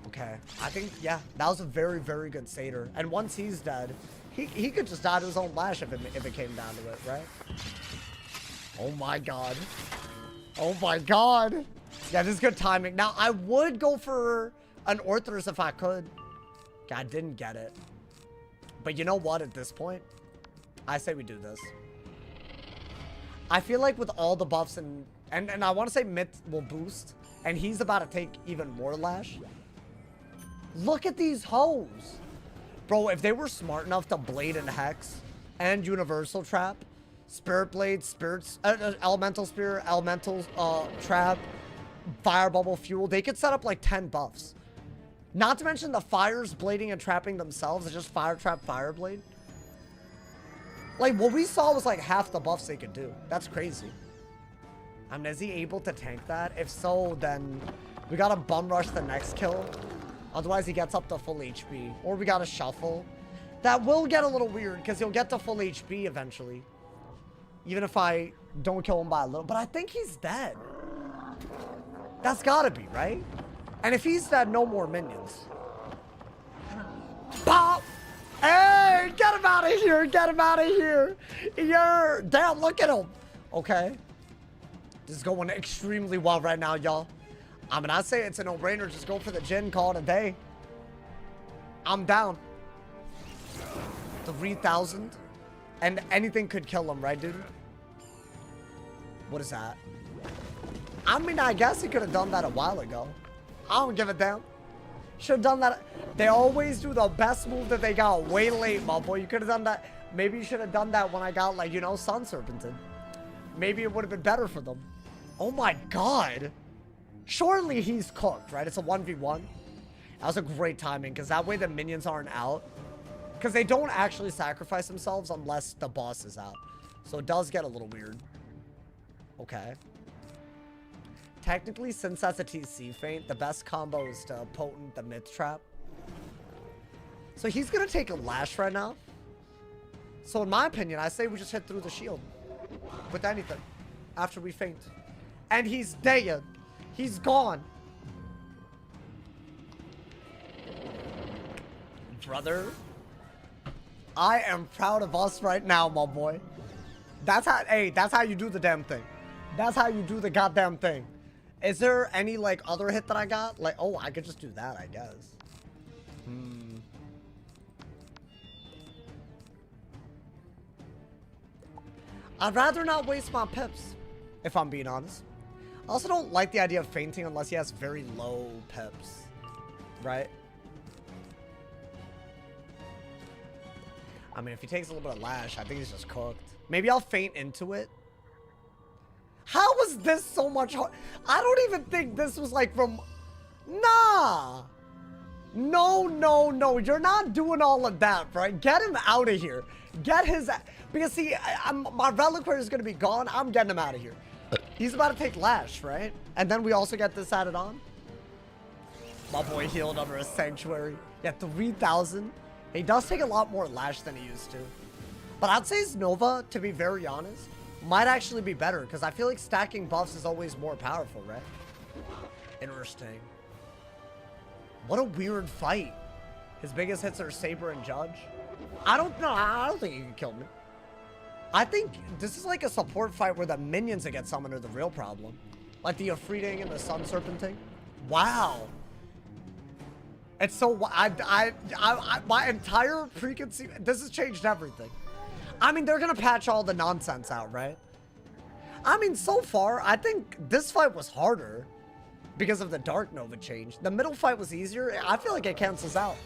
Okay, I think, yeah, that was a very, very good satyr. And once he's dead, he could just die to his own lash if it came down to it, right? Oh my God. Oh my God. Yeah, this is good timing. Now, I would go for an Orthrus if I could. I didn't get it. But you know what, at this point? I say we do this. I feel like with all the buffs and I want to say Myth will boost, and he's about to take even more lash. Look at these hoes. Bro, if they were smart enough to Blade and Hex and Universal Trap, Spirit Blade, Elemental Spear, Elemental Trap, Fire Bubble, Fuel, they could set up like 10 buffs. Not to mention the Fires blading and trapping themselves. It's just Fire Trap, Fire Blade. Like, what we saw was like half the buffs they could do. That's crazy. I mean, is he able to tank that? If so, then we gotta bum rush the next kill. Otherwise, he gets up to full HP. Or we gotta shuffle. That will get a little weird, because he'll get to full HP eventually. Even if I don't kill him by a little. But I think he's dead. That's gotta be, right? And if he's dead, no more minions. Pop! Hey! Get him out of here! Get him out of here! Damn, look at him! Okay. This is going extremely well right now, y'all. I mean, I say it's a no-brainer. Just go for the Jin, call it a day. I'm down. 3,000. And anything could kill him, right, dude? What is that? I mean, I guess he could have done that a while ago. I don't give a damn. Should have done that. They always do the best move that they got way late, my boy. You could have done that. Maybe you should have done that when I got, like, you know, Sun Serpented. Maybe it would have been better for them. Oh my God. Surely he's cooked, right? It's a 1v1. That was a great timing, because that way the minions aren't out. Because they don't actually sacrifice themselves unless the boss is out. So it does get a little weird. Okay. Technically, since that's a TC feint, the best combo is to Potent the Myth Trap. So he's going to take a Lash right now. So in my opinion, I say we just hit through the shield. with anything after we faint. And he's dead. He's gone. Brother, I am proud of us right now, my boy. That's how, hey, that's how you do the damn thing. That's how you do the goddamn thing. Is there any, like, other hit that I got? Like, oh, I could just do that, I guess. I'd rather not waste my pips, if I'm being honest. I also don't like the idea of fainting unless he has very low pips, right? I mean, if he takes a little bit of lash, I think he's just cooked. Maybe I'll faint into it. How was this so much hard? I don't even think this was like from... Nah! No, no, no. You're not doing all of that, right? Get him out of here. Get his... Because, see, my Reliquary is going to be gone. I'm getting him out of here. He's about to take Lash, right? And then we also get this added on. My boy healed under a Sanctuary. Yeah, 3,000. He does take a lot more Lash than he used to. But I'd say his Nova, to be very honest, might actually be better. Because I feel like stacking buffs is always more powerful, right? Interesting. What a weird fight. His biggest hits are Saber and Judge. I don't know. I don't think he can kill me. I think this is like a support fight where the minions that get summoned are the real problem. Like the Ifriting and the Sun Serpent thing. Wow. It's so... my entire preconceived... This has changed everything. I mean, they're going to patch all the nonsense out, right? I mean, so far, I think this fight was harder because of the Dark Nova change. The middle fight was easier. I feel like it cancels out.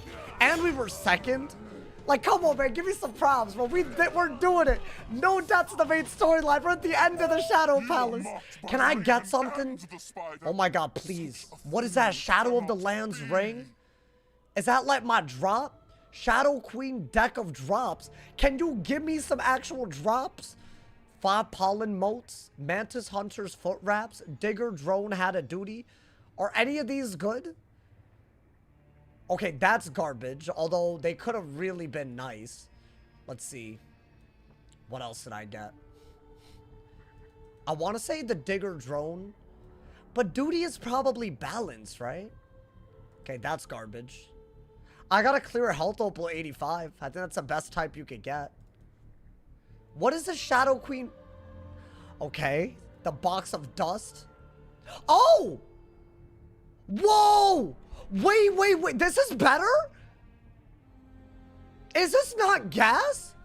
And we were second. Like, come on, man. Give me some props, bro. We're doing it. No deaths in the main storyline. We're at the end of the Shadow Palace. Can I get something? Oh, my God, please. What is that? Shadow of the Land's Ring? Is that like my drop? Shadow Queen deck of drops. Can you give me some actual drops? 5 Pollen Motes, Mantis Hunter's Foot Wraps, Digger Drone Had a Duty. Are any of these good? Okay, that's garbage, although they could have really been nice. Let's see. What else did I get? I want to say the Digger Drone, but Duty is probably balanced, right? Okay, that's garbage. I got a clear health opal 85. I think that's the best type you could get. What is the Shadow Queen? Okay, the Box of Dust. Oh! Whoa! Wait. This is better? Is this not gas?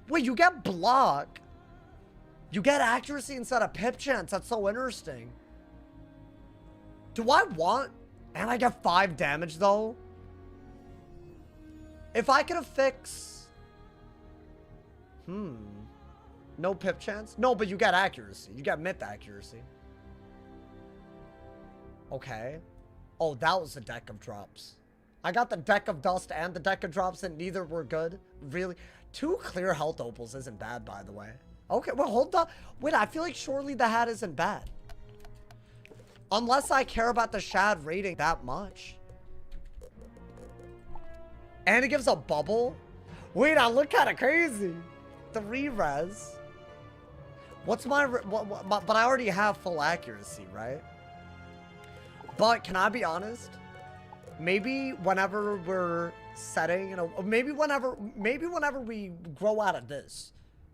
Wait, you get block. You get accuracy instead of pip chance. That's so interesting. Do I want... And I get 5 damage, though. If I could affix... No pip chance? No, but you get accuracy. You get myth accuracy. Okay. Oh, that was the deck of drops. I got the deck of dust and the deck of drops and neither were good. Really? 2 clear health opals isn't bad, by the way. Okay, well, hold on. Wait, I feel like surely the hat isn't bad. Unless I care about the Shad rating that much. And it gives a bubble? Wait, I look kind of crazy. 3 res. What's my... But I already have full accuracy, right? But can I be honest? Maybe whenever we're setting, you know, maybe whenever we grow out of this,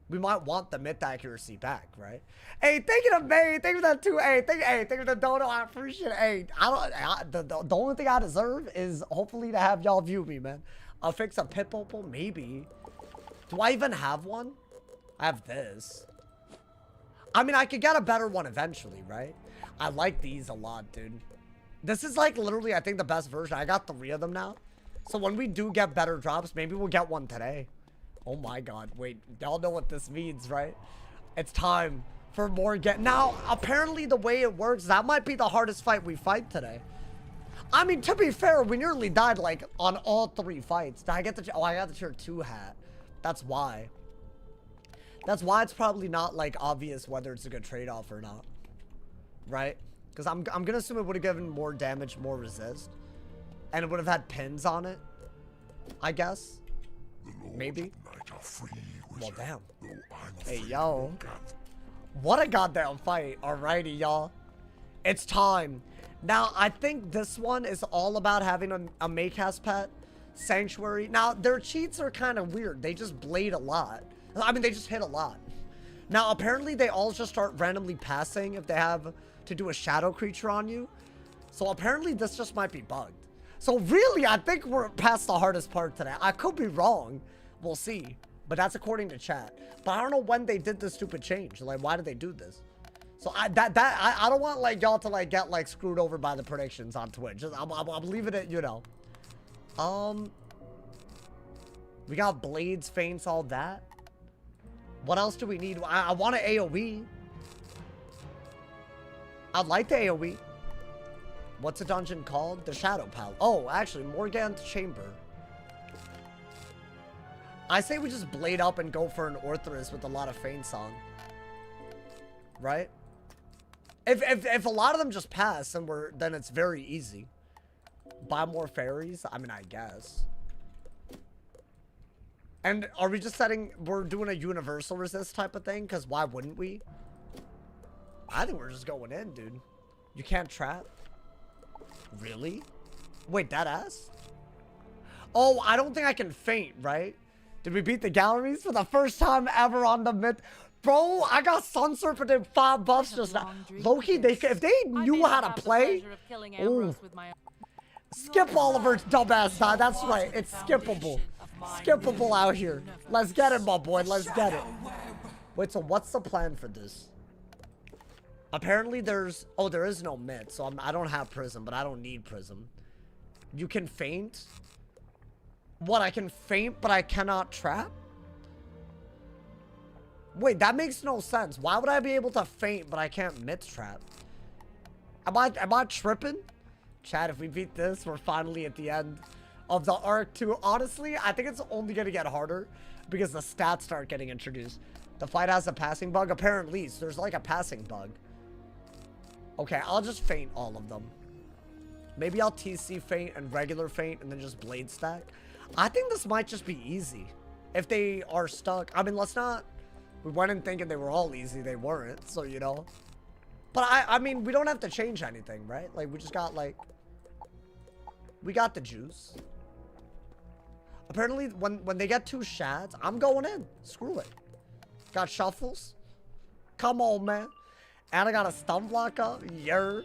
we might want the myth accuracy back, right? Hey, thank you to May. Thank you for that too. Hey, thank you to Dono. I appreciate it. Hey, the only thing I deserve is hopefully to have y'all view me, man. I'll fix a pip opal, maybe. Do I even have one? I have this. I mean, I could get a better one eventually, right? I like these a lot, dude. This is like literally, I think, the best version. I got 3 of them now. So when we do get better drops, maybe we'll get one today. Oh my God. Wait, y'all know what this means, right? It's time for Morganthe. Now, apparently the way it works, that might be the hardest fight we fight today. I mean, to be fair, we nearly died like on all 3 fights. Did I get the... Oh, I got the tier 2 hat. That's why. That's why it's probably not like obvious whether it's a good trade-off or not. Right? Because I'm gonna assume it would have given more damage, more resist. And it would have had pins on it. I guess. Maybe. Well, damn. Hey, yo. What a goddamn fight. Alrighty, y'all. It's time. Now, I think this one is all about having a Maycast pet. Sanctuary. Now, their cheats are kind of weird. They just blade a lot. I mean, they just hit a lot. Now, apparently, they all just start randomly passing if they have to do a shadow creature on you. So, apparently, this just might be bugged. So, really, I think we're past the hardest part today. I could be wrong. We'll see. But that's according to chat. But I don't know when they did this stupid change. Like, why did they do this? So, I don't want, like, y'all to, like, get, like, screwed over by the predictions on Twitch. Just, I'm leaving it, you know. We got blades, feints, all that. What else do we need? I want an AoE. I'd like the AoE. What's a dungeon called? The Shadow Palace. Oh, actually, Morganthe Chamber. I say we just blade up and go for an Orthrus with a lot of feints on. Right? If a lot of them just pass, then it's very easy. Buy more fairies? I mean, I guess. And are we just setting... We're doing a universal resist type of thing? Because why wouldn't we? I think we're just going in, dude. You can't trap? Really? Wait, that ass? Oh, I don't think I can feint, right? Did we beat the galleries for the first time ever on the mid... Bro, I got Sun Serpented 5 buffs just now. Loki, if they knew how to play... Ooh. Skip Oliver's dumbass die. That's right. It's skippable. Skippable out here. Let's get it, my boy. Let's get it. Wait, so what's the plan for this? Apparently there's... Oh, there is no mid. So I don't have Prism, but I don't need Prism. You can feint? What, I can feint, but I cannot trap? Wait, that makes no sense. Why would I be able to feint, but I can't mid trap? Am I tripping? Chat, if we beat this, we're finally at the end of the arc too. Honestly, I think it's only gonna get harder because the stats start getting introduced. The fight has a passing bug. Apparently, so there's like a passing bug. Okay, I'll just feint all of them. Maybe I'll TC feint and regular feint and then just blade stack. I think this might just be easy. If they are stuck. I mean, let's not... We went in thinking they were all easy. They weren't, so you know. But I mean, we don't have to change anything, right? Like, we just got like... We got the juice. Apparently, when they get 2 shads, I'm going in. Screw it. Got shuffles. Come on, man. And I got a stun block up. Yeah.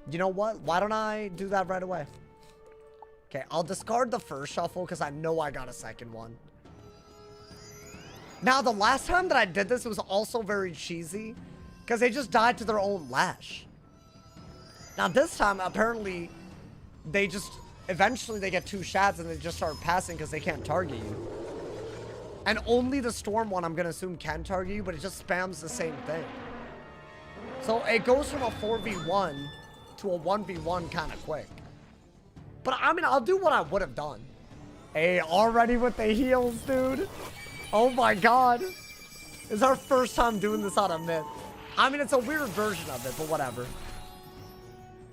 You know what? Why don't I do that right away? Okay, I'll discard the first shuffle because I know I got a second one. Now, the last time that I did this was also very cheesy because they just died to their own lash. Now, this time, apparently, they just... Eventually, they get 2 shads and they just start passing because they can't target you. And only the storm one, I'm going to assume, can target you, but it just spams the same thing. So, it goes from a 4v1 to a 1v1 kind of quick. But, I mean, I'll do what I would have done. Hey, already with the heals, dude. Oh my god. It's our first time doing this on a myth. I mean, it's a weird version of it, but whatever.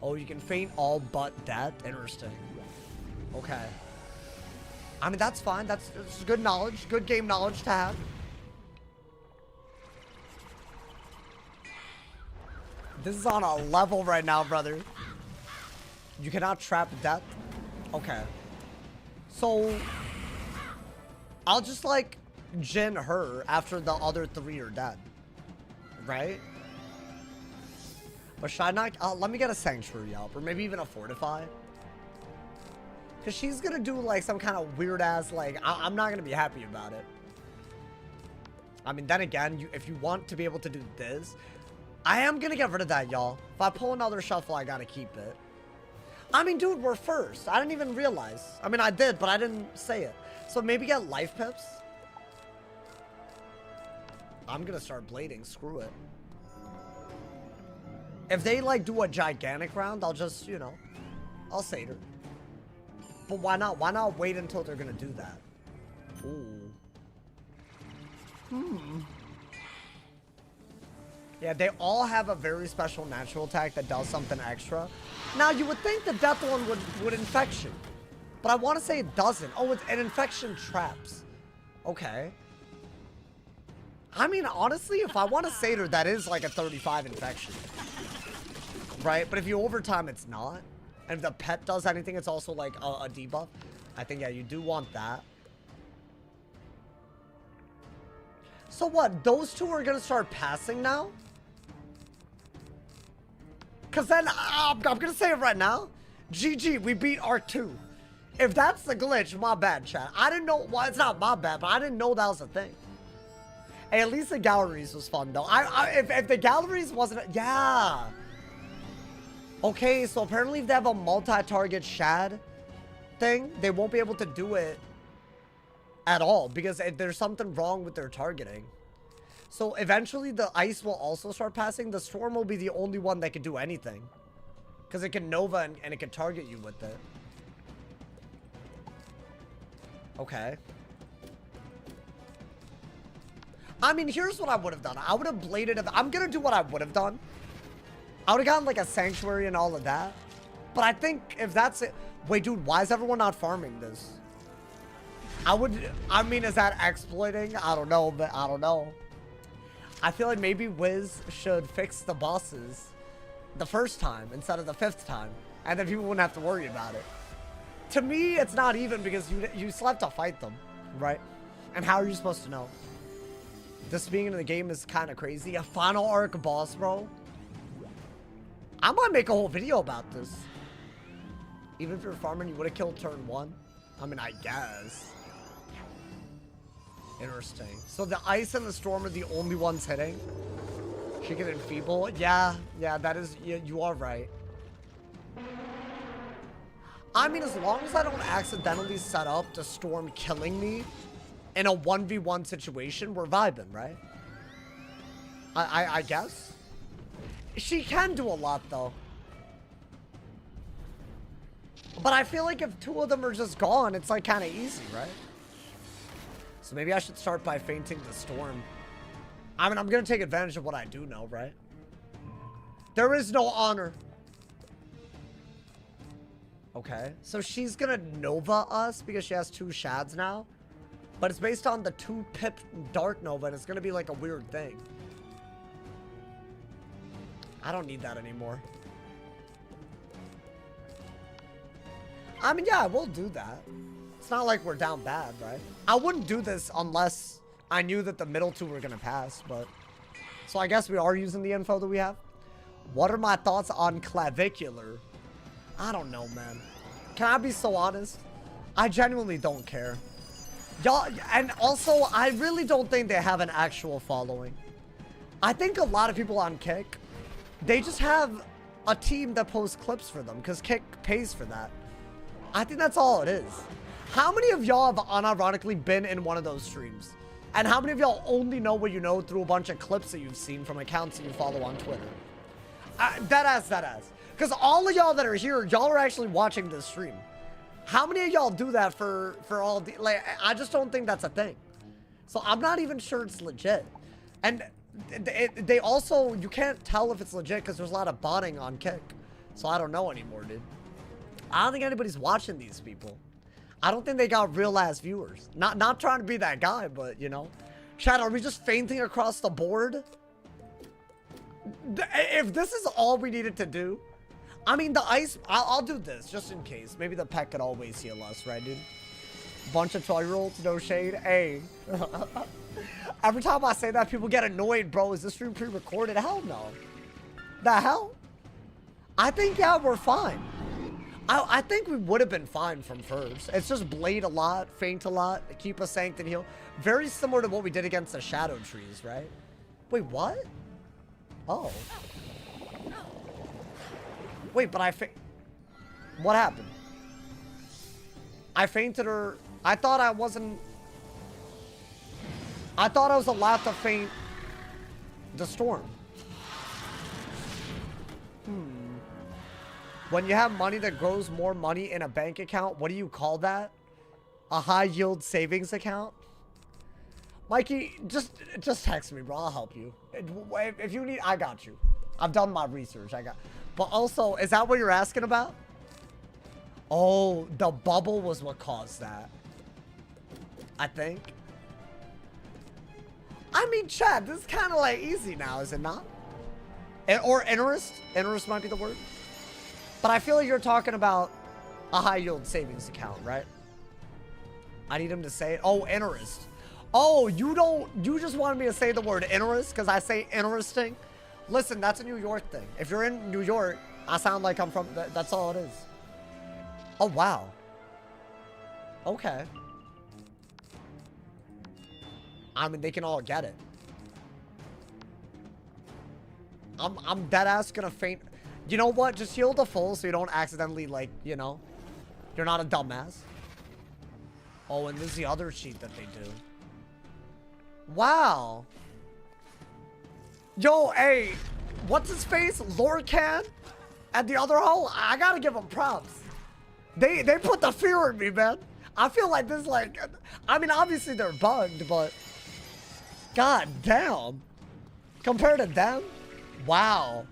Oh, you can feint all but that? Interesting. Okay. I mean, that's fine. That's good knowledge. Good game knowledge to have. This is on a level right now, brother. You cannot trap death. Okay. So, I'll just, like, Jin her after the other 3 are dead. Right? But should I not... let me get a Sanctuary up. Or maybe even a Fortify. Because she's going to do, like, some kind of weird-ass, like... I'm not going to be happy about it. I mean, then again, if you want to be able to do this... I am going to get rid of that, y'all. If I pull another shuffle, I got to keep it. I mean, dude, we're first. I didn't even realize. I mean, I did, but I didn't say it. So maybe get life pips. I'm going to start blading. Screw it. If they, like, do a gigantic round, I'll just, you know, I'll Satyr. But why not? Why not wait until they're going to do that? Ooh. Yeah, they all have a very special natural attack that does something extra. Now, you would think the death one would infection. But I want to say it doesn't. Oh, it's an infection traps. Okay. I mean, honestly, if I want to satyr, that is like a 35 infection. Right? But if you overtime, it's not. And if the pet does anything, it's also like a debuff. I think, yeah, you do want that. So what? Those two are going to start passing now? Because then, I'm going to say it right now. GG, we beat R2. If that's the glitch, my bad, chat. I didn't know, well, it's not my bad, but I didn't know that was a thing. Hey, at least the galleries was fun, though. If the galleries wasn't, yeah. Okay, so apparently if they have a multi-target shad thing, they won't be able to do it at all because there's something wrong with their targeting. So eventually the ice will also start passing. The storm will be the only one that can do anything because it can Nova and it can target you with it. Okay. I mean, here's what I would have done. I would have bladed. I'm going to do what I would have done. I would have gotten like a sanctuary and all of that. But I think if that's it. Wait, dude, why is everyone not farming this? I mean, is that exploiting? I don't know, but I don't know. I feel like maybe Wiz should fix the bosses the first time instead of the 5th time. And then people wouldn't have to worry about it. To me, it's not even because you still have to fight them, right? And how are you supposed to know? This being in the game is kind of crazy. A final arc boss, bro. I might make a whole video about this. Even if you're farming, you would have killed turn 1. I mean, I guess. Interesting. So the ice and the storm are the only ones hitting. She can enfeeble. Yeah, that is, you are right. I mean, as long as I don't accidentally set up the storm killing me in a 1v1 situation, we're vibing, right? I guess. She can do a lot, though. But I feel like if 2 of them are just gone, it's like kind of easy, right? So maybe I should start by fainting the storm. I mean, I'm going to take advantage of what I do know, right? There is no honor. Okay, so she's gonna Nova us because she has 2 shads now. But it's based on the 2 pip Dark Nova, and it's gonna be like a weird thing. I don't need that anymore. I mean, yeah, we'll do that. It's not like we're down bad, right? I wouldn't do this unless I knew that the middle 2 were gonna pass, but... So I guess we are using the info that we have. What are my thoughts on clavicular? I don't know, man. Can I be so honest? I genuinely don't care. Y'all, and also, I really don't think they have an actual following. I think a lot of people on Kick, they just have a team that posts clips for them because Kick pays for that. I think that's all it is. How many of y'all have unironically been in one of those streams? And how many of y'all only know what you know through a bunch of clips that you've seen from accounts that you follow on Twitter? Deadass. Because all of y'all that are here, y'all are actually watching this stream. How many of y'all do that for all the... Like, I just don't think that's a thing. So I'm not even sure it's legit. And they also... You can't tell if it's legit because there's a lot of botting on Kick. So I don't know anymore, dude. I don't think anybody's watching these people. I don't think they got real-ass viewers. Not trying to be that guy, but, you know. Chat, are we just fainting across the board? If this is all we needed to do... I mean, the ice... I'll do this, just in case. Maybe the pet could always heal us, right, dude? Bunch of 12-year-olds, no shade. Hey. Every time I say that, people get annoyed, bro. Is this stream pre-recorded? Hell no. The hell? I think, yeah, we're fine. I think we would have been fine from first. It's just blade a lot, faint a lot, keep us sanked and heal. Very similar to what we did against the shadow trees, right? Wait, what? Oh. Wait, but what happened? I fainted her. I thought I wasn't... I thought I was allowed to faint the storm. When you have money that grows more money in a bank account, what do you call that? A high yield savings account? Mikey, just text me, bro. I'll help you. If you need, I got you. I've done my research. But also, is that what you're asking about? Oh, the bubble was what caused that. I think. I I mean, Chad, this is kind of like easy now, is it not? Or interest? Interest might be the word. But I feel like you're talking about a high yield savings account, right? I need him to say it. Oh, interest. Oh, you just wanted me to say the word interest because I say interesting? Listen, that's a New York thing. If you're in New York, I sound like I'm from, that's all it is. Oh, wow. Okay. I mean, they can all get it. I'm dead ass gonna faint. You know what? Just heal the full so you don't accidentally, like, you know, you're not a dumbass. Oh, and this is the other sheet that they do. Wow. Yo, hey, what's his face? Lorcan at the other hole? I gotta give him props. They put the fear in me, man. I feel like this, like, I mean, obviously they're bugged, but god damn. Compared to them, wow.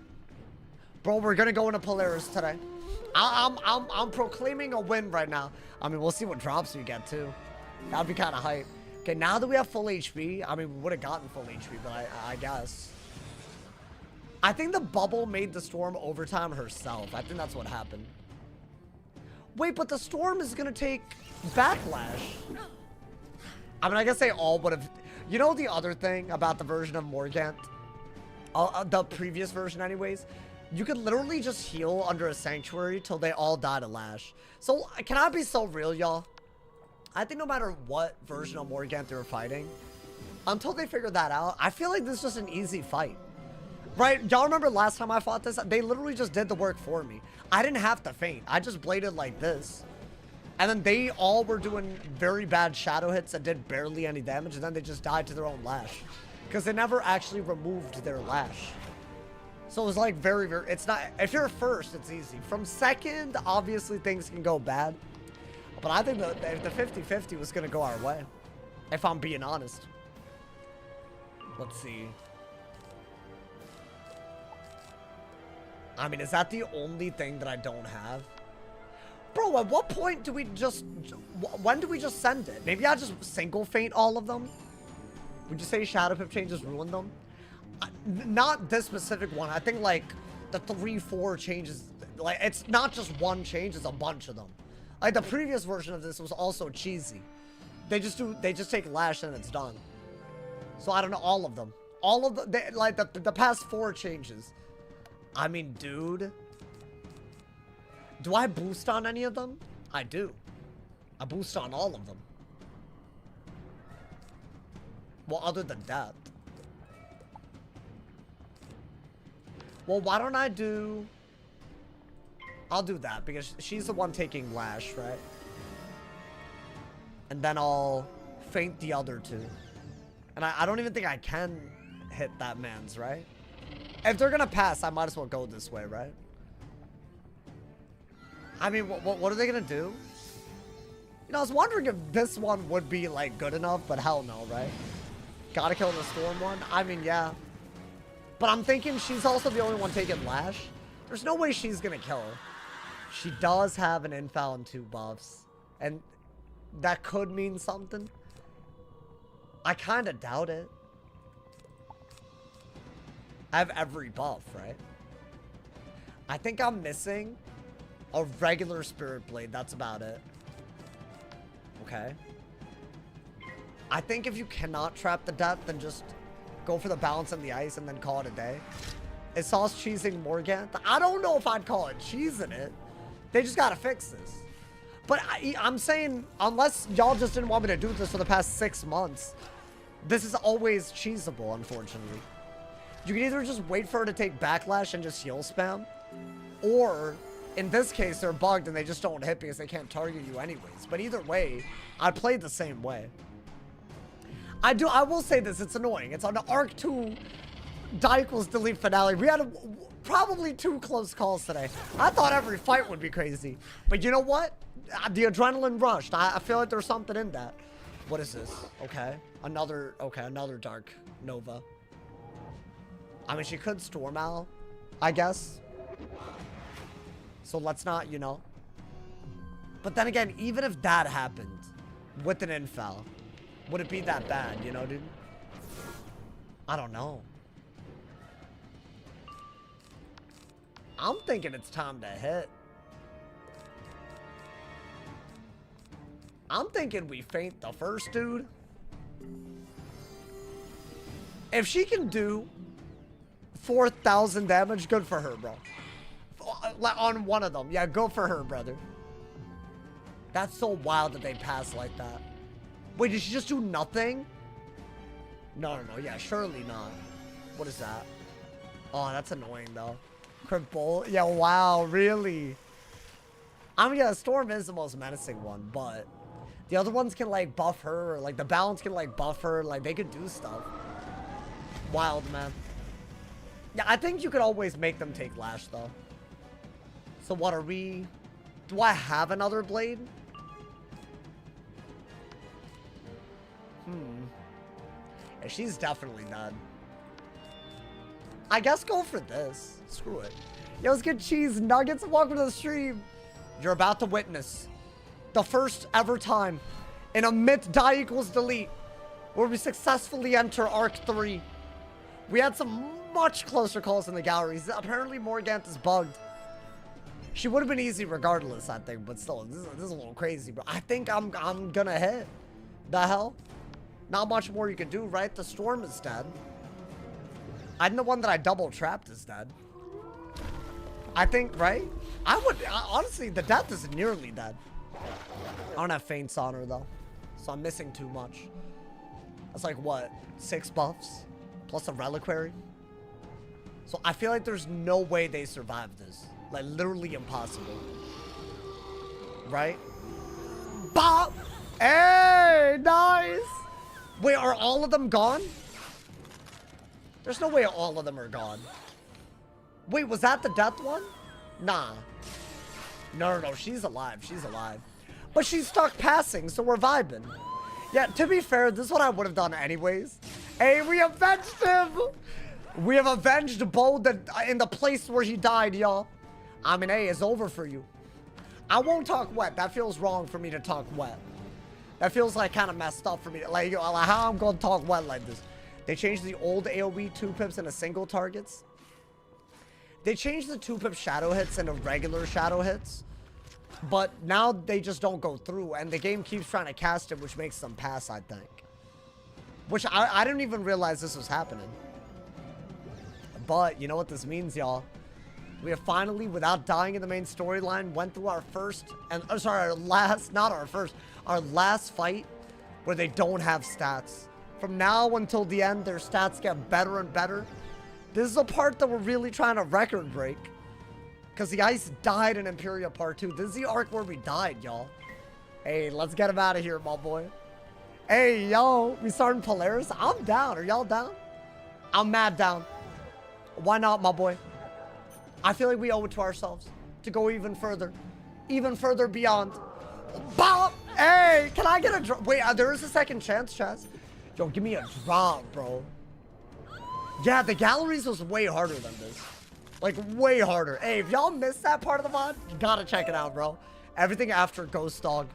Bro, we're gonna go into Polaris today. I'm proclaiming a win right now. I mean, we'll see what drops we get too. That'd be kind of hype. Okay, now that we have full HP, I mean, we would have gotten full HP, but I guess. I think the bubble made the storm overtime herself. I think that's what happened. Wait, but the storm is gonna take backlash. I mean, I guess they all would have. You know the other thing about the version of Morganthe? The previous version anyways? You could literally just heal under a sanctuary till they all die to lash. So, can I be so real, y'all? I think no matter what version of Morganthe they were fighting, until they figure that out, I feel like this is just an easy fight. Right? Y'all remember last time I fought this? They literally just did the work for me. I didn't have to feint. I just bladed like this. And then they all were doing very bad shadow hits that did barely any damage, and then they just died to their own lash. Because they never actually removed their lash. So it was like very, it's not, if you're first, it's easy. From second, obviously things can go bad. But I think the 50-50 was going to go our way. If I'm being honest. Let's see. I mean, is that the only thing that I don't have? Bro, at what point do we just, when do we just send it? Maybe I just single feint all of them? Would you say Shadow Pip changes ruined them? Not this specific one. I think like the 3-4 changes, like it's not just one change, it's a bunch of them. Like the previous version of this was also cheesy. They just take lash and it's done. So I don't know, all of them. All of the, like the past 4 changes. I mean, dude. Do I boost on any of them? I do. I boost on all of them. Well, other than that. Well, why don't I do... I'll do that, because she's the one taking lash, right? And then I'll feint the other 2. And I don't even think I can hit that man's, right? If they're gonna pass, I might as well go this way, right? I mean, what are they gonna do? You know, I was wondering if this one would be, like, good enough, but hell no, right? Gotta kill the storm one? I mean, yeah. But I'm thinking she's also the only one taking lash. There's no way she's gonna kill her. She does have an infal and 2 buffs. And that could mean something. I kind of doubt it. I have every buff, right? I think I'm missing a regular Spirit Blade. That's about it. Okay. I think if you cannot trap the death, then just go for the balance and the ice and then call it a day. Is Sauce cheesing Morganthe? I don't know if I'd call it cheesing it. They just gotta fix this. But I'm saying, unless y'all just didn't want me to do this for the past 6 months, this is always cheesable, unfortunately. You can either just wait for her to take backlash and just heal spam, or in this case, they're bugged and they just don't hit because they can't target you anyways. But either way, I played the same way. I will say this, it's annoying. It's on the Arc 2 die equals delete finale. We had probably 2 close calls today. I thought every fight would be crazy. But you know what? The adrenaline rushed. I feel like there's something in that. What is this? Okay. Another Dark Nova. I mean, she could Storm Owl, I guess. So let's not, you know. But then again, even if that happened with an infal, would it be that bad, you know, dude? I don't know. I'm thinking it's time to hit. I'm thinking we feint the first dude. If she can do 4,000 damage, good for her, bro. On one of them. Yeah, go for her, brother. That's so wild that they pass like that. Wait, did she just do nothing? No. Yeah, surely not. What is that? Oh, that's annoying, though. Cripple. Yeah, wow, really? I mean, yeah, Storm is the most menacing one, but the other ones can, like, buff her, or, like, the balance can, like, buff her. Like, they could do stuff. Wild, man. Yeah, I think you could always make them take Lash, though. So what are we... Do I have another blade? Yeah, she's definitely dead. I guess go for this. Screw it. Yo, let's get cheese nuggets. Welcome to the stream. You're about to witness the first ever time in a myth die equals delete where we successfully enter Arc 3. We had some much closer calls in the galleries. Apparently Morganthe is bugged. She would have been easy regardless, I think, but still, this is a little crazy, bro. I think I'm gonna hit. The hell? Not much more you can do, right? The Storm is dead. I'm the one that I double trapped is dead. I think, right? Honestly, the death is nearly dead. I don't have feints on her, though. So I'm missing too much. That's like, what? 6 buffs? Plus a reliquary? So I feel like there's no way they survive this. Like, literally impossible. Right? Bop! Hey, nice! Wait, are all of them gone? There's no way all of them are gone. Wait, was that the death one? Nah. No, she's alive. She's alive. But she's stuck passing, so we're vibing. Yeah, to be fair, this is what I would have done anyways. Hey, we avenged him! We have avenged Bo in the place where he died, y'all. I mean, hey, it's over for you. I won't talk wet. That feels wrong for me to talk wet. That feels like kind of messed up for me. Like how I'm going to talk wet like this. They changed the old AoE 2 pips into single targets. They changed the 2 pip shadow hits into regular shadow hits. But now they just don't go through. And the game keeps trying to cast it, which makes them pass, I think. Which I didn't even realize this was happening. But you know what this means, y'all? We have finally, without dying in the main storyline, went through our first, and our last fight where they don't have stats. From now until the end, their stats get better and better. This is a part that we're really trying to record break. Because the ice died in Imperia Part 2. This is the arc where we died, y'all. Hey, let's get him out of here, my boy. Hey, yo, we starting Polaris? I'm down. Are y'all down? I'm mad down. Why not, my boy? I feel like we owe it to ourselves to go even further beyond. Bop! Hey, can I get a drop? Wait, there is a second chance, Chaz. Yo, give me a drop, bro. Yeah, the galleries was way harder than this. Like, way harder. Hey, if y'all missed that part of the mod, you gotta check it out, bro. Everything after Ghost Dog.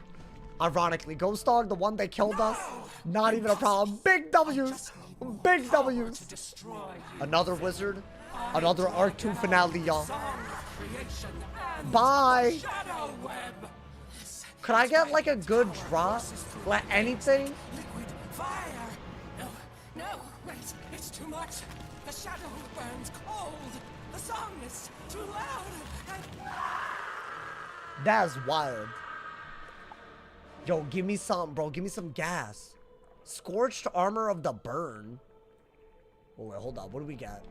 Ironically, Ghost Dog, the one that killed us, not even a problem. Big W's. Big W's. Another wizard. Another Arc 2 finale, y'all. Bye. Could I get, like, a good drop? Like, anything? No, wait, it's too much. The shadow burns cold. The song is too loud. That's wild. Yo, give me some, bro. Give me some gas. Scorched Armor of the Burn. Oh, wait, hold on. What do we got?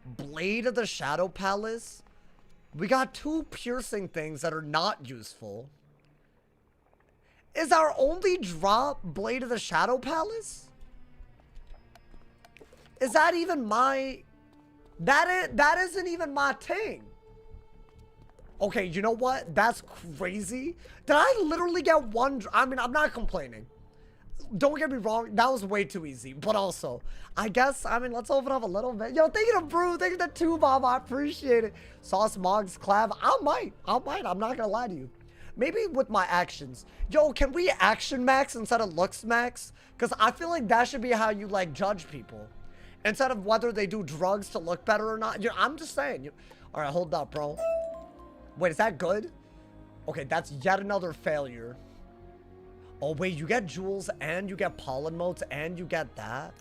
Blade of the Shadow Palace. We got 2 piercing things that are not useful. Is our only drop Blade of the Shadow Palace? Is that even my... That isn't even my thing. Okay, you know what? That's crazy. Did I literally get one... I mean, I'm not complaining. Don't get me wrong. That was way too easy. But also, I guess, I mean, let's open up a little bit. Yo, thank you to Brew. Thank you to 2 Bob. I appreciate it. Sauce Moggs Clav. I might. I'm not going to lie to you. Maybe with my actions. Yo, can we action max instead of looks max? Because I feel like that should be how you, like, judge people. Instead of whether they do drugs to look better or not. I'm just saying. All right, hold up, bro. Wait, is that good? Okay, that's yet another failure. Oh, wait, you get jewels and you get pollen motes and you get that.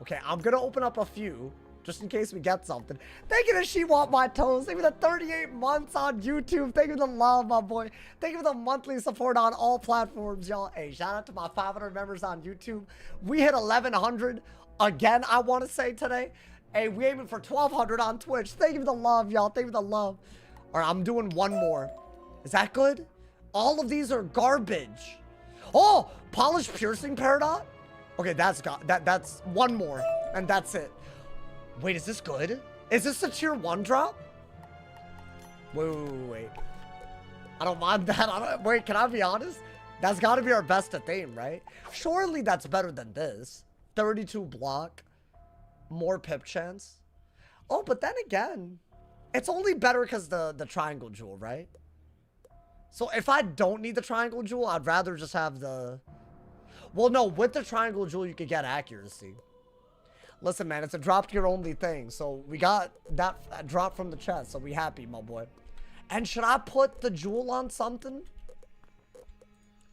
Okay, I'm going to open up a few just in case we get something. Thank you to She Want My Toes. Thank you for the 38 months on YouTube. Thank you for the love, my boy. Thank you for the monthly support on all platforms, y'all. Hey, shout out to my 500 members on YouTube. We hit 1,100 again, I want to say today. Hey, we aiming for 1,200 on Twitch. Thank you for the love, y'all. Thank you for the love. All right, I'm doing one more. Is that good? All of these are garbage. Oh, polished piercing paradox. Okay, that's one more, and that's it. Wait, is this good? Is this a tier 1 drop? Wait. I don't mind that. Wait, can I be honest? That's got to be our best at theme, right? Surely that's better than this. 32 block, more pip chance. Oh, but then again, it's only better because the triangle jewel, right? So if I don't need the triangle jewel, I'd rather just have the... Well, no, with the triangle jewel, you could get accuracy. Listen, man, it's a drop tier only thing. So we got that drop from the chest. So we happy, my boy. And should I put the jewel on something?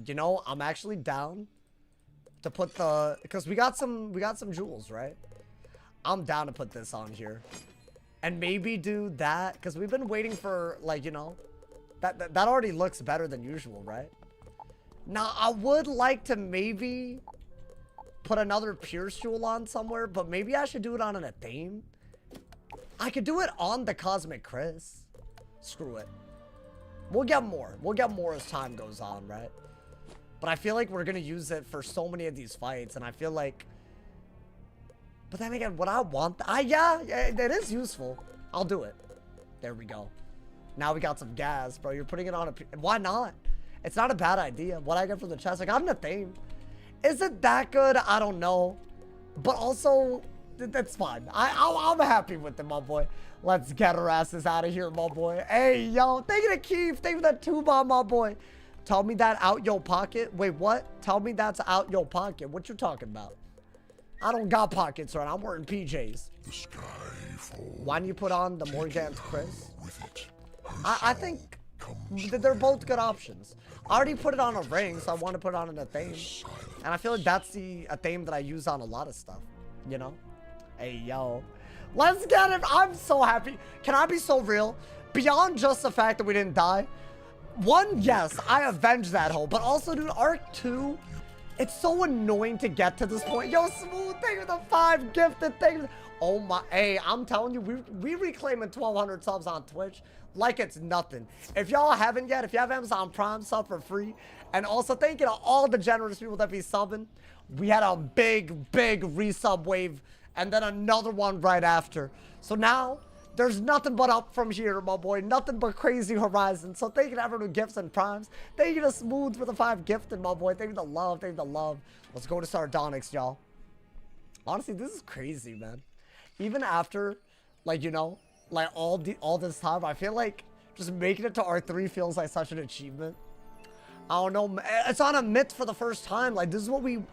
You know, I'm actually down to put the... Because we got some jewels, right? I'm down to put this on here. And maybe do that. Because we've been waiting for, like, you know... That already looks better than usual, right? Now, I would like to maybe put another Pierce Jewel on somewhere, but maybe I should do it on a theme. I could do it on the Cosmic Chris. Screw it. We'll get more. We'll get more as time goes on, right? But I feel like we're going to use it for so many of these fights, and I feel like... But then again, would I want... Yeah, it is useful. I'll do it. There we go. Now we got some gas, bro. You're putting it on a... Why not? It's not a bad idea. What I get from the chest, I got a theme. Is it that good? I don't know. But also, that's fine. I'm happy with it, my boy. Let's get our asses out of here, my boy. Hey, yo. Thank you to Keith. Thank you for that 2-bomb, my boy. Tell me that out your pocket. Wait, what? Tell me that's out your pocket. What you talking about? I don't got pockets, right? I'm wearing PJs. The sky falls. Why don't you put on the Morganthe Chris? With it. I think they're both good options. I already put it on a ring, so I want to put it on a theme. And I feel like that's a theme that I use on a lot of stuff, you know? Hey, yo. Let's get it. I'm so happy. Can I be so real? Beyond just the fact that we didn't die. One, yes, I avenged that hole. But also, dude, Arc 2, it's so annoying to get to this point. Yo, Smooth, thank you for the 5 gifted things. Oh my, hey, I'm telling you, we reclaiming 1,200 subs on Twitch like it's nothing. If y'all haven't yet, if you have Amazon Prime, sub for free. And also, thank you to all the generous people that be subbing. We had a big resub wave and then another one right after. So now, there's nothing but up from here, my boy. Nothing but crazy horizons. So thank you to everyone who gifts and primes. Thank you to Smooth for the 5 gifted, my boy. Thank you to Love. Thank you to Love. Let's go to Sardonyx, y'all. Honestly, this is crazy, man. Even after, like, you know, like all this time, I feel like just making it to R3 feels like such an achievement. I don't know. It's on a myth for the first time. Like, this is what we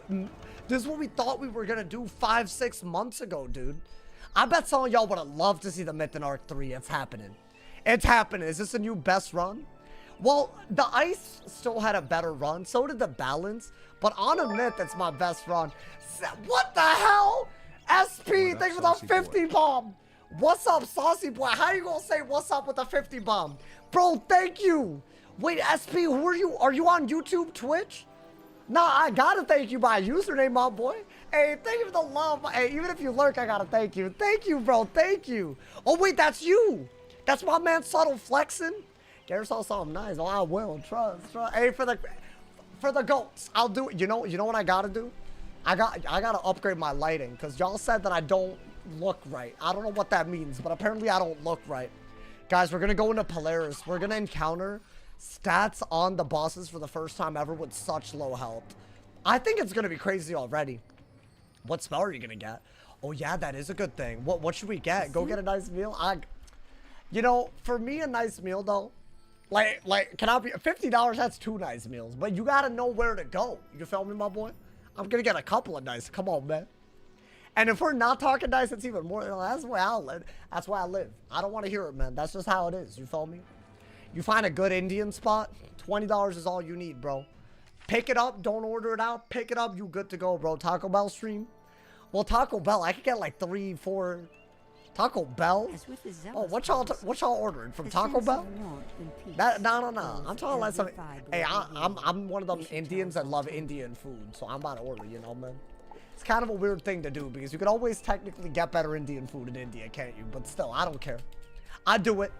thought we were gonna do 5-6 months ago, dude. I bet some of y'all would have loved to see the myth in Arc 3. It's happening. It's happening. Is this a new best run? Well, the ice still had a better run. So did the balance. But on a myth, it's my best run. What the hell? SP, thank you for the 50 bomb. What's up, saucy boy? How you gonna say what's up with the 50 bomb? Bro, thank you. Wait, SP, who are you? Are you on YouTube, Twitch? Nah, I gotta thank you by username, my boy. Hey, thank you for the love. Hey, even if you lurk, I gotta thank you. Thank you, bro. Thank you. Oh, wait, that's you. That's my man, Subtle Flexing. Get yourself something nice. Oh, I will. Trust. Hey, for the goats, I'll do it. You know what I gotta do? I gotta upgrade my lighting because y'all said that I don't look right. I don't know what that means, but apparently I don't look right. Guys, we're gonna go into Polaris. We're gonna encounter stats on the bosses for the first time ever with such low health. I think it's gonna be crazy already. What spell are you gonna get? Oh yeah, that is a good thing. What should we get? Go get a nice meal. You know, for me, a nice meal though, Like, can I be $50? That's 2 nice meals, but you gotta know where to go. You feel me, my boy? I'm gonna get a couple of nice. Come on, man. And if we're not talking nice, it's even more. That's the way I live. That's why I live. I don't want to hear it, man. That's just how it is. You feel me? You find a good Indian spot, $20 is all you need, bro. Pick it up. Don't order it out. Pick it up. You good to go, bro. Taco Bell stream. Well, Taco Bell, I could get like 3, 4. Taco Bell? Oh, what y'all ordering from Taco Bell? No. I'm talking like some. Hey, I'm one of them Indians that love Indian food, so I'm about to order. You know, man. It's kind of a weird thing to do because you could always technically get better Indian food in India, can't you? But still, I don't care. I do it.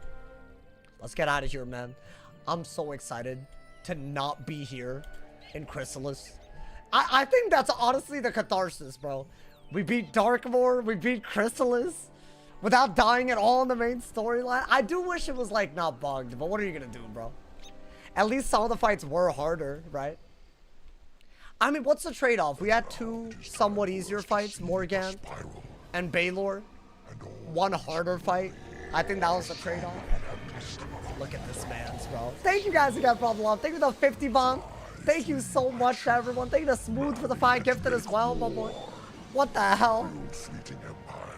Let's get out of here, man. I'm so excited to not be here in Chrysalis. I think that's honestly the catharsis, bro. We beat Darkmoor, we beat Chrysalis without dying at all in the main storyline. I do wish it was like not bugged, but what are you gonna do, bro? At least some of the fights were harder, right? I mean, what's the trade-off? We had 2 somewhat easier fights, Morganthe and Baylor. 1 harder fight. I think that was the trade-off. Look at this man's, bro. Thank you guys again for the love. Thank you for the 50 bomb. Thank you so much to everyone. Thank you to Smooth for the 5 gifted as well, my boy. What the hell?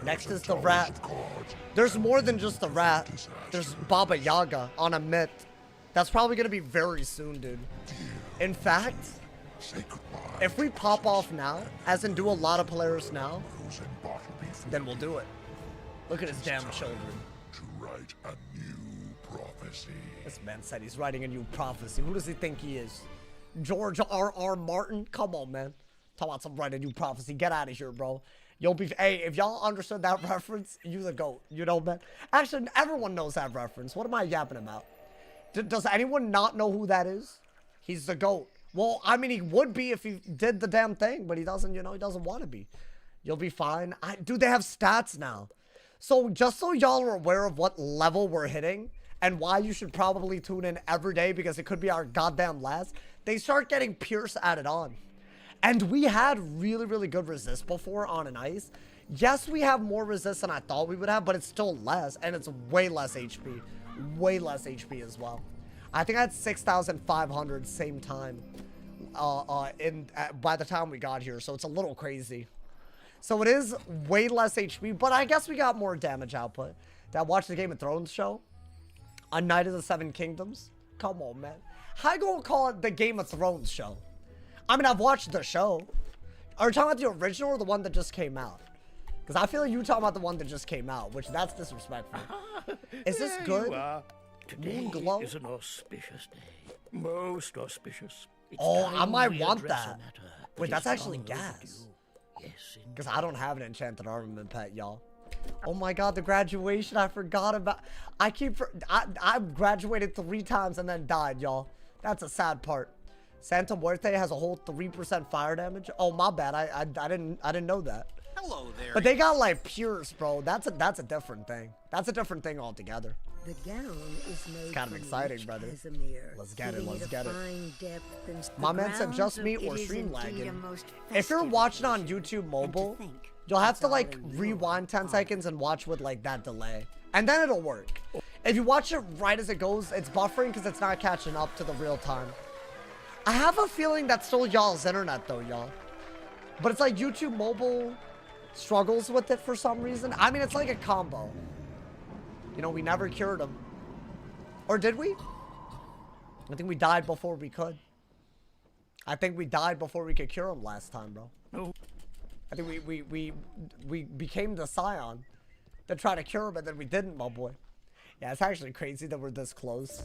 Next is the rat. There's more than just the rat. There's Baba Yaga on a myth. That's probably going to be very soon, dude. In fact, if we pop off now, as in do a lot of Polaris now, then we'll do it. Look at his damn children. To write a new prophecy. This man said he's writing a new prophecy. Who does he think he is? George R.R. Martin? Come on, man. Talk about some write a new prophecy. Get out of here, bro. You'll be. Hey, if y'all understood that reference, you the GOAT. You know, man. Actually, everyone knows that reference. What am I yapping about? Does anyone not know who that is? He's the GOAT. Well, I mean, he would be if he did the damn thing, but he doesn't, you know, he doesn't want to be. You'll be fine. Dude, they have stats now. So just so y'all are aware of what level we're hitting and why you should probably tune in every day because it could be our goddamn last, they start getting Pierce added on. And we had really, really good resist before on an ice. Yes, we have more resist than I thought we would have, but it's still less, and it's way less HP. Way less HP as well. I think I had 6,500 same time by the time we got here, so it's a little crazy. So it is way less HP, but I guess we got more damage output. Did I watch the Game of Thrones show? A Knight of the Seven Kingdoms? Come on, man. How you gonna call it the Game of Thrones show? I mean, I've watched the show. Are you talking about the original or the one that just came out? Because I feel like you talking about the one that just came out, which that's disrespectful. Is this good? Today Glow? is an auspicious day. Most auspicious. It's Oh, I time might we want address a that. matter Wait, that that's is actually long gas. overdue. Yes, Because I don't have an enchanted armament pet, y'all. Oh my god, the graduation, I forgot about. I graduated 3 times and then died, y'all. That's a sad part. Santa Muerte has a whole 3% fire damage. Oh, my bad. I didn't know that. Hello there. But they got like Pierce, bro. That's a different thing. That's a different thing altogether. The gown is made kind of from exciting, rich brother. casimere, Let's get it, giving let's a get it. fine depth and My the man said grounds just of me it or is stream indeed lagging. a most If you're festive watching on occasion. YouTube And mobile, to think you'll have it's to all like in your rewind 10 palm. seconds and watch with like that delay. And then it'll work. If you watch it right as it goes, it's buffering because it's not catching up to the real time. I have a feeling that's still y'all's internet though, y'all. But it's like YouTube mobile struggles with it for some reason. I mean, it's like a combo. You know, we never cured him. Or did we? I think we died before we could. I think we died before we could cure him last time, bro. No. I think we became the Scion to try to cure him, and then we didn't, my boy. Yeah, it's actually crazy that we're this close.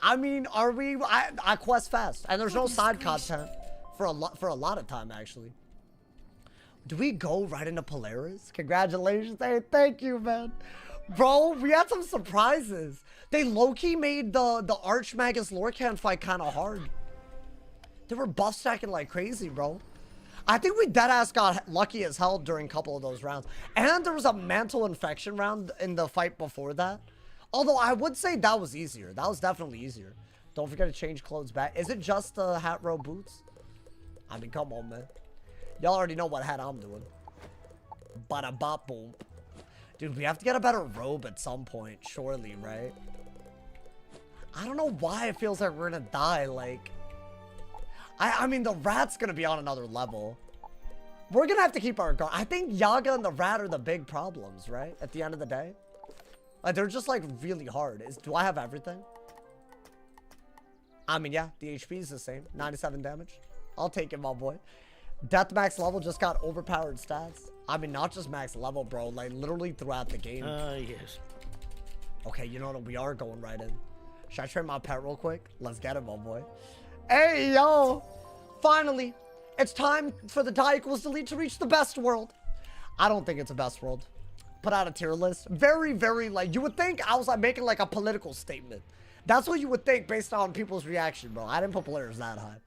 I mean, are we? I quest fast, and there's no side content for a lot of time actually. Do we go right into Polaris? Congratulations! Hey, thank you, man. Bro, we had some surprises. They low-key made the Archmagus Lorcan fight kind of hard. They were buff stacking like crazy, bro. I think we deadass got lucky as hell during a couple of those rounds. And there was a Mantle Infection round in the fight before that. Although I would say that was easier. That was definitely easier. Don't forget to change clothes back. Is it just the hat, row, boots? I mean, come on, man. Y'all already know what hat I'm doing. Bada bop boom. Dude, we have to get a better robe at some point, surely, right? I don't know why it feels like we're gonna die. Like, I mean, the rat's gonna be on another level. We're gonna have to keep our guard. I think Yaga and the rat are the big problems, right? At the end of the day. Like, they're just, like, really hard. Do I have everything? I mean, yeah, the HP is the same. 97 damage. I'll take it, my boy. Death max level just got overpowered stats. I mean, not just max level, bro. Like, literally throughout the game. Yes. Okay, you know what? We are going right in. Should I train my pet real quick? Let's get it, my boy. Hey, yo! Finally, it's time for the die equals delete to reach the best world. I don't think it's a best world. Put out a tier list. Very, very, like, you would think I was, like, making, like, a political statement. That's what you would think based on people's reaction, bro. I didn't put Polaris that high.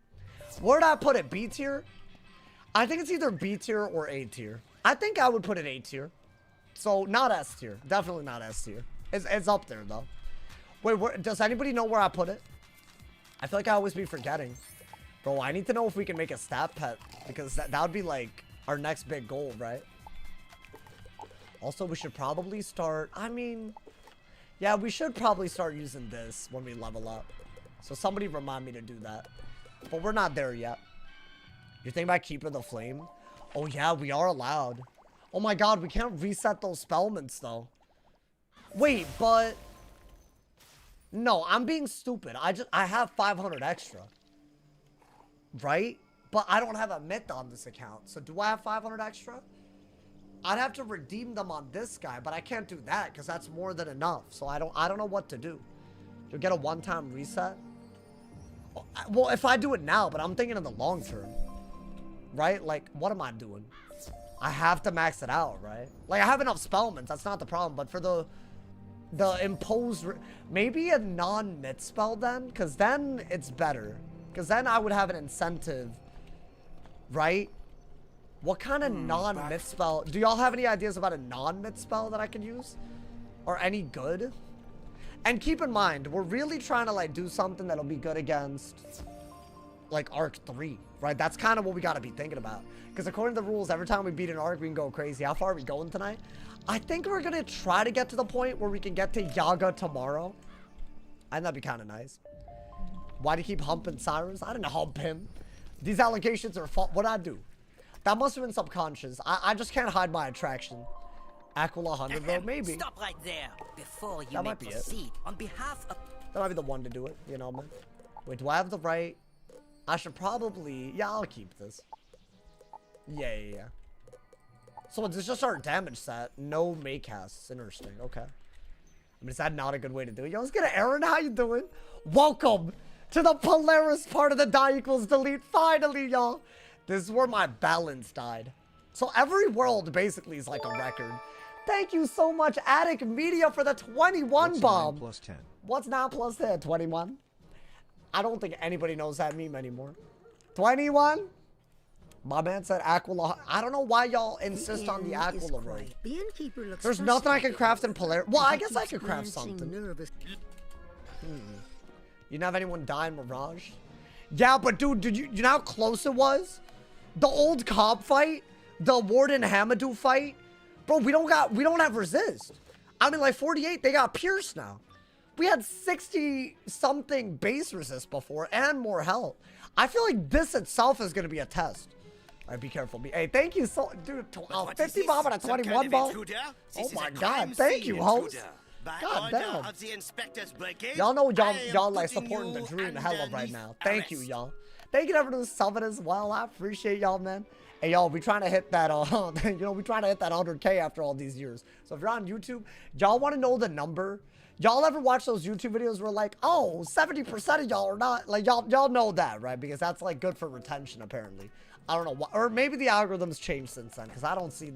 Where did I put it? B tier? I think it's either B tier or A tier. I think I would put it A tier. So, not S tier. Definitely not S tier. It's up there, though. Wait, does anybody know where I put it? I feel like I always be forgetting. Bro, I need to know if we can make a stat pet. Because that would be, like, our next big goal, right? Also, we should probably start... I mean... Yeah, we should probably start using this when we level up. So somebody remind me to do that. But we're not there yet. You're thinking about keeping the flame? Oh, yeah, we are allowed. Oh, my God, we can't reset those spellements, though. Wait, but... No, I'm being stupid. I have 500 extra. Right? But I don't have a myth on this account. So do I have 500 extra? I'd have to redeem them on this guy, but I can't do that because that's more than enough. So I don't know what to do. You'll get a one-time reset. Well, if I do it now, but I'm thinking in the long term. Right? Like, what am I doing? I have to max it out, right? Like, I have enough spellements. That's not the problem. But for the imposed... Maybe a non-myth spell then? Because then it's better. Because then I would have an incentive. Right? What kind of non-myth spell? Do y'all have any ideas about a non-myth spell that I can use? Or any good? And keep in mind, we're really trying to, like, do something that'll be good against, like, Arc 3. Right? That's kind of what we got to be thinking about. Because according to the rules, every time we beat an Arc, we can go crazy. How far are we going tonight? I think we're going to try to get to the point where we can get to Yaga tomorrow. I think that'd be kind of nice. Why do you keep humping Cyrus? I didn't hump him. These allegations are false. What'd I do? That must have been subconscious. I just can't hide my attraction. Aquila 100, bro? Maybe. Stop right there before you That may might be it. proceed. On behalf of... That might be the one to do it, you know, man. Wait, do I have the right? I should probably... Yeah, I'll keep this. Yeah. So it's just our damage set. No May casts. Interesting. Okay. I mean, is that not a good way to do it? Yo, let's get it. Aaron, how you doing? Welcome to the Polaris part of the die equals delete. Finally, y'all. This is where my balance died. So every world basically is like a record. Thank you so much, Attic Media, for the 21 bomb. 9 plus 10? What's 9 plus 10? 21? I don't think anybody knows that meme anymore. 21? My man said Aquila. I don't know why y'all insist on the Aquila road. The innkeeper looks There's nothing I can frustrated. craft in Polaris. Well, He I guess I keeps could craft glancing something. nervous. You didn't have anyone die in Mirage? Yeah, but dude, you know how close it was? The old Cobb fight? The Warden Hamadou fight? Bro, we don't have resist. I mean, like 48, they got Pierce now. We had 60 something base resist before and more health. I feel like this itself is gonna be a test. All right, be careful. Hey, thank you so, dude. 50 bomb and a 21 bomb. Oh my God, thank you, host. God damn. Y'all know y'all like supporting the dream hella right now. Thank you, y'all. Thank you to everyone who's subbing as well. I appreciate y'all, man. Hey, y'all, we trying to hit that, you know, we trying to hit that 100K after all these years. So if you're on YouTube, y'all want to know the number? Y'all ever watch those YouTube videos where like, oh, 70% of y'all are not, like, y'all know that, right? Because that's like good for retention, apparently. I don't know why, or maybe the algorithm's changed since then, because I don't see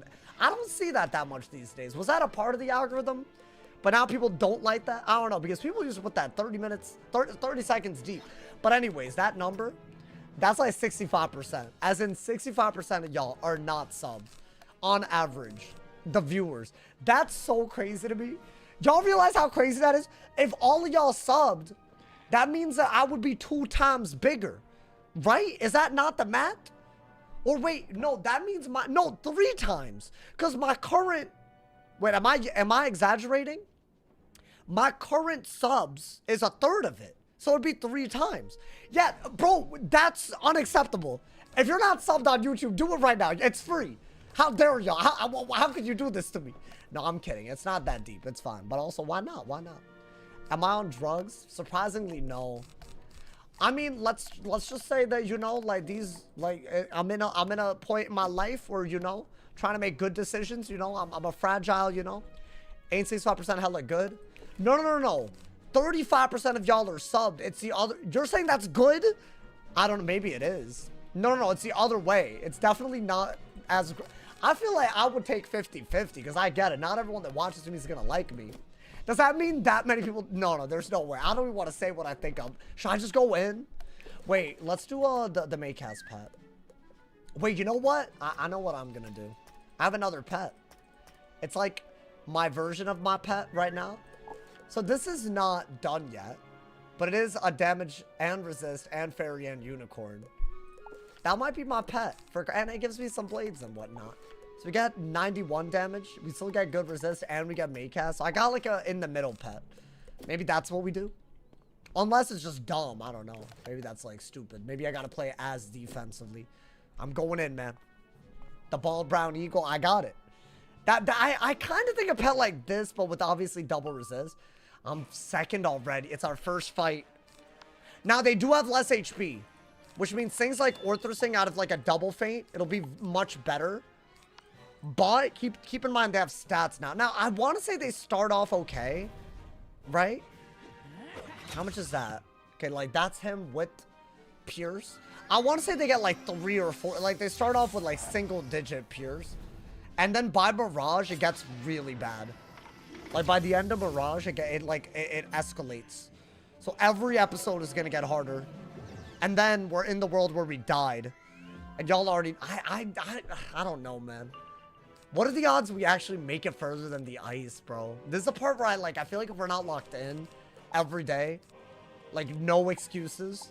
that much these days. Was that a part of the algorithm? But now people don't like that? I don't know, because people used to put that 30 seconds deep. But anyways, that number, that's like 65%. As in 65% of y'all are not subbed. On average, the viewers. That's so crazy to me. Y'all realize how crazy that is? If all of y'all subbed, that means that I would be 2 times bigger. Right? Is that not the math? Or wait, no, that means no, 3 times. Because my current, wait, am I exaggerating? My current subs is a third of it. So it'd be 3 times. Yeah, bro, that's unacceptable. If you're not subbed on YouTube, do it right now. It's free. How dare y'all? How could you do this to me? No, I'm kidding. It's not that deep. It's fine. But also, why not? Why not? Am I on drugs? Surprisingly, no. I mean, let's just say that, you know, like these, like I'm in a point in my life where, you know, trying to make good decisions. You know, I'm a fragile, you know. Ain't 65% hella good. No. 35% of y'all are subbed. It's the other. You're saying that's good? I don't know. Maybe it is. No. It's the other way. It's definitely not as. I feel like I would take 50-50 because I get it. Not everyone that watches me is gonna like me. Does that mean that many people? No. There's no way. I don't even want to say what I think of. Should I just go in? Wait. Let's do the Maycast pet. Wait. You know what? I know what I'm gonna do. I have another pet. It's like my version of my pet right now. So this is not done yet, but it is a damage and resist and fairy and unicorn. That might be my pet, and it gives me some blades and whatnot. So we got 91 damage, we still get good resist, and we get Maycast. So I got like a in the middle pet. Maybe that's what we do. Unless it's just dumb, I don't know. Maybe that's like stupid. Maybe I gotta play as defensively. I'm going in, man. The bald brown eagle, I got it. I kind of think a pet like this, but with obviously double resist. I'm second already. It's our first fight. Now, they do have less HP, which means things like Orthrosing out of like a double feint, it'll be much better. But keep in mind they have stats now. Now, I want to say they start off okay, right? How much is that? Okay, like that's him with Pierce. I want to say they get like 3 or 4. Like they start off with like single-digit Pierce. And then by Mirage, it gets really bad. Like by the end of Mirage, it escalates. So every episode is gonna get harder. And then we're in the world where we died. And y'all already, I don't know, man. What are the odds we actually make it further than the ice, bro? This is the part where I feel like if we're not locked in every day, like no excuses.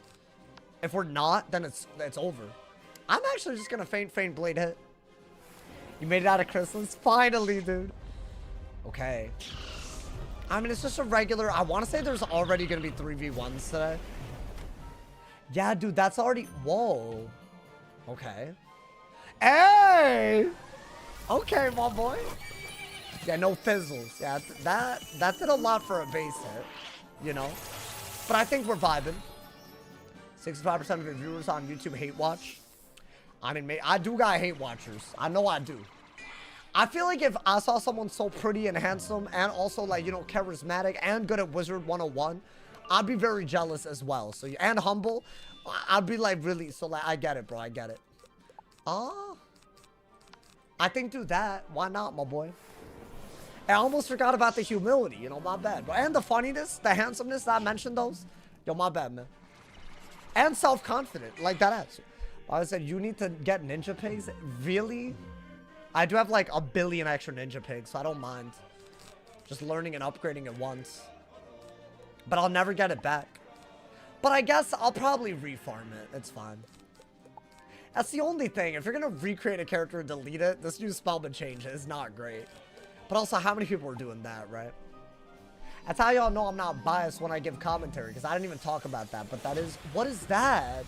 If we're not, then it's over. I'm actually just gonna feint blade hit. You made it out of crystals? Finally, dude. Okay. I mean, it's just a regular. I want to say there's already going to be 3v1s today. Yeah, dude, that's already. Whoa. Okay. Hey! Okay, my boy. Yeah, no fizzles. Yeah, that did a lot for a base hit, you know? But I think we're vibing. 65% of your viewers on YouTube hate watch. I mean, I do got hate watchers. I know I do. I feel like if I saw someone so pretty and handsome and also like, you know, charismatic and good at Wizard101, I'd be very jealous as well. So, and humble, I'd be like really, so like, I get it, bro. I get it. I think do that. Why not, my boy? I almost forgot about the humility, you know, my bad. Bro. And the funniness, the handsomeness, I mentioned those. Yo, my bad, man. And self-confident, like that answer. I said, you need to get ninja pigs? Really? I do have like 1 billion extra ninja pigs, so I don't mind. Just learning and upgrading it once. But I'll never get it back. But I guess I'll probably refarm it. It's fine. That's the only thing. If you're going to recreate a character and delete it, this new spellman change is not great. But also, how many people are doing that, right? That's how y'all know I'm not biased when I give commentary, because I didn't even talk about that. But that is... What is that?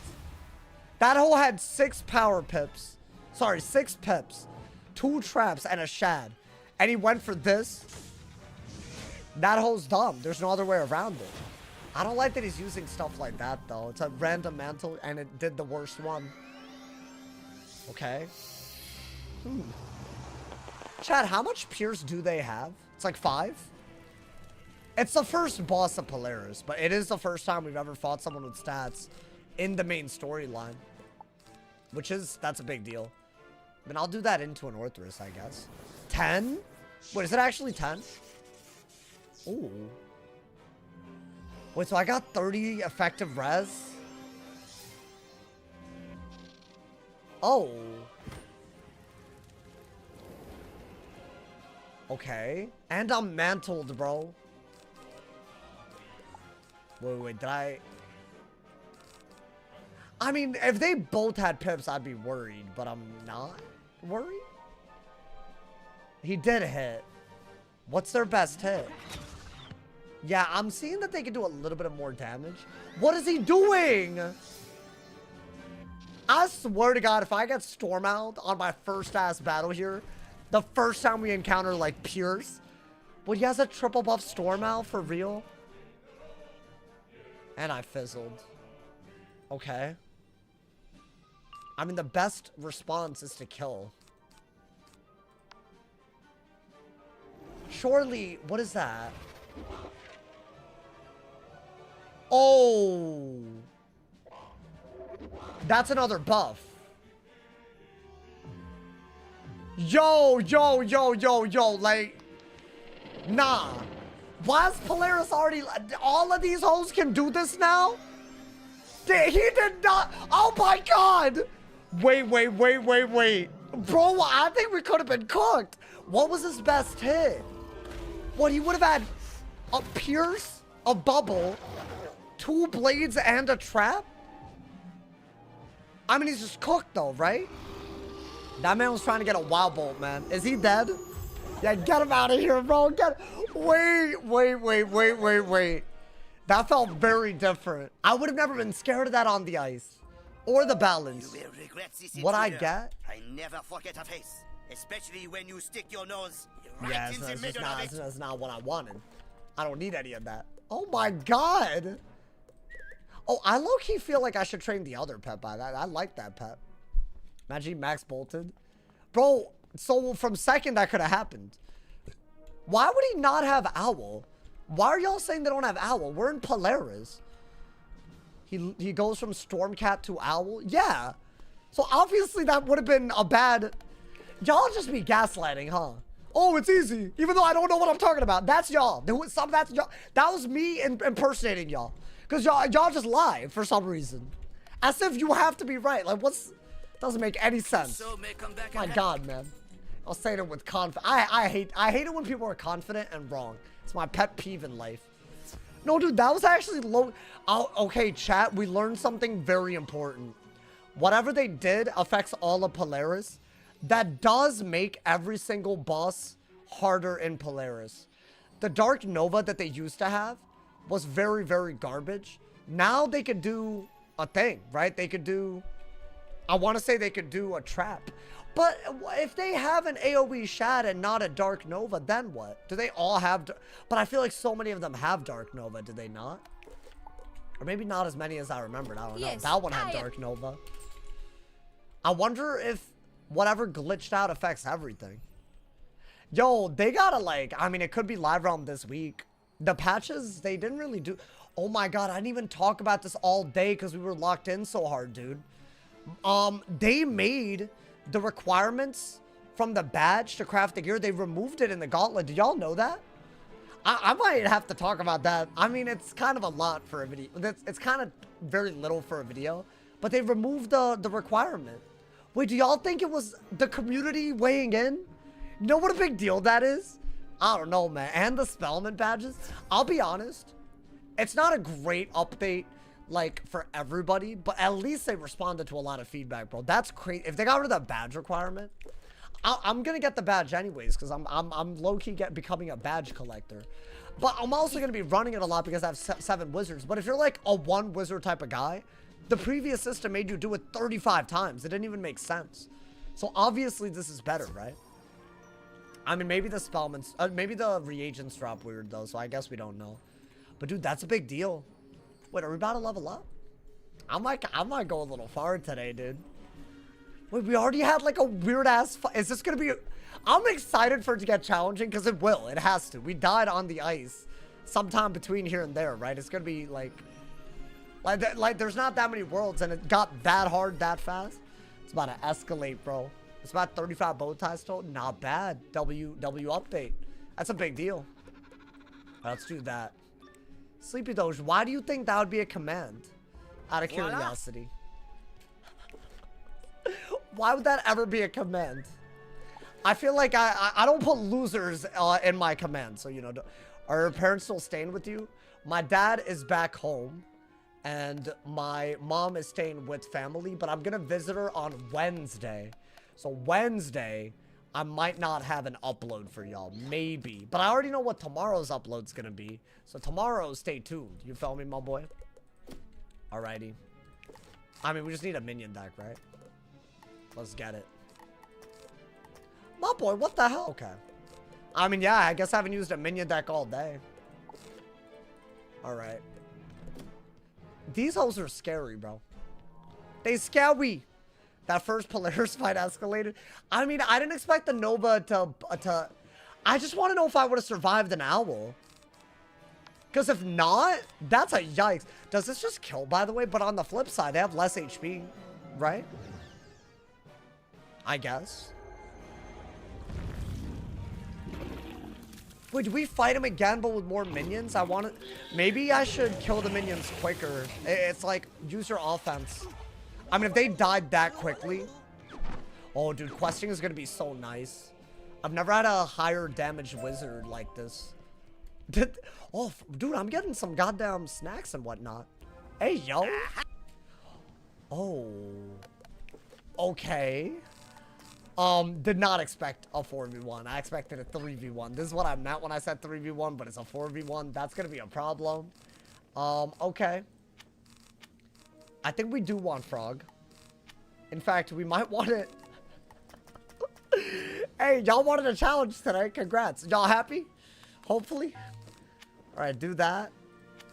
That hole had 6 power pips. Sorry, 6 pips. 2 traps and a shad. And he went for this. That hole's dumb. There's no other way around it. I don't like that he's using stuff like that, though. It's a random mantle, and it did the worst one. Okay. Chad, how much Pierce do they have? It's like 5? It's the first boss of Polaris, but it is the first time we've ever fought someone with stats in the main storyline. Which is, that's a big deal. I mean, I'll do that into an Orthrus, I guess. 10? Wait, is it actually 10? Ooh. Wait, so I got 30 effective res? Oh. Okay. And I'm mantled, bro. Wait, did I mean, if they both had pips, I'd be worried, but I'm not worried. He did hit. What's their best hit? Yeah, I'm seeing that they can do a little bit of more damage. What is he doing? I swear to God, if I get Storm Out on my first ass battle here, the first time we encounter like Pures, would he has a triple buff Storm Out for real? And I fizzled. Okay. I mean, the best response is to kill. Surely, what is that? Oh. That's another buff. Yo, like, nah. Why is Polaris already, all of these hoes can do this now? He did not, oh my God. Wait. Bro, I think we could have been cooked. What was his best hit? What, he would have had a pierce, a bubble, 2 blades, and a trap? I mean, he's just cooked though, right? That man was trying to get a wild bolt, man. Is he dead? Yeah, get him out of here, bro. Wait. That felt very different. I would have never been scared of that on the ice. Or the balance. You will regret this What I intruder. get? I never forget a face, especially when you stick your nose right Yeah, in the middle of it. that's not what I wanted. I don't need any of that. Oh my God. Oh, I low-key feel like I should train the other pet by that. I like that pet. Imagine he max bolted. Bro, so from second that could have happened. Why would he not have Owl? Why are y'all saying they don't have Owl? We're in Polaris. He goes from Stormcat to Owl? Yeah. So obviously that would have been a bad... Y'all just be gaslighting, huh? Oh, it's easy. Even though I don't know what I'm talking about. That's y'all. That's y'all. That was me impersonating y'all. Because y'all just lie for some reason. As if you have to be right. Like, doesn't make any sense. So may come back My and God, man. I'll say it with confidence. I hate it when people are confident and wrong. It's my pet peeve in life. No, dude, that was actually low. Oh, okay, chat, we learned something very important. Whatever they did affects all of Polaris. That does make every single boss harder in Polaris. The Dark Nova that they used to have was very, very garbage. Now they could do a thing, right? They could do... I want to say they could do a trap. But if they have an AoE Shad and not a Dark Nova, then what? Do they all have... But I feel like so many of them have Dark Nova, do they not? Or maybe not as many as I remembered. I don't know. That one had Dark Nova. I wonder if whatever glitched out affects everything. Yo, they gotta like... I mean, it could be live realm this week. The patches, they didn't really do... Oh my God, I didn't even talk about this all day because we were locked in so hard, dude. They made the requirements from the badge to craft the gear. They removed it in the gauntlet. Did y'all know that? I might have to talk about that. I mean, it's kind of a lot for a video. It's kind of very little for a video. But they removed the requirement. Wait, do y'all think it was the community weighing in? You know what a big deal that is? I don't know, man. And the spellment badges. I'll be honest. It's not a great update, like, for everybody. But at least they responded to a lot of feedback, bro. That's crazy. If they got rid of the badge requirement, I'm going to get the badge anyways. Because I'm low-key becoming a badge collector. But I'm also going to be running it a lot because I have 7 wizards. But if you're like a 1 wizard type of guy, the previous system made you do it 35 times. It didn't even make sense. So obviously this is better, right? I mean, maybe the spellments, maybe the reagents drop weird though, so I guess we don't know. But dude, that's a big deal. Wait, are we about to level up? I might go a little far today, dude. Wait, we already had like a weird ass is this gonna be... I'm excited for it to get challenging because it will. It has to. We died on the ice sometime between here and there, right? It's gonna be like there's not that many worlds and it got that hard that fast. It's about to escalate, bro. It's about 35 bow ties total. Not bad. W update. That's a big deal. Let's do that. Sleepy Doge, why do you think that would be a command? Out of curiosity. Why would that ever be a command? I feel like I don't put losers in my command. So, you know, are your parents still staying with you? My dad is back home. And my mom is staying with family. But I'm going to visit her on Wednesday. So Wednesday, I might not have an upload for y'all. Maybe. But I already know what tomorrow's upload's gonna be. So tomorrow, stay tuned. You feel me, my boy? Alrighty. I mean, we just need a minion deck, right? Let's get it. My boy, what the hell? Okay. I mean, yeah, I guess I haven't used a minion deck all day. Alright. These hoes are scary, bro. They scary. That first Polaris fight escalated. I mean, I didn't expect the Nova to... I just want to know if I would have survived an owl. Because if not, that's a yikes. Does this just kill, by the way? But on the flip side, they have less HP, right? I guess. Wait, do we fight him again, but with more minions? I want to... Maybe I should kill the minions quicker. It's like, use your offense. I mean, if they died that quickly... Oh, dude, questing is going to be so nice. I've never had a higher damage wizard like this. Oh, dude, I'm getting some goddamn snacks and whatnot. Hey, yo. Oh. Okay. Did not expect a 4v1. I expected a 3v1. This is what I meant when I said 3v1, but it's a 4v1. That's going to be a problem. Okay. I think we do want Frog. In fact, we might want it. Hey, y'all wanted a challenge today. Congrats. Y'all happy? Hopefully. All right, do that.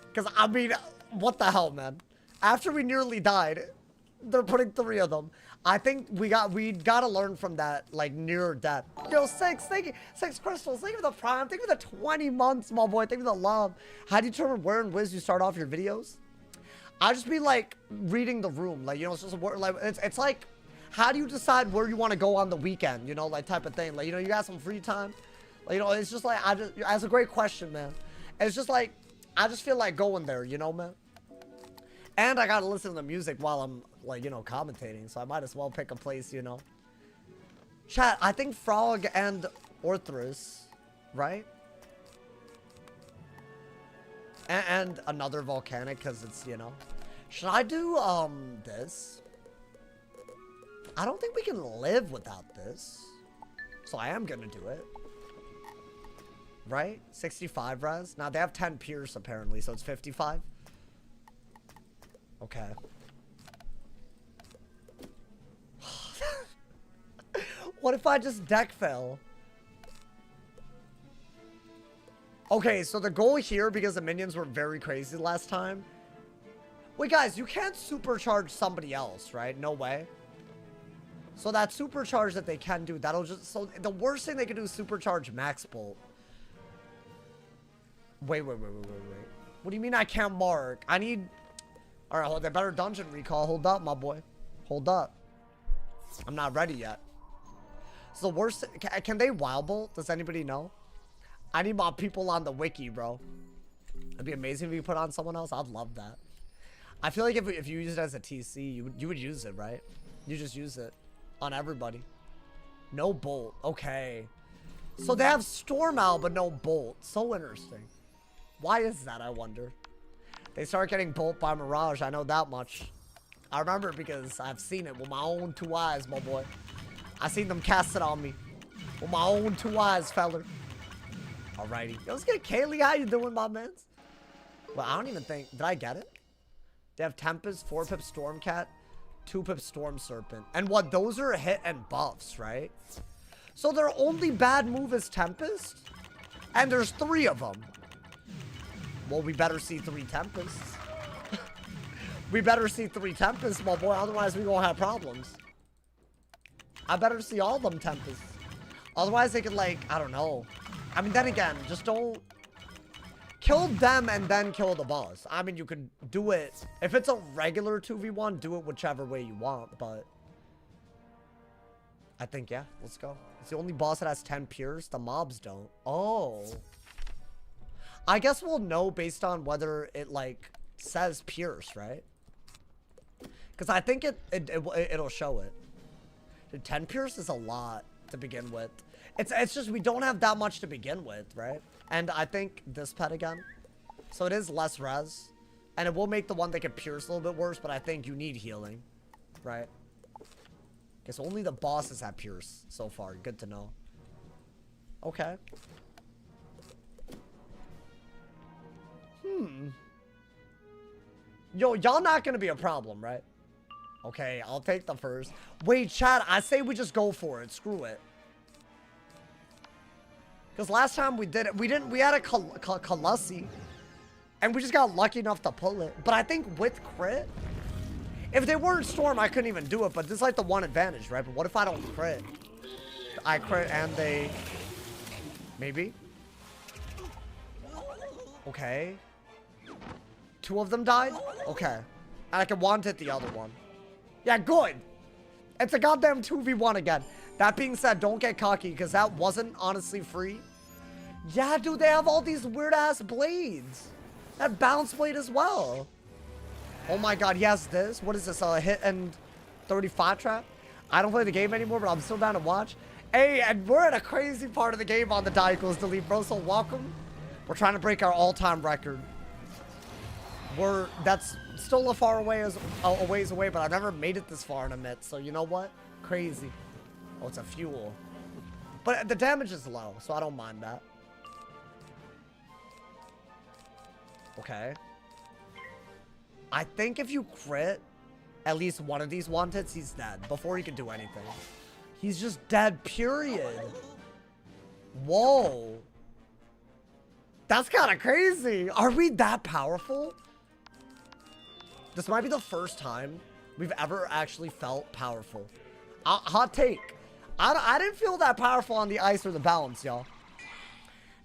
Because, I mean, what the hell, man? After we nearly died, they're putting 3 of them. I think we gotta learn from that, like, near death. Yo, 6, thank you. 6 crystals, thank you for the prime. Thank you for the 20 months, my boy. Thank you for the love. How do you determine where in Wiz you start off your videos? I just be, like, reading the room. Like, you know, it's just a word, like, it's like, how do you decide where you want to go on the weekend? You know, like, type of thing. Like, you know, you got some free time. Like, you know, it's just like, that's a great question, man. It's just like, I just feel like going there, you know, man? And I gotta listen to the music while I'm, like, you know, commentating. So I might as well pick a place, you know. Chat, I think Frog and Orthrus, right? And another volcanic, because it's, you know. Should I do, this? I don't think we can live without this. So I am gonna do it. Right? 65 res. Now, they have 10 pierce, apparently, so it's 55. Okay. What if I just deck fail? Okay, so the goal here, because the minions were very crazy last time. Wait, guys, you can't supercharge somebody else, right? No way. So that supercharge that they can do, that'll just... So the worst thing they can do is supercharge Max Bolt. Wait. What do you mean I can't mark? I need... Alright, hold that better dungeon recall. Hold up, my boy. Hold up. I'm not ready yet. So the worst... Can they wild bolt? Does anybody know? I need my people on the wiki, bro. It'd be amazing if you put on someone else. I'd love that. I feel like if you use it as a TC, you would use it, right? You just use it on everybody. No bolt. Okay. So they have Storm Owl, but no bolt. So interesting. Why is that, I wonder? They start getting bolt by Mirage. I know that much. I remember because I've seen it with my own 2 eyes, my boy. I seen them cast it on me with my own 2 eyes, feller. Alrighty. Yo, let's get Kaylee. How you doing, my mans? Well, I don't even think... Did I get it? They have Tempest, 4-pip Stormcat, 2-pip Storm Serpent. And what? Those are hit and buffs, right? So their only bad move is Tempest? And there's 3 of them. Well, we better see 3 Tempests. We better see 3 Tempests, my boy. Otherwise, we gonna have problems. I better see all them Tempests. Otherwise, they could, like, I don't know. I mean, then again, just don't... Kill them and then kill the boss. I mean, you could do it... If it's a regular 2v1, do it whichever way you want, but... I think, yeah, let's go. It's the only boss that has 10 pierce. The mobs don't. Oh. I guess we'll know based on whether it, like, says pierce, right? Because I think it'll show it. Dude, 10 pierce is a lot to begin with. It's just we don't have that much to begin with, right? And I think this pet again. So it is less res. And it will make the one that can pierce a little bit worse, but I think you need healing. Right? Guess only the bosses have Pierce so far. Good to know. Okay. Yo, y'all not gonna be a problem, right? Okay, I'll take the first. Wait, chat, I say we just go for it. Screw it. Because last time we did it, we had a Colossi. And we just got lucky enough to pull it. But I think with crit, if they weren't Storm, I couldn't even do it. But this is like the one advantage, right? But what if I don't crit? I crit and they... Maybe? Okay. 2 of them died? Okay. And I can want it the other one. Yeah, good. It's a goddamn 2v1 again. That being said, don't get cocky, because that wasn't honestly free. Yeah, dude, they have all these weird-ass blades. That bounce blade as well. Oh my god, he has this. What is this, a hit and 35 trap? I don't play the game anymore, but I'm still down to watch. Hey, and we're at a crazy part of the game on the die equals delete, bro, so welcome. We're trying to break our all-time record. That's still a ways away, but I've never made it this far in a mid, so you know what? Crazy. Oh, it's a fuel. But the damage is low, so I don't mind that. Okay. I think if you crit at least one of these wanteds, he's dead before he can do anything. He's just dead, period. Whoa. That's kind of crazy. Are we that powerful? This might be the first time we've ever actually felt powerful. Hot take. I didn't feel that powerful on the ice or the balance, y'all.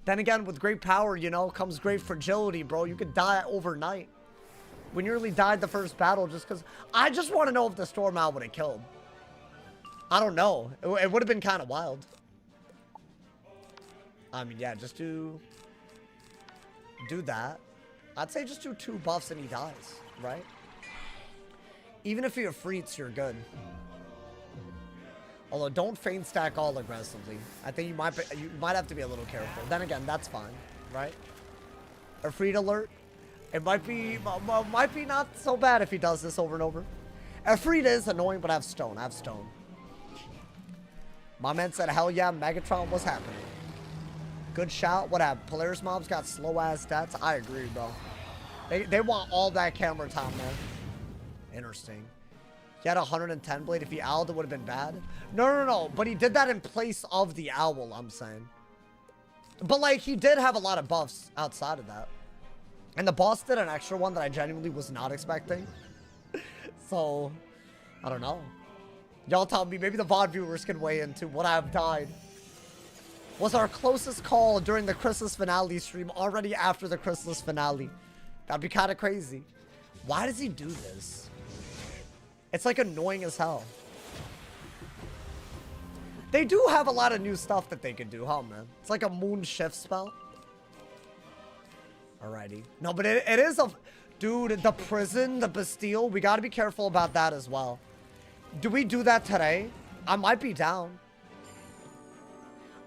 Then again, with great power, you know, comes great fragility, bro. You could die overnight. We nearly died the first battle just because... I just want to know if the Storm Owl would have killed. I don't know. It would have been kind of wild. I mean, yeah, just do that. I'd say just do 2 buffs and he dies, right? Even if he freets, you're good. Although, don't feint stack all aggressively. I think you might have to be a little careful. Then again, that's fine, right? A freed alert. It might be not so bad if he does this over and over. A freed is annoying, but I have stone. My man said, hell yeah, Megatron, what's happening? Good shout. What happened? Polaris mobs got slow ass stats. I agree, bro. They want all that camera time, man. Interesting. He had a 110 blade. If he owled, it would have been bad. No. But he did that in place of the owl, I'm saying. But, like, he did have a lot of buffs outside of that. And the boss did an extra one that I genuinely was not expecting. So, I don't know. Y'all tell me. Maybe the VOD viewers can weigh into what I have died. Was our closest call during the Christmas finale stream already after the Christmas finale? That'd be kind of crazy. Why does he do this? It's like annoying as hell. They do have a lot of new stuff that they can do, huh, man? It's like a moon shift spell. Alrighty. No, but it is a... Dude, the prison, the Bastille, we gotta be careful about that as well. Do we do that today? I might be down.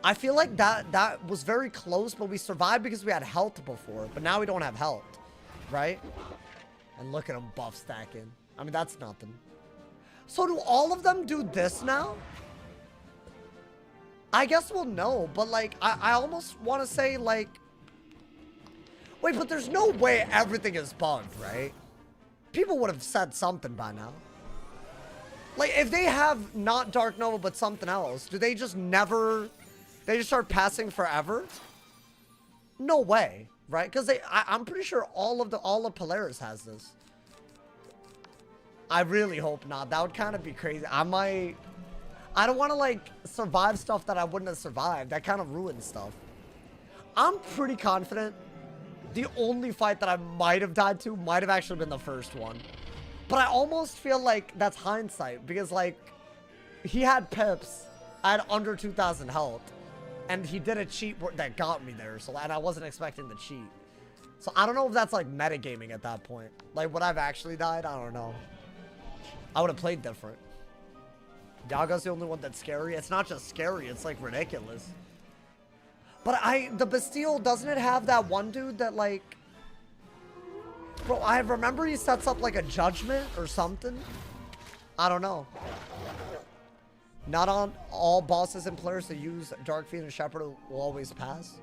I feel like that was very close, but we survived because we had health before. But now we don't have health, right? And look at them buff stacking. I mean, that's nothing. So do all of them do this now? I guess we'll know, but like, I almost want to say like... Wait, but there's no way everything is bugged, right? People would have said something by now. Like, if they have not Dark Nova, but something else, do they just never... They just start passing forever? No way, right? Because I'm pretty sure all of Polaris has this. I really hope not. That would kind of be crazy. I don't want to, like, survive stuff that I wouldn't have survived. That kind of ruins stuff. I'm pretty confident the only fight that I might have died to might have actually been the first one. But I almost feel like that's hindsight. Because, like, he had pips at under 2,000 health. And he did a cheat that got me there. So, and I wasn't expecting the cheat. So, I don't know if that's, like, metagaming at that point. Like, would I've actually died? I don't know. I would have played different. Yaga's the only one that's scary. It's not just scary. It's, like, ridiculous. But the Bastille, doesn't it have that one dude that, like... Bro, I remember he sets up, like, a judgment or something. I don't know. Not on all bosses and players that use Dark Fiend and Shepherd will always pass.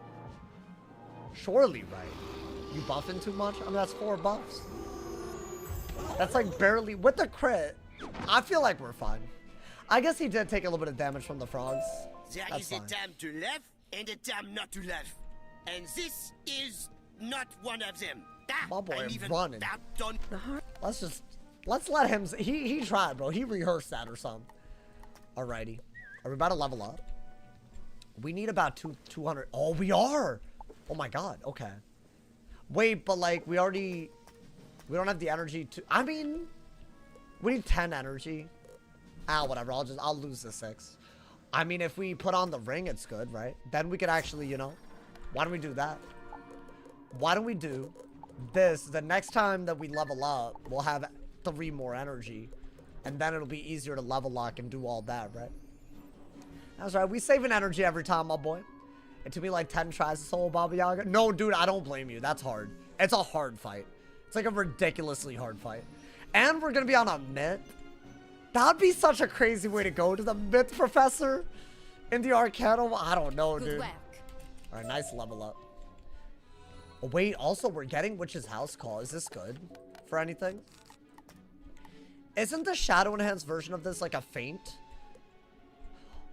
Surely, right? You buffing too much? I mean, that's 4 buffs. That's like barely, with the crit, I feel like we're fine. I guess he did take a little bit of damage from the frogs. There That's is a fine. time to laugh and a time not to laugh. And this is not one of them. Ah, My boy I'm even running. about done. Let's let him, he tried, bro. He rehearsed that or something. Alrighty. Are we about to level up? We need about 200. Oh, we are. Oh my God. Okay. Wait, but like we don't have the energy to, I mean, we need 10 energy. Ah, whatever. I'll lose the 6. I mean, if we put on the ring, it's good, right? Then we could actually, you know, why don't we do that? Why don't we do this? The next time that we level up, we'll have 3 more energy. And then it'll be easier to level lock and do all that, right? That's right. We saving energy every time, my boy. It took me like 10 tries to solo Baba Yaga. No, dude, I don't blame you. That's hard. It's a hard fight. It's like a ridiculously hard fight. And we're going to be on a myth. That would be such a crazy way to go to the myth professor in the Arcana. I don't know, dude. All right, nice level up. Oh, wait, also we're getting Witch's House Call. Is this good for anything? Isn't the Shadow Enhanced version of this like a feint?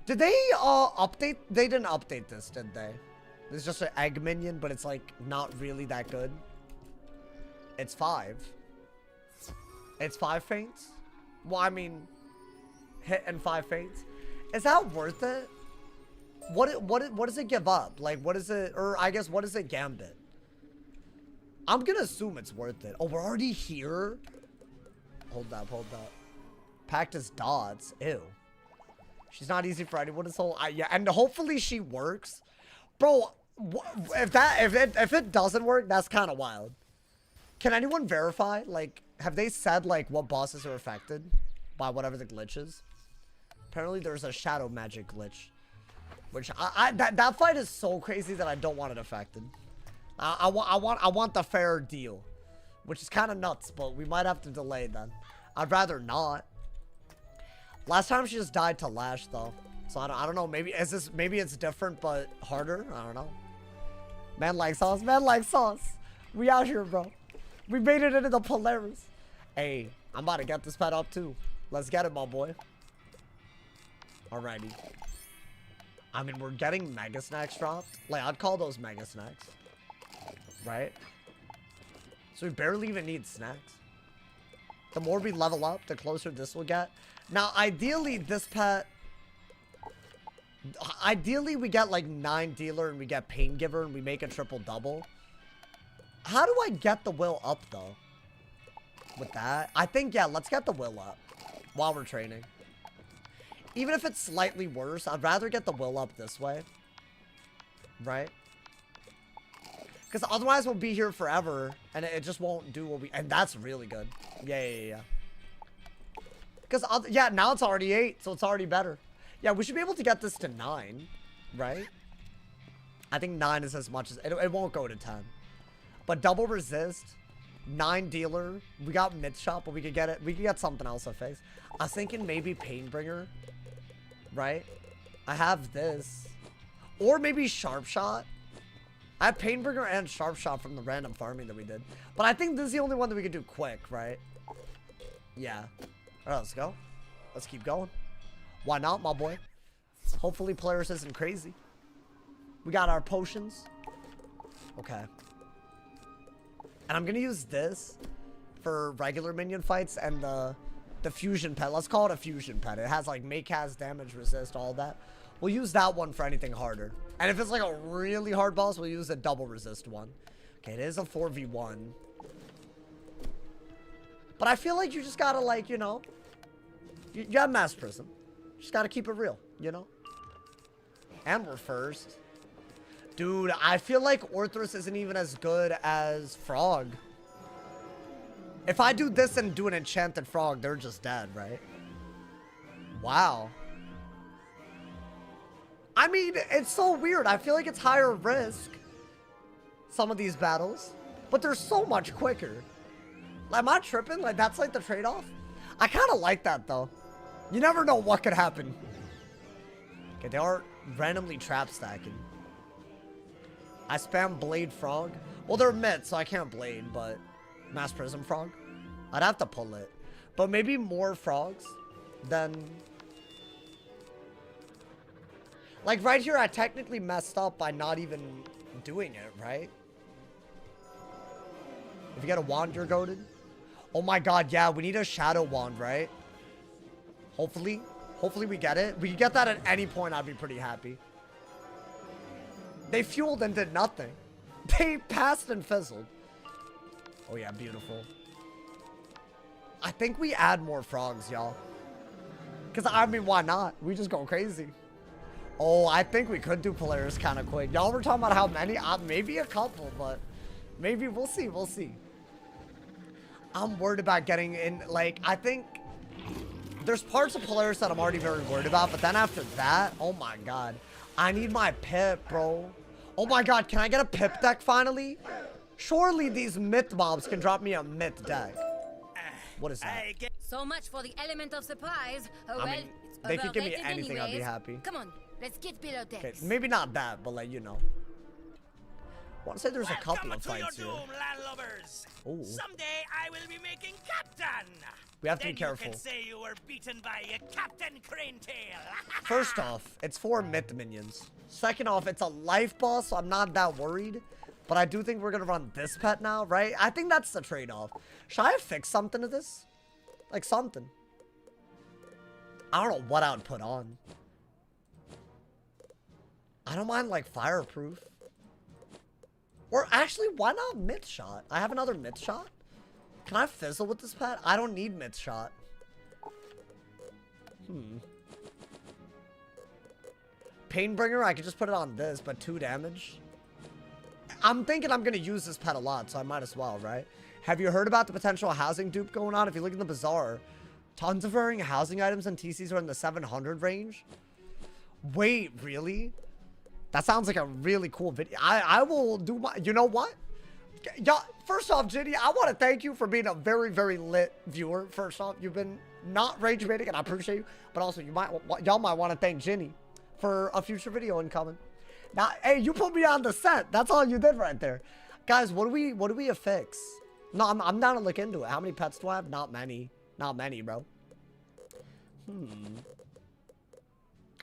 Did they update? They didn't update this, did they? It's just an egg minion, but it's like not really that good. It's 5. It's 5 feints? Well, I mean, hit and 5 feints. Is that worth it? What does it give up? Like, what is it? Or I guess, what is it gambit? I'm gonna assume it's worth it. Oh, we're already here? Hold up, hold up. Packed as dots. Ew. She's not easy for anyone to soul. Yeah, and hopefully she works. Bro, if it doesn't work, that's kind of wild. Can anyone verify? Like, have they said, like, what bosses are affected by whatever the glitch is? Apparently there's a shadow magic glitch. Which, that fight is so crazy that I don't want it affected. I want the fair deal. Which is kind of nuts, but we might have to delay then. I'd rather not. Last time she just died to Lash, though. So I don't know. Maybe it's different, but harder? I don't know. Man like sauce. Man like sauce. We out here, bro. We made it into the Polaris. Hey, I'm about to get this pet up, too. Let's get it, my boy. Alrighty. I mean, we're getting Mega Snacks dropped. Like, I'd call those Mega Snacks. Right? So we barely even need snacks. The more we level up, the closer this will get. Now, ideally, this pet... Ideally, we get, like, 9 Dealer and we get Pain Giver and we make a triple-double. How do I get the will up, though? With that? I think, yeah, let's get the will up. While we're training. Even if it's slightly worse, I'd rather get the will up this way. Right? Because otherwise we'll be here forever, and it just won't do what we... And that's really good. Yeah. Because, yeah, now it's already 8, so it's already better. Yeah, we should be able to get this to 9, right? I think 9 is as much as... It won't go to 10. But double resist, 9 Dealer. We got Myth Shop, but we could get it. We could get something else to face. I was thinking maybe Painbringer, right? I have this. Or maybe Sharp Shot. I have Painbringer and Sharp Shot from the random farming that we did. But I think this is the only one that we could do quick, right? Yeah. Alright, let's go. Let's keep going. Why not, my boy? Hopefully Polaris isn't crazy. We got our potions. Okay. And I'm gonna use this for regular minion fights and the fusion pet. Let's call it a fusion pet. It has like make has damage, resist, all that. We'll use that one for anything harder. And if it's like a really hard boss, we'll use a double resist one. Okay, it is a 4v1. But I feel like you just gotta, like, you know, you have Mass Prism. Just gotta keep it real, you know? And we're first. Dude, I feel like Orthrus isn't even as good as Frog. If I do this and do an enchanted Frog, they're just dead, right? Wow. I mean, it's so weird. I feel like it's higher risk, some of these battles, but they're so much quicker. Am I tripping? Like, that's like the trade-off? I kind of like that, though. You never know what could happen. Okay, they are randomly trap stacking. I spam Blade Frog. Well, they're mid, so I can't Blade, but Mass Prism Frog. I'd have to pull it. But maybe more frogs than... Like, right here, I technically messed up by not even doing it, right? If you get a wand, you're goated. Oh my god, yeah, we need a shadow wand, right? Hopefully. Hopefully we get it. We can get that at any point, I'd be pretty happy. They fueled and did nothing. They passed and fizzled. Oh yeah, beautiful. I think we add more frogs, y'all. Because, I mean, why not? We just go crazy. Oh, I think we could do Polaris kind of quick. Y'all were talking about how many? Maybe a couple, but maybe we'll see. We'll see. I'm worried about getting in. Like, I think there's parts of Polaris that I'm already very worried about. But then after that, oh my god. I need my pip, bro. Oh my god, can I get a pip deck finally? Surely these myth mobs can drop me a myth deck. What is that? So much for the element of surprise. Oh, I well, mean, they could give me anything, I'd be anyways. happy. Come on, let's get below decks. Okay, maybe not that, but like, you know. I want to say there's a couple of fights here. Ooh. Someday I will be making captain. We have to be careful. You can say you were beaten by a Captain Cranetail. First off, it's 4 myth minions. Second off, it's a life boss, so I'm not that worried. But I do think we're going to run this pet now, right? I think that's the trade-off. Should I have fixed something to this? Like something. I don't know what I would put on. I don't mind like fireproof. Or actually, why not myth shot? I have another myth shot. Can I fizzle with this pet? I don't need myth shot. Painbringer, I could just put it on this, but 2 damage. I'm thinking I'm going to use this pet a lot, so I might as well, right? Have you heard about the potential housing dupe going on? If you look in the Bazaar, tons of varying housing items and TCs are in the 700 range. Wait, really? That sounds like a really cool video. I will do my... You know what? Y'all, first off, Ginny, I want to thank you for being a very, very lit viewer. First off, you've been not rage baiting, and I appreciate you. But also, y'all might want to thank Ginny for a future video incoming. Now, hey, you put me on the set. That's all you did right there. Guys, what do we affix? No, I'm down to look into it. How many pets do I have? Not many. Not many, bro.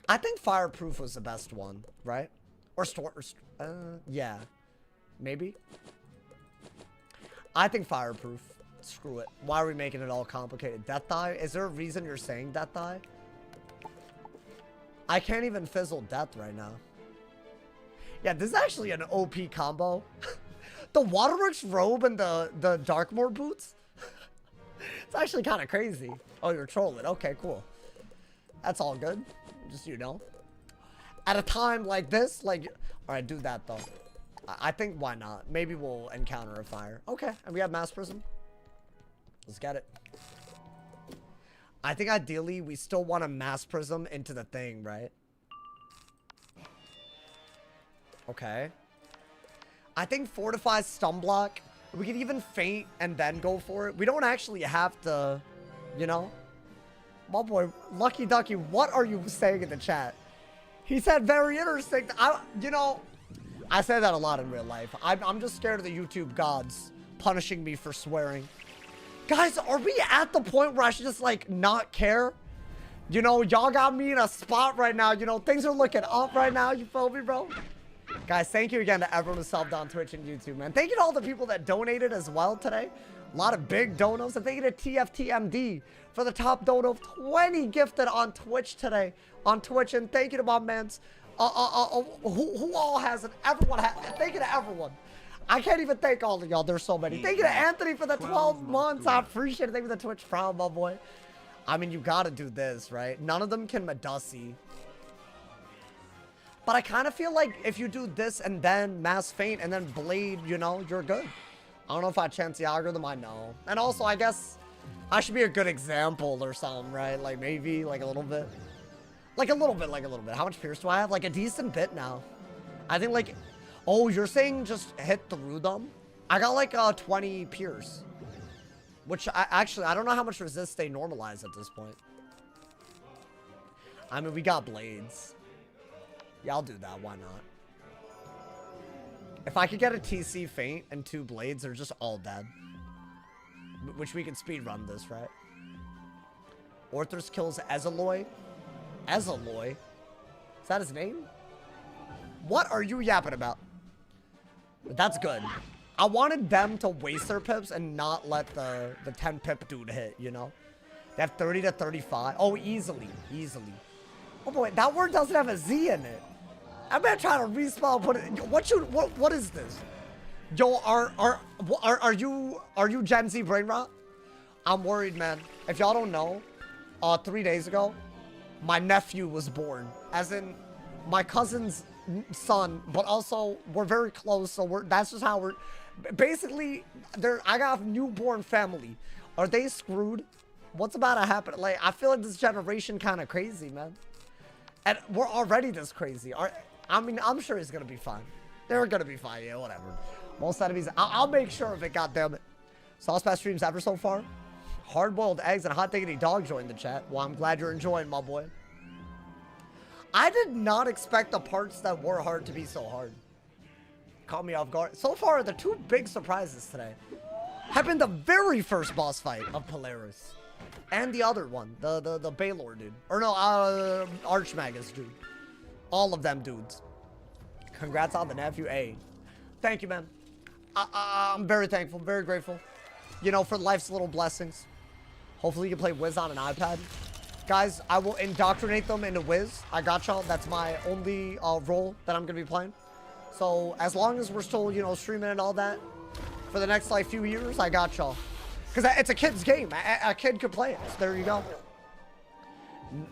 I think fireproof was the best one, right? Or yeah. Maybe. I think fireproof. Screw it. Why are we making it all complicated? Death die? Is there a reason you're saying death die? I can't even fizzle death right now. Yeah, this is actually an OP combo. The Waterworks robe and the Darkmoor boots. It's actually kind of crazy. Oh, you're trolling. Okay, cool. That's all good. Just, you know. At a time like this, like... Alright, do that, though. I think why not? Maybe we'll encounter a fire. Okay, and we have Mass Prism. Let's get it. I think ideally, we still want to Mass Prism into the thing, right? Okay. I think Fortify Stun Block. We could even feint and then go for it. We don't actually have to, you know. My boy, Lucky Ducky, what are you saying in the chat? He said very interesting. You know, I say that a lot in real life. I'm just scared of the YouTube gods punishing me for swearing. Guys, are we at the point where I should just, like, not care? You know, y'all got me in a spot right now. You know, things are looking up right now. You feel me, bro? Guys, thank you again to everyone who subbed on Twitch and YouTube, man. Thank you to all the people that donated as well today. A lot of big donos. And thank you to TFTMD for the top dono of 20 gifted on Twitch today. On Twitch. And thank you to my mans. Who all has it? Everyone has. Thank you to everyone. I can't even thank all of y'all. There's so many. Thank you to Anthony for the 12 months. I appreciate it. Thank you for the Twitch Prime, my boy. I mean, you gotta do this, right? None of them can Medussi. But I kind of feel like if you do this and then Mass Feint and then Blade, you know, you're good. I don't know if I chance the algorithm. I know. And also, I guess I should be a good example or something, right? Like, maybe, like, a little bit. Like, a little bit, like, a little bit. How much Pierce do I have? Like, a decent bit now. I think, like... Oh, you're saying just hit through them? I got, like, 20 Pierce. Which, actually, I don't know how much resist they normalize at this point. I mean, we got Blades. Yeah, I'll do that. Why not? If I could get a TC Feint and 2 blades, they're just all dead. Which we can speedrun this, right? Orthros kills Ezaloy. Ezaloy? Is that his name? What are you yapping about? That's good. I wanted them to waste their pips and not let the 10 pip dude hit, you know? They have 30 to 35. Oh, easily. Easily. Oh boy, that word doesn't have a Z in it. I'm gonna try to respell, put it. What is this? Yo, are you Gen Z brain rot? I'm worried, man. If y'all don't know, 3 days ago, my nephew was born. As in, my cousin's son, but also we're very close, so that's just how we're. Basically, I got a newborn family. Are they screwed? What's about to happen? Like, I feel like this generation kind of crazy, man. And we're already this crazy. I mean, I'm sure it's gonna be fine. They're gonna be fine, yeah, whatever. Most enemies, I'll make sure of it, goddammit. Saucepan streams ever so far. Hard-boiled eggs and hot diggity dog joined the chat. Well, I'm glad you're enjoying, my boy. I did not expect the parts that were hard to be so hard. Caught me off guard. So far, the 2 big surprises today have been the very first boss fight of Polaris. And the other one, the Baylor dude. Or no, Archmastery dude. All of them dudes. Congrats on the nephew. Hey, thank you, man. I'm very thankful, very grateful. You know, for life's little blessings. Hopefully you can play Wiz on an iPad. Guys, I will indoctrinate them into Wiz. I got y'all. That's my only role that I'm going to be playing. So as long as we're still, you know, streaming and all that for the next, like, few years, I got y'all. Because it's a kid's game. A kid could play it. So there you go.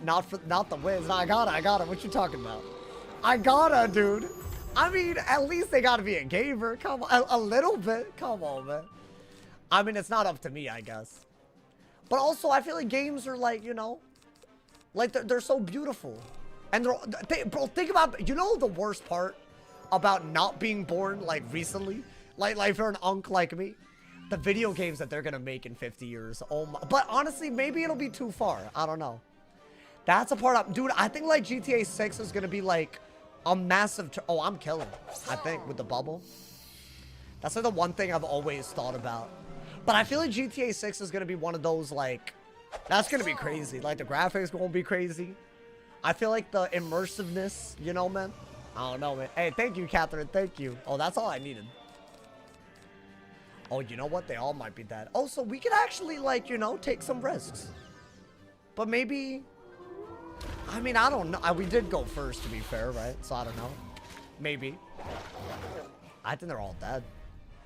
Not the Wiz. No, I got it. What you talking about? I gotta, dude. I mean, at least they gotta be a gamer. Come on. A little bit. Come on, man. I mean, it's not up to me, I guess. But also, I feel like games are like, you know, like they're so beautiful. And bro, think about, you know, the worst part about not being born, like, recently? Like if you're an unk like me? The video games that they're gonna make in 50 years. Oh my, but honestly, maybe it'll be too far. I don't know. That's a part dude, I think like GTA 6 is gonna be like a massive, oh, I'm killing, I think, with the bubble. That's like the one thing I've always thought about. But I feel like GTA 6 is gonna be one of those, like, that's gonna be crazy. Like, the graphics gonna be crazy. I feel like the immersiveness, you know, man? I don't know, man. Hey, thank you, Catherine, thank you. Oh, that's all I needed. Oh, you know what? They all might be dead. Oh, so we could actually, like, you know, take some risks. But maybe, I mean, I don't know. We did go first, to be fair, right? So I don't know. Maybe. I think they're all dead.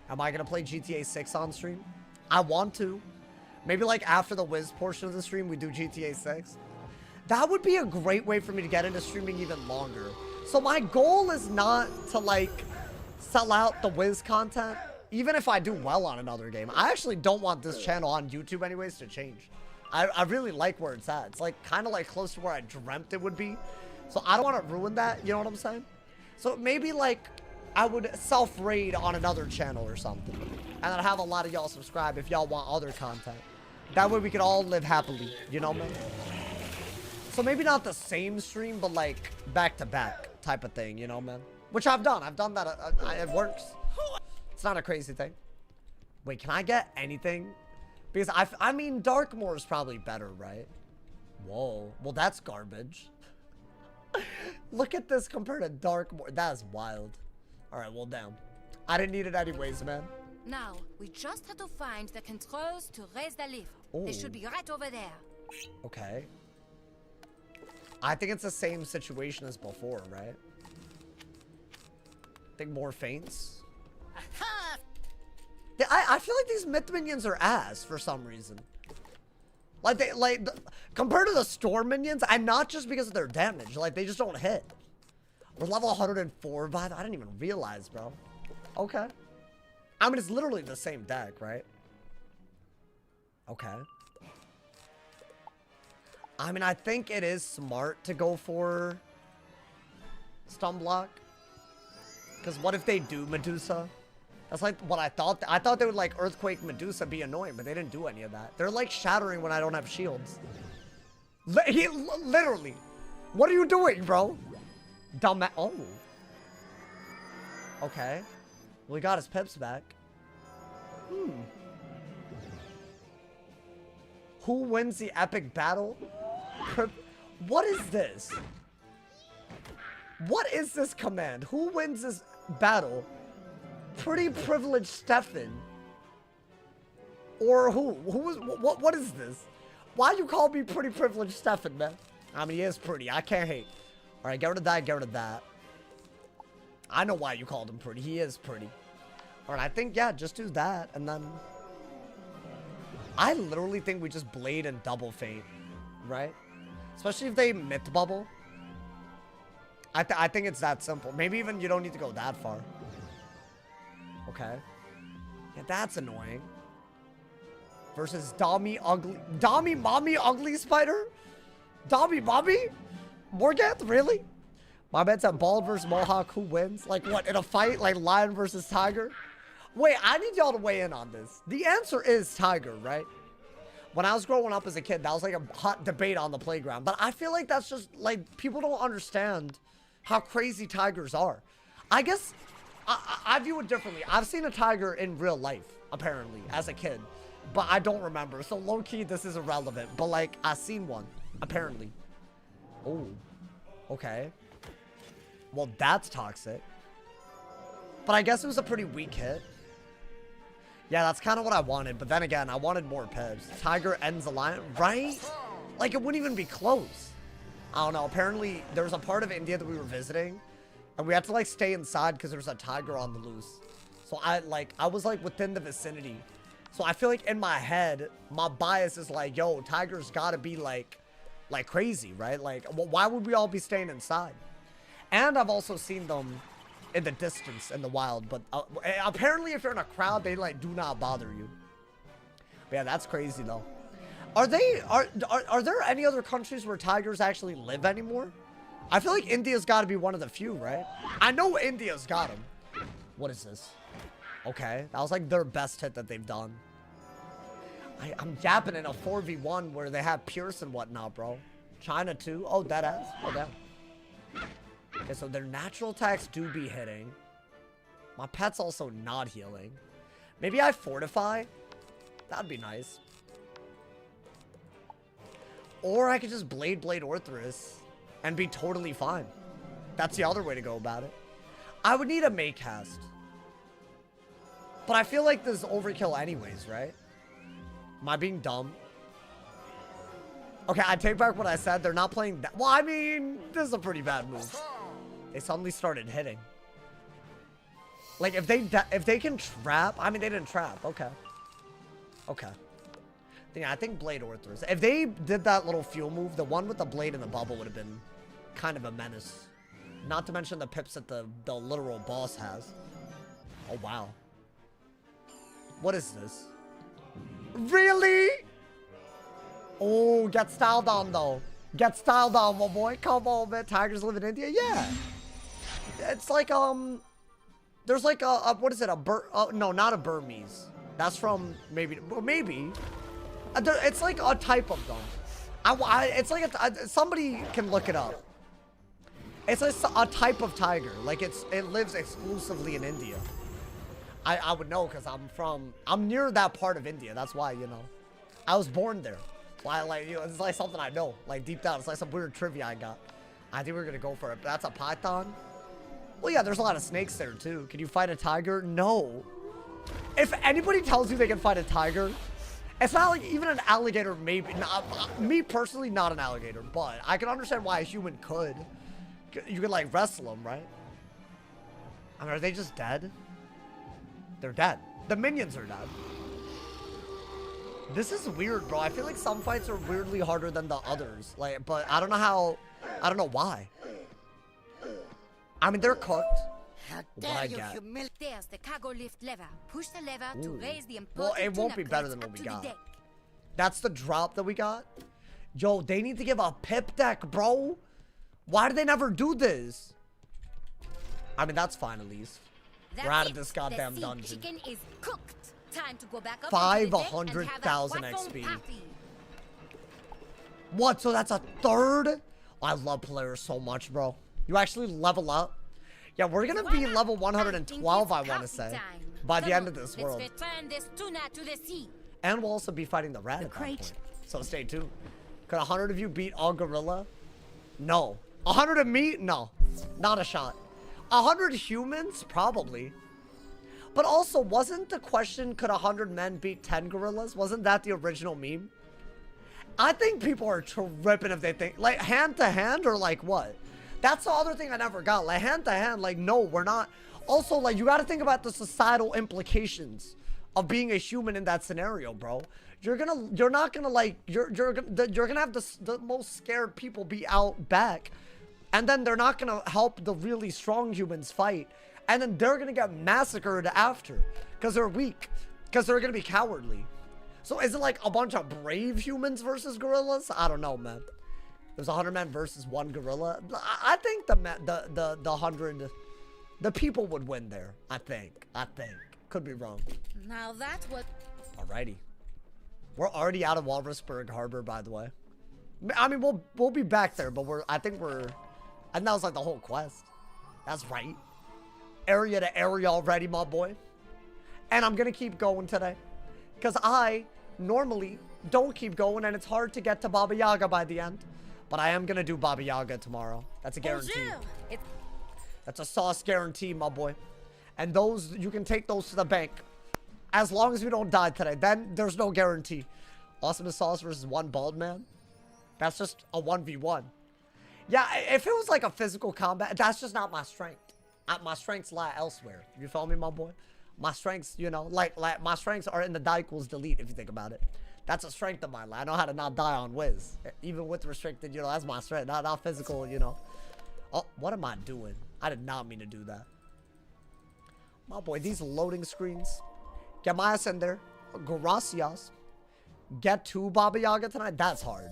Am I going to play GTA 6 on stream? I want to. Maybe, like, after the Wiz portion of the stream, we do GTA 6. That would be a great way for me to get into streaming even longer. So my goal is not to, like, sell out the Wiz content. Even if I do well on another game. I actually don't want this channel on YouTube anyways to change. I really like where it's at. It's like kind of like close to where I dreamt it would be. So I don't want to ruin that. You know what I'm saying? So maybe like I would self-raid on another channel or something. And I'd have a lot of y'all subscribe if y'all want other content. That way we could all live happily. You know, man? So maybe not the same stream, but like back to back type of thing. You know, man? Which I've done. I've done that. It works. It's not a crazy thing. Wait, can I get anything? Because I mean, Darkmoor is probably better, right? Whoa. Well, that's garbage. Look at this compared to Darkmoor. That is wild. All right, well, damn. I didn't need it anyways, man. Now, we just have to find the controls to raise the lift. Ooh. They should be right over there. Okay. I think it's the same situation as before, right? I think more feints. I feel like these myth minions are ass for some reason. Like compared to the storm minions, and not just because of their damage, like they just don't hit. We're level 104, but I didn't even realize, bro. Okay. I mean, it's literally the same deck, right? Okay. I mean, I think it is smart to go for stun block. Because what if they do Medusa? That's like what I thought. I thought they would like Earthquake Medusa be annoying, but they didn't do any of that. They're like shattering when I don't have shields. Literally. What are you doing, bro? Dumb. Oh. Okay. Well, he got his pips back. Who wins the epic battle? What is this? What is this command? Who wins this battle? Pretty privileged Stefan. Or who? What is this? Why you call me pretty privileged Stefan, man? I mean, he is pretty. I can't hate. Alright, get rid of that, get rid of that. I know why you called him pretty. He is pretty. Alright, I think, yeah, just do that, and then... I literally think we just blade and double feint, right? Especially if they myth bubble. I think it's that simple. Maybe even you don't need to go that far. Okay. Yeah, that's annoying. Versus Dami Ugly... Dami Mommy Ugly Spider? Dami Mommy? Morganthe? Really? My man's at Bald versus Mohawk. Who wins? Like what? In a fight? Like Lion versus Tiger? Wait, I need y'all to weigh in on this. The answer is Tiger, right? When I was growing up as a kid, that was like a hot debate on the playground. But I feel like that's just like people don't understand how crazy tigers are. I guess I view it differently. I've seen a tiger in real life, apparently, as a kid. But I don't remember. So low-key, this is irrelevant. But like, I've seen one, apparently. Oh, okay. Well, that's toxic. But I guess it was a pretty weak hit. Yeah, that's kind of what I wanted. But then again, I wanted more pips. Tiger ends the line, right? Like, it wouldn't even be close. I don't know. Apparently, there was a part of India that we were visiting. And we had to, like, stay inside because there was a tiger on the loose. So, I was, like, within the vicinity. So, I feel like in my head, my bias is like, yo, tigers gotta be, like crazy, right? Like, why would we all be staying inside? And I've also seen them in the distance in the wild, but apparently if you're in a crowd, they like do not bother you. But yeah, that's crazy though. Are there any other countries where tigers actually live anymore? I feel like India's got to be one of the few, right? I know India's got them. What is this? Okay, that was like their best hit that they've done. I'm yapping in a 4v1 where they have Pierce and whatnot, bro. China too. Oh, that ass. Oh, damn. Okay, so their natural attacks do be hitting. My pet's also not healing. Maybe I fortify? That'd be nice. Or I could just Blade Orthrus and be totally fine. That's the other way to go about it. I would need a May cast. But I feel like this is overkill anyways, right? Am I being dumb? Okay, I take back what I said. They're not playing that. Well, I mean, this is a pretty bad move. They suddenly started hitting. Like, if they can trap... I mean, they didn't trap. Okay. Okay. Yeah, I think Blade Orthrus. If they did that little fuel move, the one with the blade and the bubble would have been kind of a menace. Not to mention the pips that the literal boss has. Oh, wow. What is this? Really? Oh, get styled on, though. Get styled on, my boy. Come on, man. Tigers live in India? Yeah. It's like, there's like a what is it? No, not a Burmese. That's from, maybe. It's like a type of them. It's like somebody can look it up. It's a type of tiger. Like, it lives exclusively in India. I would know because I'm near that part of India. That's why, you know. I was born there. Like, you know, it's like something I know. Like, deep down. It's like some weird trivia I got. I think we're going to go for it. That's a python. Well, yeah, there's a lot of snakes there, too. Can you fight a tiger? No. If anybody tells you they can fight a tiger, it's not like even an alligator, maybe. Me, personally, not an alligator. But I can understand why a human could. You could, like, wrestle them, right? I mean, are they just dead? They're dead. The minions are dead. This is weird, bro. I feel like some fights are weirdly harder than the others. Like, but I don't know how. I don't know why. I mean, they're cooked. How What I dare you got. humiliate? There's the cargo lift lever. Push the lever to Ooh. raise the important Well, it won't tuna be better crates than what up we to the got. deck. That's the drop that we got. Yo, they need to give a pip deck, bro. Why do they never do this? I mean, that's fine at least. That's We're out of it. this goddamn the dungeon. chicken is cooked. Time to go back up into the deck and have a 500,000 waffle XP. party. What? So that's a third? I love Polaris so much, bro. You actually level up. Yeah, we're gonna be level 112, I want to say, by the end of this world. Return this tuna to the sea. And we'll also be fighting the rat at that point. So stay tuned. Could 100 of you beat all gorilla? No. 100 of me? No. Not a shot. 100 humans? Probably. But also, wasn't the question, could 100 men beat 10 gorillas? Wasn't that the original meme? I think people are tripping if they think, like, hand to hand or like what? That's the other thing I never got. Like, hand to hand, like, no, we're not. Also, like, you got to think about the societal implications of being a human in that scenario, bro. You're gonna have the most scared people be out back, and then they're not gonna help the really strong humans fight, and then they're gonna get massacred after because they're weak, because they're gonna be cowardly. So is it like a bunch of brave humans versus gorillas? I don't know, man. There's 100 men versus 1 gorilla. I think the 100, the people would win there. I think. Could be wrong. Now that what? Alrighty. We're already out of Walrusburg Harbor, by the way. I mean, we'll be back there, but I think that was like the whole quest. That's right. Area to area already, my boy. And I'm gonna keep going today, because I normally don't keep going, and it's hard to get to Baba Yaga by the end. But I am gonna do Baba Yaga tomorrow. That's a guarantee. That's a sauce guarantee, my boy. And those, you can take those to the bank. As long as we don't die today. Then there's no guarantee. Awesome sauce versus 1 bald man. That's just a 1v1. Yeah, if it was like a physical combat, that's just not my strength. My strengths lie elsewhere. You feel me, my boy? My strengths, you know, like my strengths are in the die equals delete, if you think about it. That's a strength of mine. I know how to not die on Wiz. Even with restricted, you know, that's my strength. Not physical, you know. Oh, what am I doing? I did not mean to do that. My boy, these loading screens. Get my ass in there. Gracias. Get to Baba Yaga tonight. That's hard.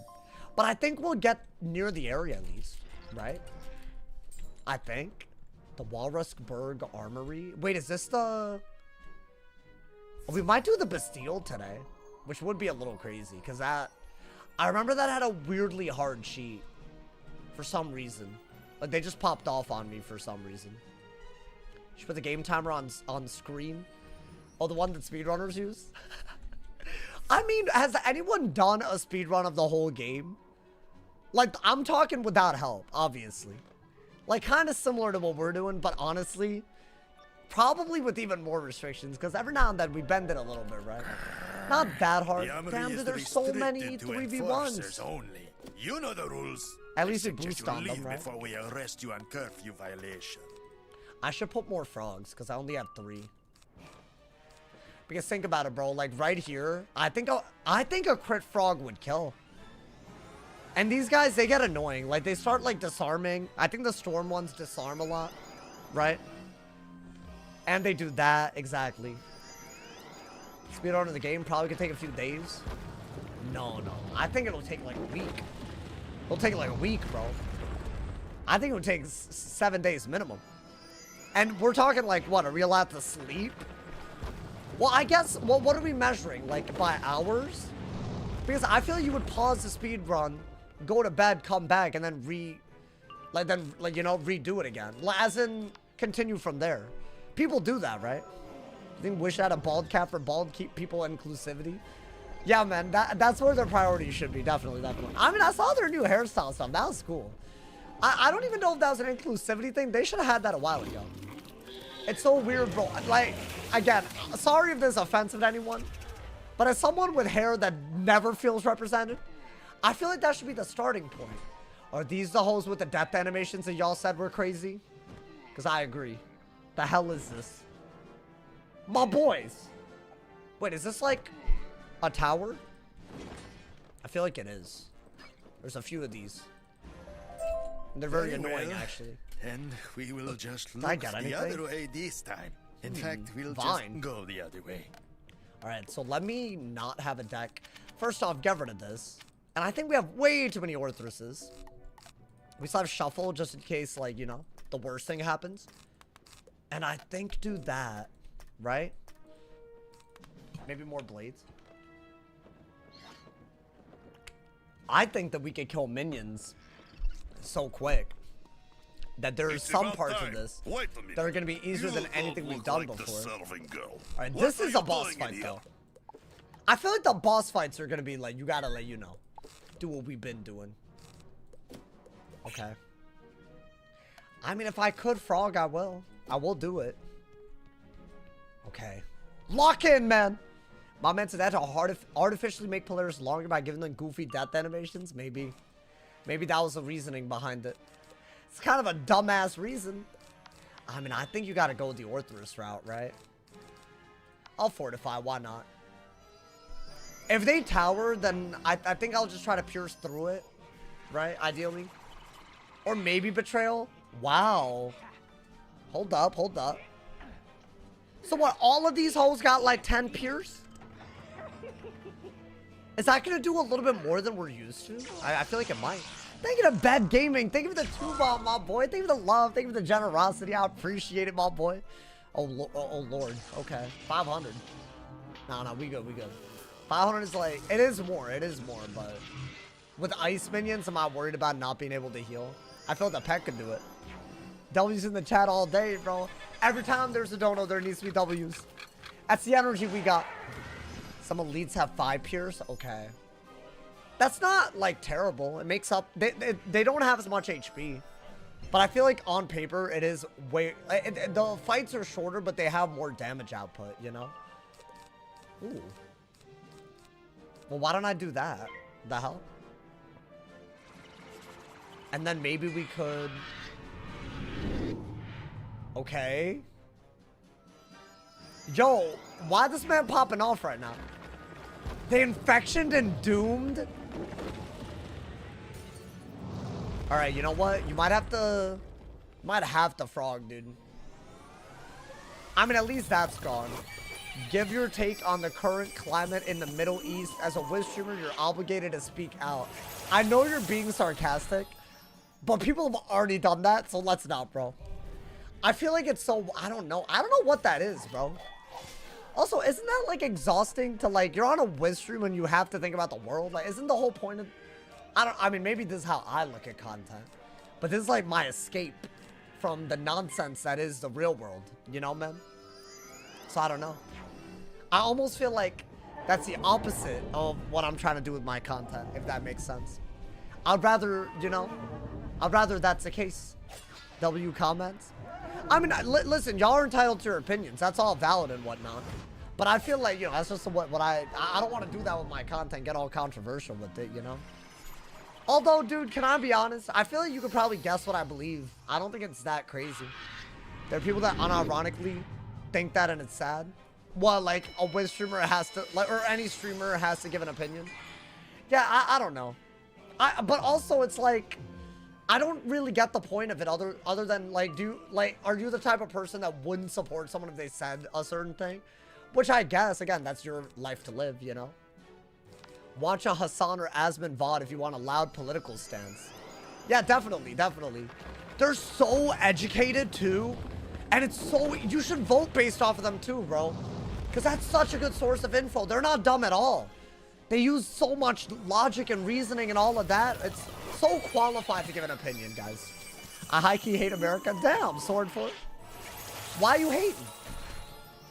But I think we'll get near the area at least. Right? I think. The Walrusburg Armory. Wait, is this the... We might do the Bastille today. Which would be a little crazy. Because that... I remember that had a weirdly hard cheat. For some reason. Like, they just popped off on me for some reason. Should put the game timer on screen. Oh, the one that speedrunners use? I mean, has anyone done a speedrun of the whole game? Like, I'm talking without help, obviously. Like, kind of similar to what we're doing, but honestly, probably with even more restrictions, because every now and then we bend it a little bit, right? Not that hard. Damn, dude, there's so many 3v1s. Only. You know the rules. At least we boost on them, right? Before we arrest you on curfew violation. I should put more frogs, because I only have 3. Because think about it, bro. Like, right here, I think a crit frog would kill. And these guys, they get annoying. Like, they start, like, disarming. I think the storm ones disarm a lot, right? And they do that, exactly. Speed on in the game probably could take a few days. No. I think it'll take, like, a week. It'll take, like, a week, bro. I think it would take 7 days minimum. And we're talking, like, what? Are we allowed to sleep? Well, I guess, well, what are we measuring? Like, by hours? Because I feel like you would pause the speed run, go to bed, come back, and then you know, redo it again. As in, continue from there. People do that, right? You think Wish had a bald cap for bald keep people inclusivity? Yeah, man, that's where their priorities should be. Definitely. I mean, I saw their new hairstyle stuff. That was cool. I don't even know if that was an inclusivity thing. They should have had that a while ago. It's so weird, bro. Like, again, sorry if this is offensive to anyone, but as someone with hair that never feels represented, I feel like that should be the starting point. Are these the hoes with the depth animations that y'all said were crazy? Because I agree. The hell is this? My boys. Wait, is this like a tower? I feel like it is. There's a few of these. And they're very annoying, actually. And we will just look the other way this time. In fact, we'll just go the other way. Alright, so let me not have a deck. First off, get rid of this. And I think we have way too many Orthruses. We still have Shuffle just in case, like, you know, the worst thing happens. And I think do that, right? Maybe more Blades. I think that we could kill minions so quick. that there's It's some about parts time. of this Wait a minute. that are going to be easier You than don't anything we've look done like the before. serving girl. Alright, What this are is a you boss doing in fight, here? though. I feel like the boss fights are going to be like, you got to let you know. Do what we've been doing. Okay. I mean, if I could frog, I will. I will do it. Okay. Lock in, man. My man said that to artificially make Polaris longer by giving them goofy death animations. Maybe. Maybe that was the reasoning behind it. It's kind of a dumbass reason. I mean, I think you got to go with the Orthoris route, right? I'll fortify. Why not? If they tower, then I think I'll just try to pierce through it. Right? Ideally. Or maybe Betrayal. Wow. Hold up, hold up. So what, all of these hoes got like 10 pierce? Is that gonna do a little bit more than we're used to? I feel like it might. Thank you to Bad Gaming. Thank you for the 2-bomb, my boy. Thank you for the love. Thank you for the generosity. I appreciate it, my boy. Oh, Lord. Okay. 500. No, we good, we good. 500 is like, it is more, but with ice minions, am I worried about not being able to heal? I feel like the pet could do it. W's in the chat all day, bro. Every time there's a dono, there needs to be W's. That's the energy we got. Some elites have 5 pierce. Okay. That's not, like, terrible. It makes up... They don't have as much HP. But I feel like on paper, it is way... the fights are shorter, but they have more damage output, you know? Ooh. Well, why don't I do that? The hell? And then maybe we could... Okay. Yo, why is this man popping off right now? They infectioned and doomed? Alright, you know what? You might have to... frog, dude. I mean, at least that's gone. Give your take on the current climate in the Middle East. As a Wiz streamer, you're obligated to speak out. I know you're being sarcastic, but people have already done that, so let's not, bro. I feel like it's so... I don't know what that is, bro. Also, isn't that, like, exhausting to, like, you're on a Wiz stream and you have to think about the world? Like, isn't the whole point of... I mean, maybe this is how I look at content. But this is, like, my escape from the nonsense that is the real world. You know, man? So, I don't know. I almost feel like that's the opposite of what I'm trying to do with my content, if that makes sense. I'd rather, you know... I'd rather that's the case. W comments. I mean, listen, y'all are entitled to your opinions. That's all valid and whatnot. But I feel like, you know, that's just what I don't want to do that with my content, get all controversial with it, you know? Although, dude, can I be honest? I feel like you could probably guess what I believe. I don't think it's that crazy. There are people that unironically think that and it's sad. Well, like, a Wiz streamer has to, like, or any streamer has to give an opinion. Yeah, I don't know. But also, it's like... I don't really get the point of it other than, like, are you the type of person that wouldn't support someone if they said a certain thing? Which I guess, again, that's your life to live, you know? Watch a Hassan or Asman VOD if you want a loud political stance. Yeah, definitely, definitely. They're so educated, too. And it's so... You should vote based off of them, too, bro. Because that's such a good source of info. They're not dumb at all. They use so much logic and reasoning and all of that. It's... so qualified to give an opinion, guys. I high-key hate America. Damn, sword for it. Why are you hating?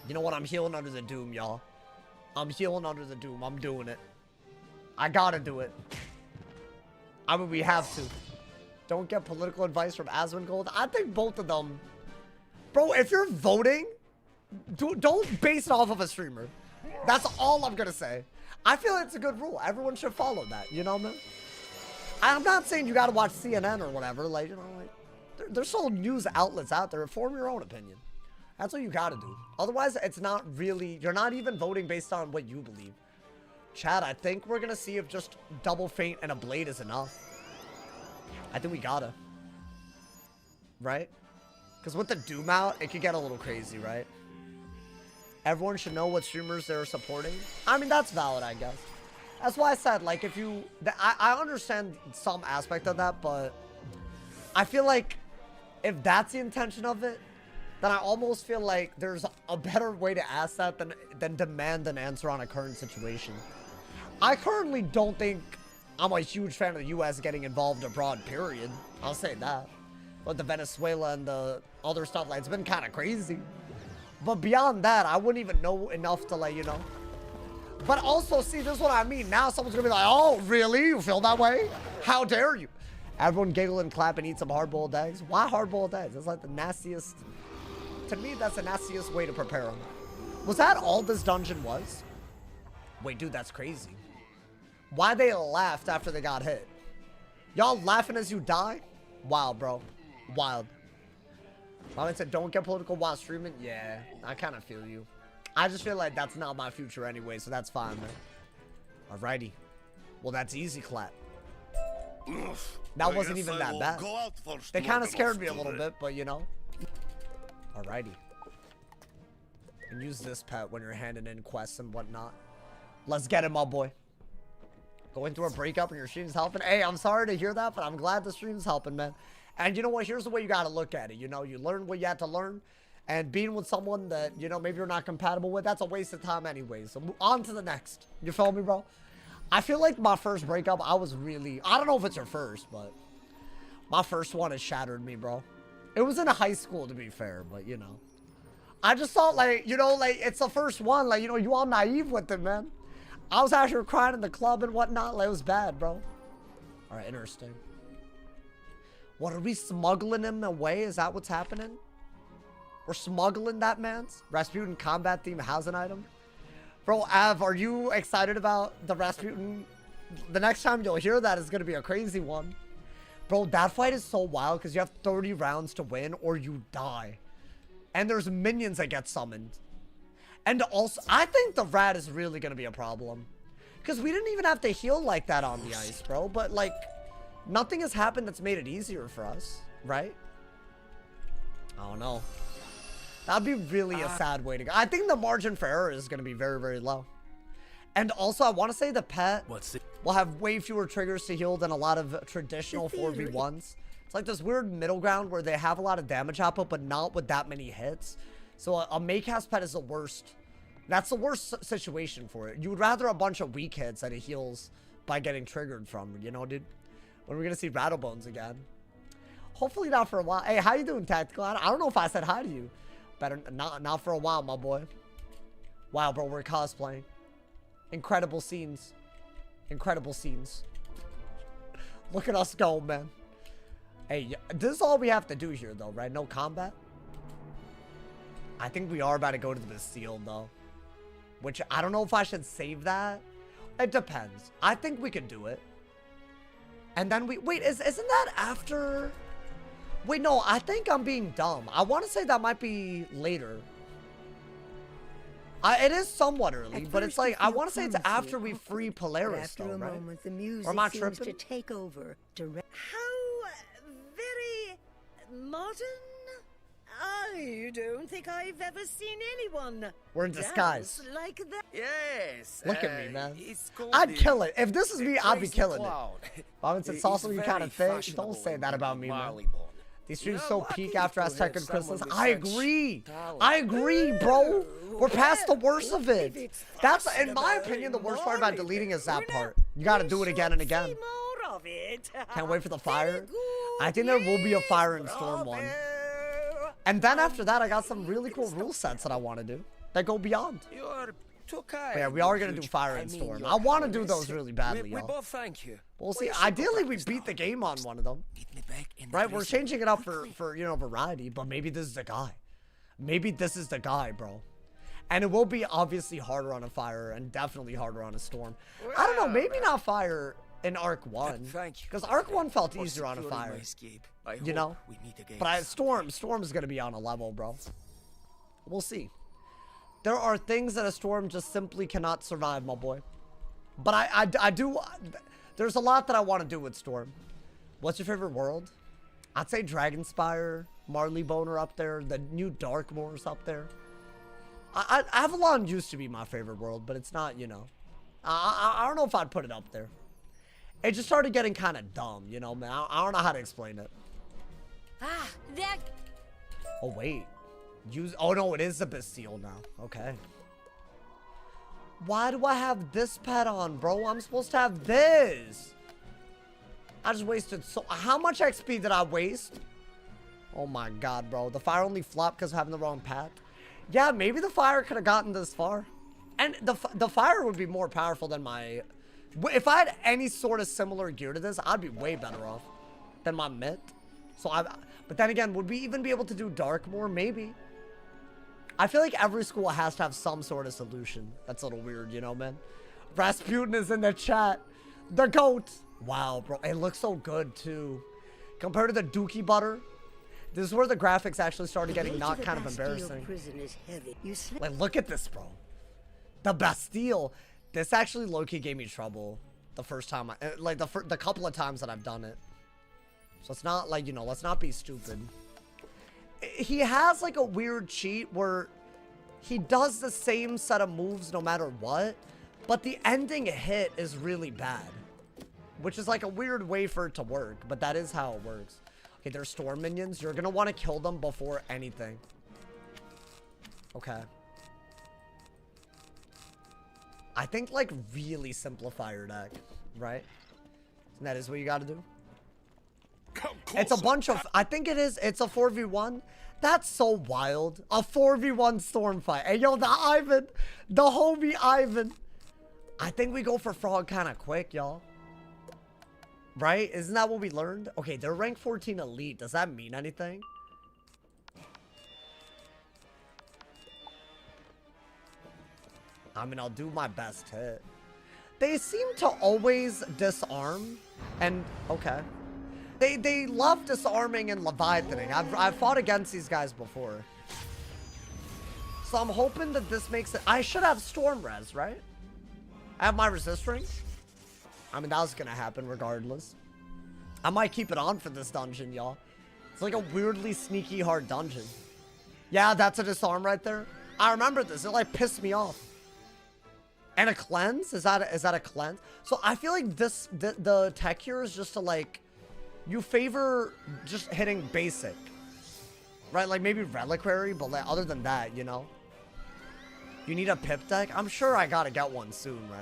You know what? I'm healing under the doom, y'all. I'm healing under the doom. I'm doing it. I gotta do it. I mean, we have to. Don't get political advice from Asmongold. I think both of them... Bro, if you're voting, don't base it off of a streamer. That's all I'm gonna say. I feel it's a good rule. Everyone should follow that. You know, man? I'm not saying you gotta watch CNN or whatever, like, you know, like, there's so news outlets out there. Form your own opinion. That's what you gotta do. Otherwise, it's not really, you're not even voting based on what you believe. Chad, I think we're gonna see if just double feint and a blade is enough. I think we gotta. Right? Because with the Doom out, it could get a little crazy, right? Everyone should know what streamers they're supporting. I mean, that's valid, I guess. That's why I said, like, if you... I understand some aspect of that, but... I feel like if that's the intention of it, then I almost feel like there's a better way to ask that than demand an answer on a current situation. I currently don't think I'm a huge fan of the U.S. getting involved abroad, period. I'll say that. with the Venezuela and the other stuff. Like, it's been kind of crazy. But beyond that, I wouldn't even know enough to let you know. But also, see, this is what I mean. Now someone's gonna be like, oh, really? You feel that way? How dare you? Everyone giggle and clap and eat some hard-boiled eggs. Why hard-boiled eggs? It's like the nastiest. To me, that's the nastiest way to prepare them. Was that all this dungeon was? Wait, dude, that's crazy. Why they laughed after they got hit? Y'all laughing as you die? Wild, bro. Wild. Mama said, don't get political while streaming. Yeah, I kind of feel you. I just feel like that's not my future anyway, so that's fine, man. Alrighty. Well, that's easy clap. That wasn't even that bad. They kind of scared me a little bit, but you know. Alrighty. And use this pet when you're handing in quests and whatnot. Let's get it, my boy. Going through a breakup and your stream's helping. Hey, I'm sorry to hear that, but I'm glad the stream's helping, man. And you know what? Here's the way you got to look at it. You know, you learn what you had to learn. And being with someone that, you know, maybe you're not compatible with, that's a waste of time anyway. So move on to the next. You feel me, bro? I feel like my first breakup, I was really... I don't know if it's your first, but... My first one has shattered me, bro. It was in high school, to be fair, but, you know. I just thought, like, you know, like, it's the first one. Like, you know, you all naive with it, man. I was out here crying in the club and whatnot. Like, it was bad, bro. All right, interesting. What, are we smuggling him away? Is that what's happening? We're smuggling that man's Rasputin combat theme housing item? Bro, Av, are you excited about the Rasputin? The next time you'll hear that is going to be a crazy one. Bro, that fight is so wild because you have 30 rounds to win or you die. And there's minions that get summoned. And also, I think the rat is really going to be a problem. Because we didn't even have to heal like that on the ice, bro. But, like, nothing has happened that's made it easier for us, right? I don't know. That'd be really a sad way to go. I think the margin for error is going to be very, very low. And also, I want to say the pet will have way fewer triggers to heal than a lot of traditional 4v1s. It's like this weird middle ground where they have a lot of damage output, but not with that many hits. So a Maycast pet is the worst. That's the worst situation for it. You would rather a bunch of weak hits that it heals by getting triggered from, you know, dude? When we're going to see Rattlebones again. Hopefully not for a while. Hey, how you doing, Tactical? I don't know if I said hi to you. Better not for a while, my boy. Wow, bro, we're cosplaying. Incredible scenes. Incredible scenes. Look at us go, man. Hey, this is all we have to do here, though, right? No combat? I think we are about to go to the Bastille, though. Which, I don't know if I should save that. It depends. I think we could do it. And then we... Wait, isn't that after... Wait, no, I think I'm being dumb. I want to say that might be later. It is somewhat early, but it's like, I want to say it's after we free Polaris, though, right? Moment, the music or am I seems tripping? to take over. How very modern? I don't think I've ever seen anyone. We're in disguise. Dance like that. Yes. Look at me, man. It's called I'd the- kill it. If this is me, I'd be Crazy killing Cloud. it. Bobbins, it's also you kind of thick. Don't say that about me, man. These streams so peak after Aztec and Christmas. I agree. I agree, bro. We're past the worst of it. That's, in my opinion, the worst part about deleting is that part. You got to do it again and again. Can't wait for the fire. I think there will be a Fire and Storm one. And then after that, I got some really cool rule sets that I want to do that go beyond. But yeah, we are going to do Fire and Storm. I want to do those really badly, y'all. We both thank you. We'll see. Ideally, we beat the game on one of them. Right? We're changing it up for, you know, variety, but maybe this is the guy. Maybe this is the guy, bro. And it will be obviously harder on a Fire and definitely harder on a Storm. I don't know, maybe not Fire in Arc 1. Because Arc 1 felt easier on a Fire. You know? But Storm is going to be on a level, bro. We'll see. There are things that a Storm just simply cannot survive, my boy. But I do... There's a lot that I want to do with Storm. What's your favorite world? I'd say Dragonspire, Marley Boner up there, the new Darkmoor's up there. Avalon used to be my favorite world, but it's not, you know. I don't know if I'd put it up there. It just started getting kind of dumb, you know, man. I don't know how to explain it. Ah, that... Oh, wait. Oh, no, it is the Bastille now. Okay. Why do I have this pet on, bro? I'm supposed to have this. I just wasted so... How much XP did I waste Oh my god, bro. The fire only flopped because of having the wrong path. Yeah, maybe the fire could have gotten this far. And the fire would be more powerful than my... If I had any sort of similar gear to this, I'd be way better off than my myth. So but then again, would we even be able to do dark more? Maybe. I feel like every school has to have some sort of solution. That's a little weird, you know, man? Rasputin is in the chat. The goat. Wow, bro. It looks so good, too. Compared to the Dookie Butter, this is where the graphics actually started getting not kind of embarrassing. Like, look at this, bro. The Bastille. This actually low-key gave me trouble the first time. Like, the couple of times that I've done it. So it's not like, you know, let's not be stupid. He has, like, a weird cheat where he does the same set of moves no matter what, but the ending hit is really bad. Which is, like, a weird way for it to work, but that is how it works. Okay, there's storm minions. You're gonna want to kill them before anything. Okay. I think, like, really simplify your deck, right? And that is what you gotta do. It's a bunch of... I think it is. It's a 4v1. That's so wild. A 4v1 storm fight. Hey, yo, the Ivan. The homie Ivan. I think we go for frog kind of quick, y'all. Right? Isn't that what we learned? Okay, they're rank 14 elite. Does that mean anything? I mean, I'll do my best hit. They seem to always disarm. And, okay. They love disarming and Leviathaning. I've fought against these guys before. So I'm hoping that this makes it... I should have Storm Res, right? I have my resist ring. I mean, that was gonna happen regardless. I might keep it on for this dungeon, y'all. It's like a weirdly sneaky hard dungeon. Yeah, that's a disarm right there. I remember this. It like pissed me off. And a cleanse? Is that a cleanse? So I feel like the tech here is just to like... You favor just hitting basic. Right? Like maybe reliquary, but like, other than that, you know? You need a pip deck? I'm sure I gotta get one soon, right?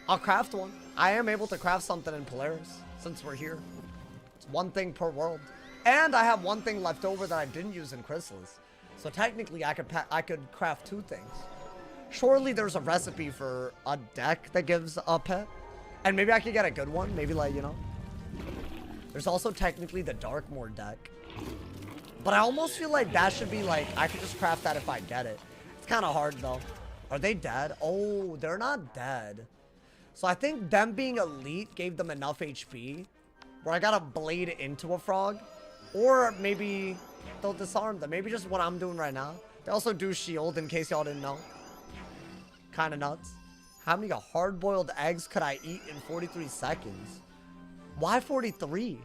I'll craft one. I am able to craft something in Polaris since we're here. It's one thing per world. And I have one thing left over that I didn't use in Chrysalis. So technically I could craft two things. Surely there's a recipe for a deck that gives a pet. And maybe I could get a good one. Maybe like, you know. There's also technically the Darkmoor deck. But I almost feel like that should be like, I could just craft that if I get it. It's kind of hard though. Are they dead? Oh, they're not dead. So I think them being elite gave them enough HP where I gotta blade into a frog. Or maybe they'll disarm them. Maybe just what I'm doing right now. They also do shield in case y'all didn't know. Kind of nuts. How many hard-boiled eggs could I eat in 43 seconds? Why 43?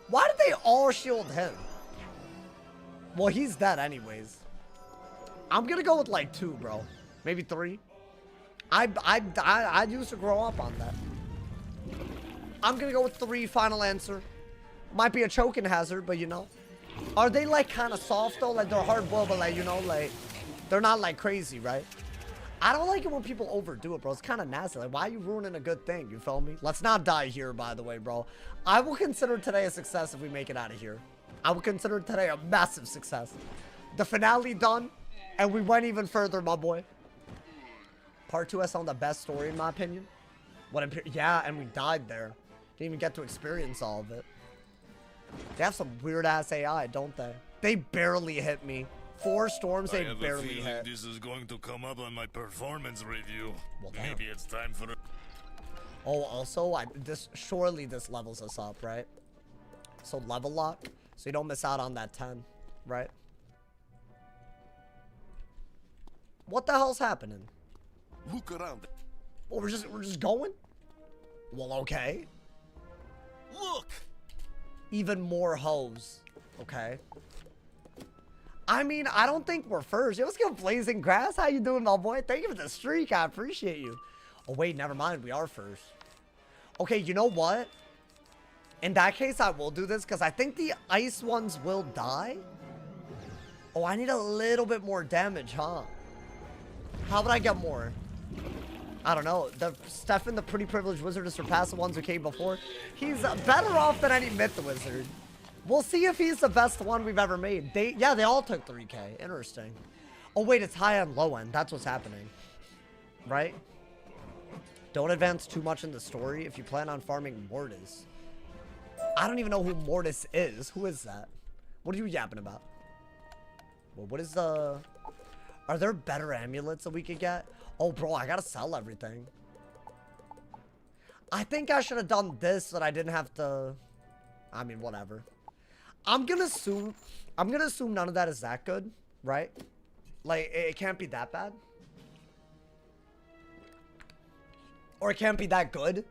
Why did they all shield him? Well, he's dead anyways. I'm gonna go with like 2, bro. Maybe 3. I used to grow up on that. I'm gonna go with 3, final answer. Might be a choking hazard, but you know. Are they like kind of soft though? Like they're hard boiled, but like, you know, like they're not like crazy, right? I don't like it when people overdo it, bro. It's kind of nasty. Like, why are you ruining a good thing? You feel me? Let's not die here, by the way, bro. I will consider today a success if we make it out of here. I will consider today a massive success. The finale done, and we went even further, my boy. Part 2 has some of the best story, in my opinion. Yeah, and we died there. Didn't even get to experience all of it. They have some weird-ass AI, don't they? They barely hit me. 4 storms, they barely hit. This is going to come up on my performance review. Well, maybe it's time for... Oh, also, surely this levels us up, right? So level lock, so you don't miss out on that 10, right? What the hell's happening? Look around. Well, we're just going? Well, okay. Look! Even more hoes. Okay. I mean, I don't think we're first. Yo, let's go Blazing Grass. How you doing, my boy? Thank you for the streak. I appreciate you. Oh, wait, never mind. We are first. Okay, you know what? In that case, I will do this because I think the ice ones will die. Oh, I need a little bit more damage, huh? How would I get more? I don't know. Stefan, the pretty privileged wizard, to surpass the ones who came before. He's better off than any myth wizard. We'll see if he's the best one we've ever made. Yeah, they all took 3K. Interesting. Oh, wait, it's high and low end. That's what's happening. Right? Don't advance too much in the story if you plan on farming Mortis. I don't even know who Mortis is. Who is that? What are you yapping about? Well, what is the... Are there better amulets that we could get? Oh, bro, I gotta sell everything. I think I should have done this so that I didn't have to... I mean, whatever. I'm gonna assume none of that is that good, right? Like, it can't be that bad. Or it can't be that good.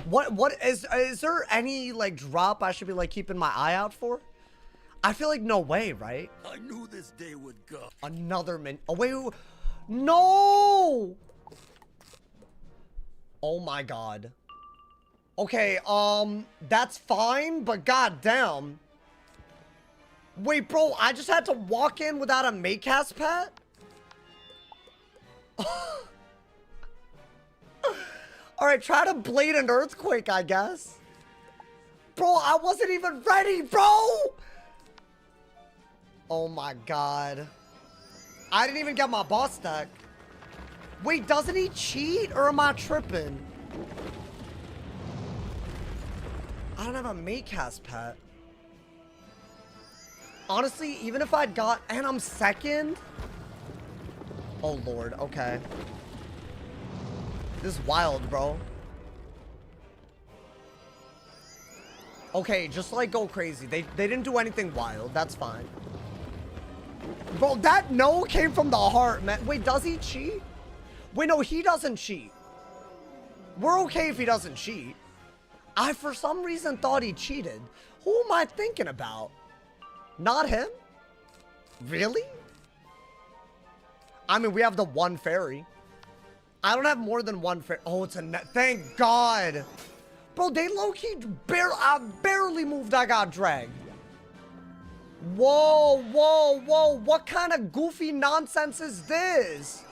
What is there any, like, drop I should be, like, keeping my eye out for? I feel like no way, right? I knew this day would come. Another oh, wait. No! Oh my god. Okay, that's fine, but goddamn. Wait, bro, I just had to walk in without a Maycast pet? Alright, try to blade an earthquake, I guess. Bro, I wasn't even ready, bro! Oh my god. I didn't even get my boss deck. Wait, doesn't he cheat, or am I tripping? I don't have a Maycast pet. Honestly, even if I'd got... And I'm second? Oh, Lord. Okay. This is wild, bro. Okay, just, like, go crazy. They didn't do anything wild. That's fine. Bro, that no came from the heart, man. Wait, does he cheat? Wait, no, he doesn't cheat. We're okay if he doesn't cheat. I, for some reason, thought he cheated. Who am I thinking about? Not him? Really? I mean, we have the one fairy. I don't have more than one fairy. Oh, it's a net. Thank God. Bro, they low-key I barely moved. I got dragged. Whoa, whoa, whoa. What kind of goofy nonsense is this?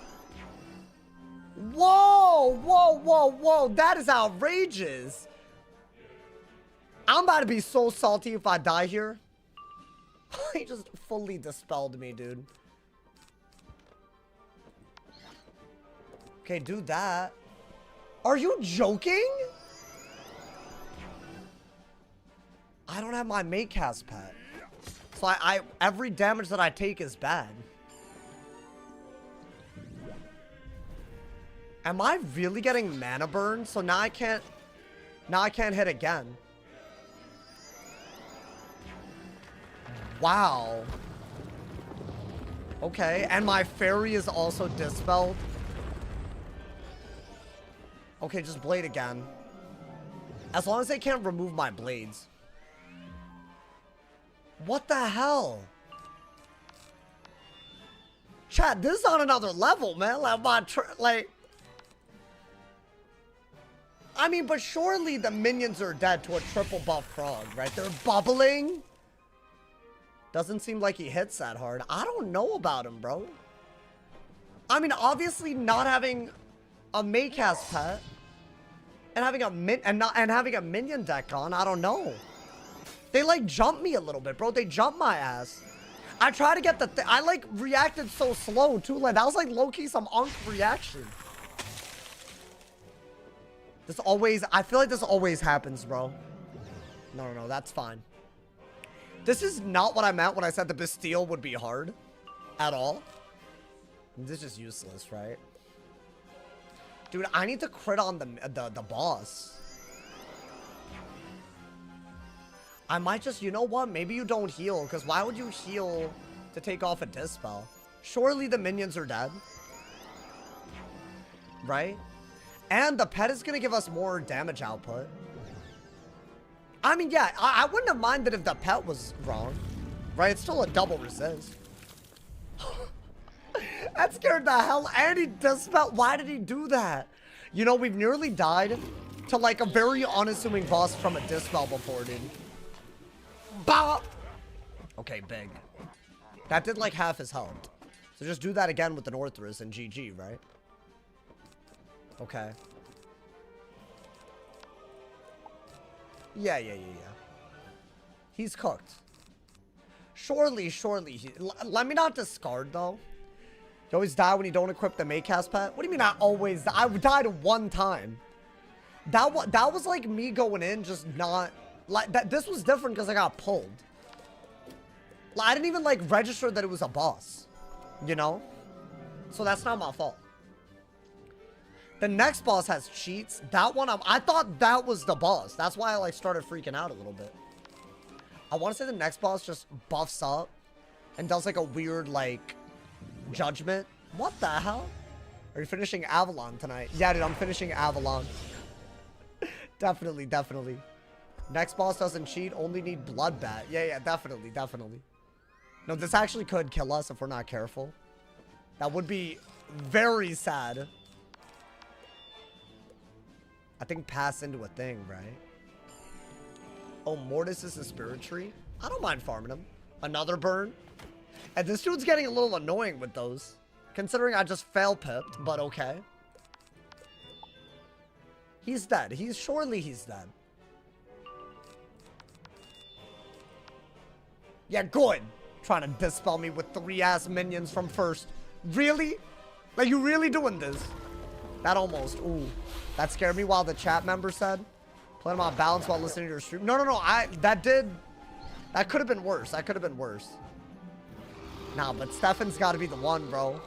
Whoa, whoa, whoa, whoa. That is outrageous. I'm about to be so salty if I die here. He just fully dispelled me, dude. Okay, do that. Are you joking? I don't have my Maycast pet. So every damage that I take is bad. Am I really getting mana burn? So now I can't hit again. Wow. Okay, and my fairy is also dispelled. Okay, just blade again. As long as they can't remove my blades. What the hell? Chat, this is on another level, man. Like, I mean, but surely the minions are dead to a triple buff frog, right? They're bubbling. Doesn't seem like he hits that hard. I don't know about him, bro. I mean, obviously not having a Maycast pet and having a minion deck on, I don't know. They like jumped me a little bit, bro. They jumped my ass. I tried to get the I like reacted so slow too. Like that was like low-key some reaction. This always, I feel like this always happens, bro. No, that's fine. This is not what I meant when I said the Bastille would be hard. At all. This is useless, right? Dude, I need to crit on the boss. I might just, you know what? Maybe you don't heal, because why would you heal to take off a dispel? Surely the minions are dead. Right? And the pet is going to give us more damage output. I mean, yeah, I wouldn't have minded if the pet was wrong. Right? It's still a double resist. That scared the hell. And he dispelled. Why did he do that? You know, we've nearly died to like a very unassuming boss from a dispel before, dude. Bah! Okay, big. That did like half his health. So just do that again with an Orthrus and GG, right? Okay. He's cooked. Surely. Let me not discard, though. You always die when you don't equip the Maycast pet? What do you mean I always die? I died one time. That was like me going in, just not... Like, this was different because I got pulled. Like, I didn't even, like, register that it was a boss. You know? So that's not my fault. The next boss has cheats. That one, I thought that was the boss. That's why I, like, started freaking out a little bit. I want to say the next boss just buffs up and does, like, a weird, like, judgment. What the hell? Are you finishing Avalon tonight? Yeah, dude, I'm finishing Avalon. Definitely. Next boss doesn't cheat, only need Bloodbat. Yeah, definitely. No, this actually could kill us if we're not careful. That would be very sad. I think pass into a thing, right? Oh, Mortis is a spirit tree? I don't mind farming him. Another burn? And this dude's getting a little annoying with those. Considering I just fail pipped, but okay. He's dead. Surely he's dead. Yeah, good. Trying to dispel me with 3-ass minions from first. Really? Like, you really doing this? That almost. Ooh. That scared me while the chat member said. Playing my balance while listening to your stream. No. That could have been worse. Nah, but Stefan's got to be the one, bro.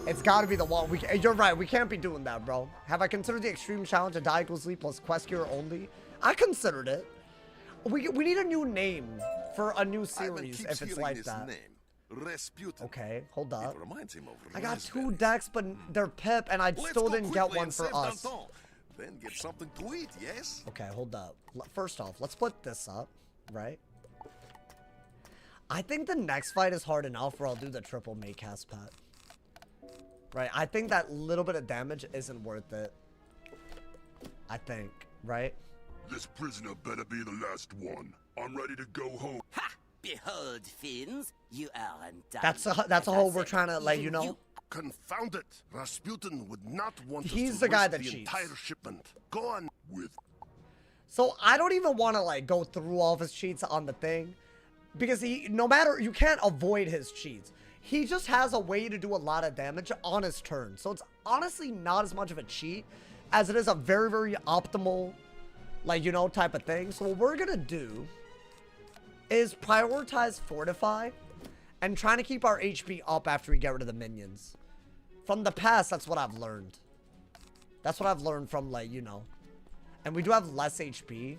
It's got to be the one. You're right. We can't be doing that, bro. Have I considered the extreme challenge of die equals leap plus quest gear only? I considered it. We need a new name for a new series if it's like that. Okay, hold up. I got 2 decks, but they're pip, and I still didn't get one for us. Then get something to eat, yes? Okay, hold up. First off, let's split this up, right? I think the next fight is hard enough where I'll do the triple Maycast pet. Right, I think that little bit of damage isn't worth it. I think, right? This prisoner better be the last one. I'm ready to go home. Ha! Behold, Fins, you are undone. That's a whole we're trying to let you know. Confound it! Rasputin would not want He's us the to guy risk that the cheats. entire shipment. Go on with. So I don't even want to like go through all of his cheats on the thing, because no matter, you can't avoid his cheats. He just has a way to do a lot of damage on his turn. So it's honestly not as much of a cheat as it is a very, very optimal, like, you know, type of thing. So what we're gonna do is prioritize Fortify and trying to keep our HP up after we get rid of the minions. From the past, that's what I've learned. That's what I've learned from, like, you know. And we do have less HP.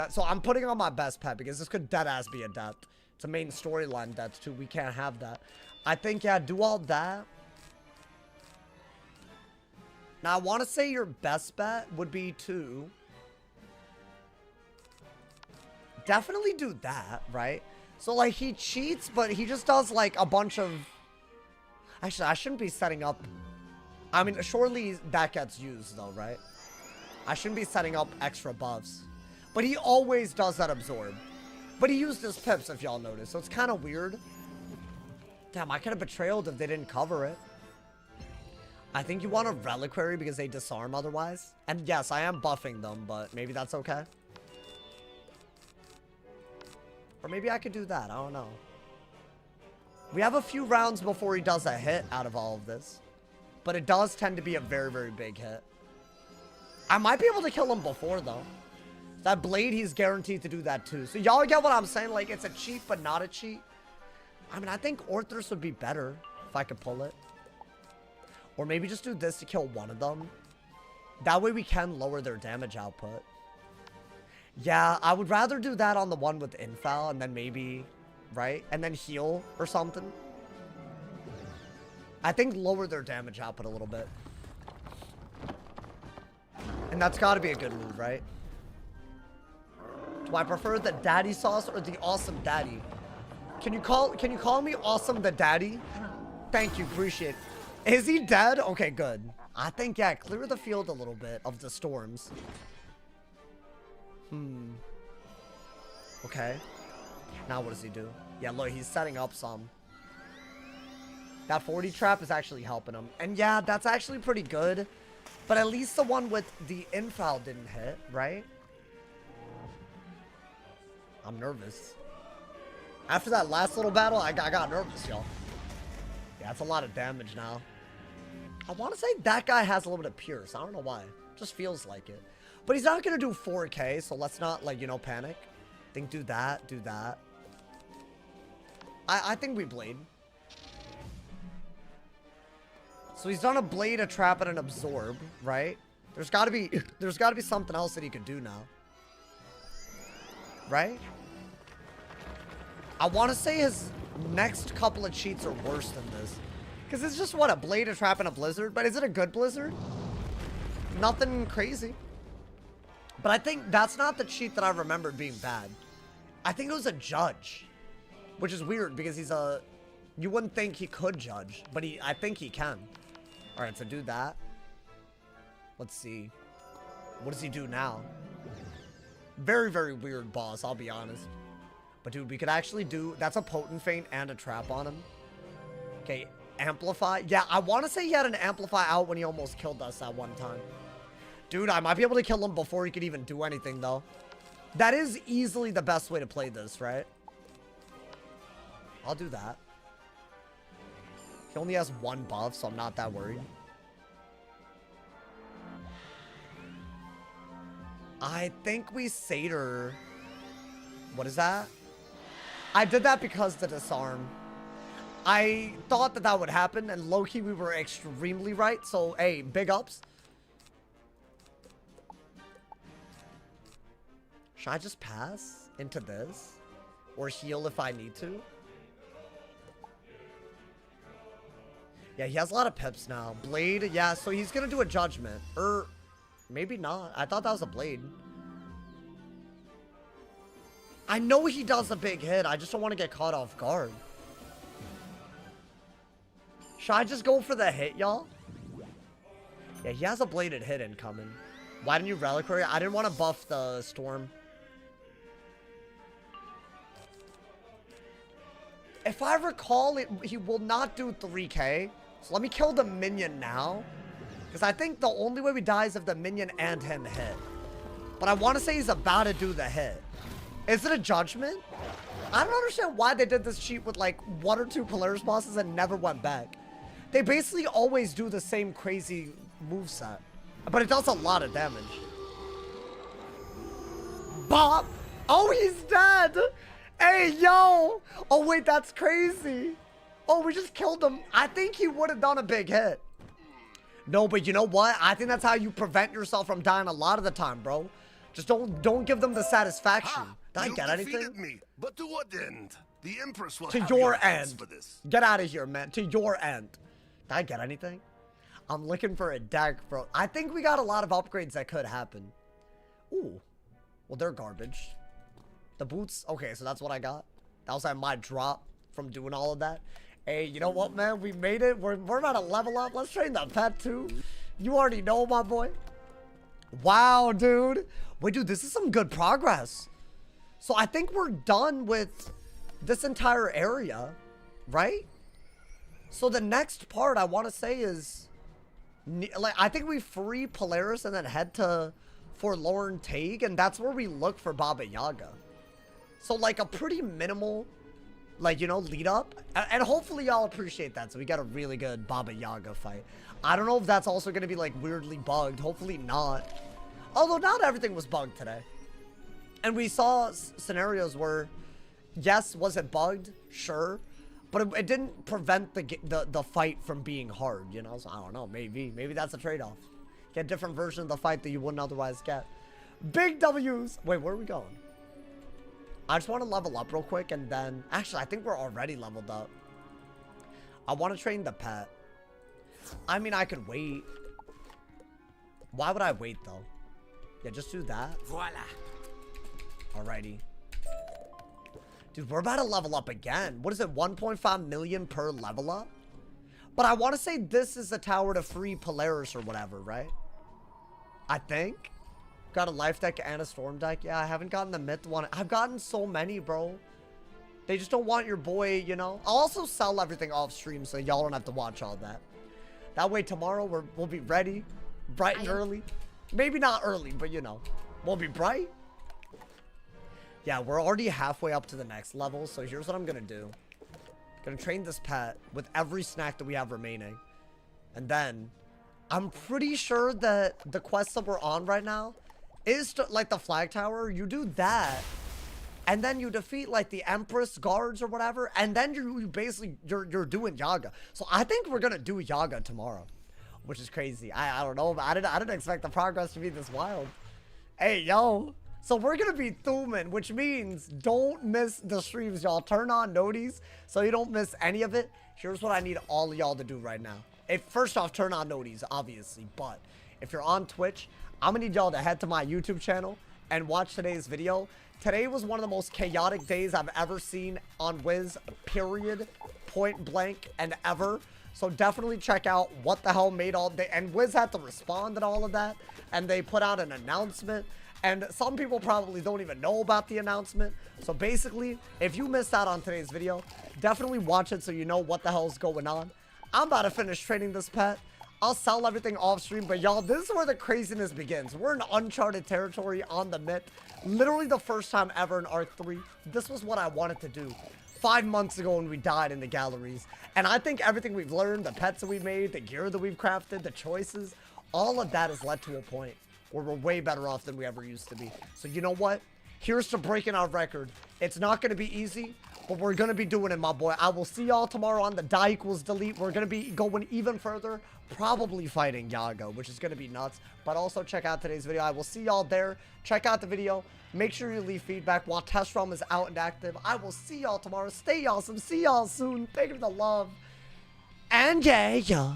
So I'm putting on my best pet because this could deadass be a death. It's a main storyline death too. We can't have that. I think, yeah, do all that. Now, I want to say your best bet would be to definitely do that, right? So, like, he cheats, but he just does, like, a bunch of... Actually, I shouldn't be setting up... I mean, surely that gets used, though, right? I shouldn't be setting up extra buffs. But he always does that absorb. But he used his pips, if y'all notice. So it's kind of weird. Damn, I could have betrayed if they didn't cover it. I think you want a reliquary because they disarm otherwise. And yes, I am buffing them, but maybe that's okay. Or maybe I could do that. I don't know. We have a few rounds before he does a hit out of all of this. But it does tend to be a very, very big hit. I might be able to kill him before, though. That blade, he's guaranteed to do that, too. So y'all get what I'm saying? Like, it's a cheat, but not a cheat. I mean, I think Orthros would be better if I could pull it. Or maybe just do this to kill one of them. That way we can lower their damage output. Yeah, I would rather do that on the one with Infal and then maybe, right? And then heal or something. I think lower their damage output a little bit. And that's got to be a good move, right? Do I prefer the daddy sauce or the awesome daddy? Can you call me awesome the daddy? Thank you, appreciate it. Is he dead? Okay, good. I think, yeah, clear the field a little bit of the storms. Okay. Now what does he do? Yeah, look, he's setting up some. That 40 trap is actually helping him. And yeah, that's actually pretty good. But at least the one with the infal didn't hit, right? I'm nervous. After that last little battle, I got nervous, y'all. Yeah, that's a lot of damage now. I want to say that guy has a little bit of Pierce. I don't know why. Just feels like it. But he's not going to do 4K, so let's not, like, you know, panic. I think do that, do that. I think we blade. So he's done a blade, a trap, and an absorb, right? There's got to be something else that he could do now. Right? I want to say his next couple of cheats are worse than this. Because it's just, what, a blade, a trap, and a blizzard? But is it a good blizzard? Nothing crazy. But I think that's not the cheat that I remembered being bad. I think it was a judge. Which is weird, because he's a... You wouldn't think he could judge. But I think he can. Alright, so do that. Let's see. What does he do now? Very, very weird boss, I'll be honest. But dude, we could actually do... That's a potent feint and a trap on him. Okay, amplify. Yeah, I want to say he had an amplify out when he almost killed us that one time. Dude, I might be able to kill him before he could even do anything, though. That is easily the best way to play this, right? I'll do that. He only has one buff, so I'm not that worried. I think we satyr. What is that? I did that because the disarm. I thought that would happen, and low-key we were extremely right. So, hey, big ups. Should I just pass into this? Or heal if I need to? Yeah, he has a lot of pips now. Blade, yeah, so he's gonna do a judgment. Or maybe not. I thought that was a blade. I know he does a big hit. I just don't want to get caught off guard. Should I just go for the hit, y'all? Yeah, he has a bladed hit incoming. Why didn't you reliquary? I didn't want to buff the storm. If I recall, he will not do 3K. So let me kill the minion now. Because I think the only way we die is if the minion and him hit. But I want to say he's about to do the hit. Is it a judgment? I don't understand why they did this cheat with like 1 or 2 Polaris bosses and never went back. They basically always do the same crazy moveset. But it does a lot of damage. Bop! Oh, he's dead! Hey, yo! Oh, wait, that's crazy. Oh, we just killed him. I think he would have done a big hit. No, but you know what? I think that's how you prevent yourself from dying a lot of the time, bro. Just don't give them the satisfaction. Did I get anything? Me, but to what end? The Empress will to have your hands end. For this. Get out of here, man. To your end. Did I get anything? I'm looking for a deck, bro. I think we got a lot of upgrades that could happen. Ooh. Well, they're garbage. The boots. Okay, so that's what I got. That was like my drop from doing all of that. Hey, you know what, man? We made it. We're about to level up. Let's train the pet, too. You already know, my boy. Wow, dude. Wait, dude, this is some good progress. So I think we're done with this entire area, right? So the next part I want to say is, like, I think we free Polaris and then head to Forlorn Tag, and that's where we look for Baba Yaga. So like a pretty minimal, like, you know, lead up, and hopefully y'all appreciate that. So we got a really good Baba Yaga fight. I don't know if that's also going to be like weirdly bugged. Hopefully not. Although not everything was bugged today. And we saw scenarios where, yes, was it bugged? Sure. But it didn't prevent the fight from being hard, you know? So I don't know, maybe that's a trade-off. Get a different version of the fight that you wouldn't otherwise get. Big W's. Wait, where are we going? I just want to level up real quick and then... Actually, I think we're already leveled up. I want to train the pet. I mean, I could wait. Why would I wait, though? Yeah, just do that. Voila. Alrighty. Dude, we're about to level up again. What is it? 1.5 million per level up? But I want to say this is the tower to free Polaris or whatever, right? I think. Got a life deck and a storm deck. Yeah, I haven't gotten the myth one. I've gotten so many, bro. They just don't want your boy, you know? I'll also sell everything off stream so y'all don't have to watch all that. That way tomorrow we'll be ready. Bright and early. Maybe not early, but you know. We'll be bright. Yeah, we're already halfway up to the next level, so here's what I'm gonna do. Gonna train this pet with every snack that we have remaining. And then, I'm pretty sure that the quest that we're on right now is to, like the flag tower. You do that, and then you defeat like the Empress guards or whatever, and then you basically, you're doing Yaga. So I think we're gonna do Yaga tomorrow, which is crazy. I don't know, but I didn't expect the progress to be this wild. Hey, yo. So we're gonna be thumbing, which means don't miss the streams, y'all. Turn on noties so you don't miss any of it. Here's what I need all of y'all to do right now. First off, turn on noties, obviously. But if you're on Twitch, I'm gonna need y'all to head to my YouTube channel and watch today's video. Today was one of the most chaotic days I've ever seen on Wiz, period, point blank, and ever. So definitely check out what the hell made all day. And Wiz had to respond to all of that. And they put out an announcement. And some people probably don't even know about the announcement. So basically, if you missed out on today's video, definitely watch it so you know what the hell's going on. I'm about to finish training this pet. I'll sell everything off stream. But y'all, this is where the craziness begins. We're in uncharted territory on the myth. Literally the first time ever in Arc 3. This was what I wanted to do 5 months ago when we died in the galleries. And I think everything we've learned, the pets that we've made, the gear that we've crafted, the choices, all of that has led to a point where we're way better off than we ever used to be. So you know what? Here's to breaking our record. It's not going to be easy, but we're going to be doing it, my boy. I will see y'all tomorrow on the die equals delete. We're going to be going even further, probably fighting Yaga, which is going to be nuts. But also check out today's video. I will see y'all there. Check out the video. Make sure you leave feedback while Test Realm is out and active. I will see y'all tomorrow. Stay awesome. See y'all soon. Thank you for the love. And yeah.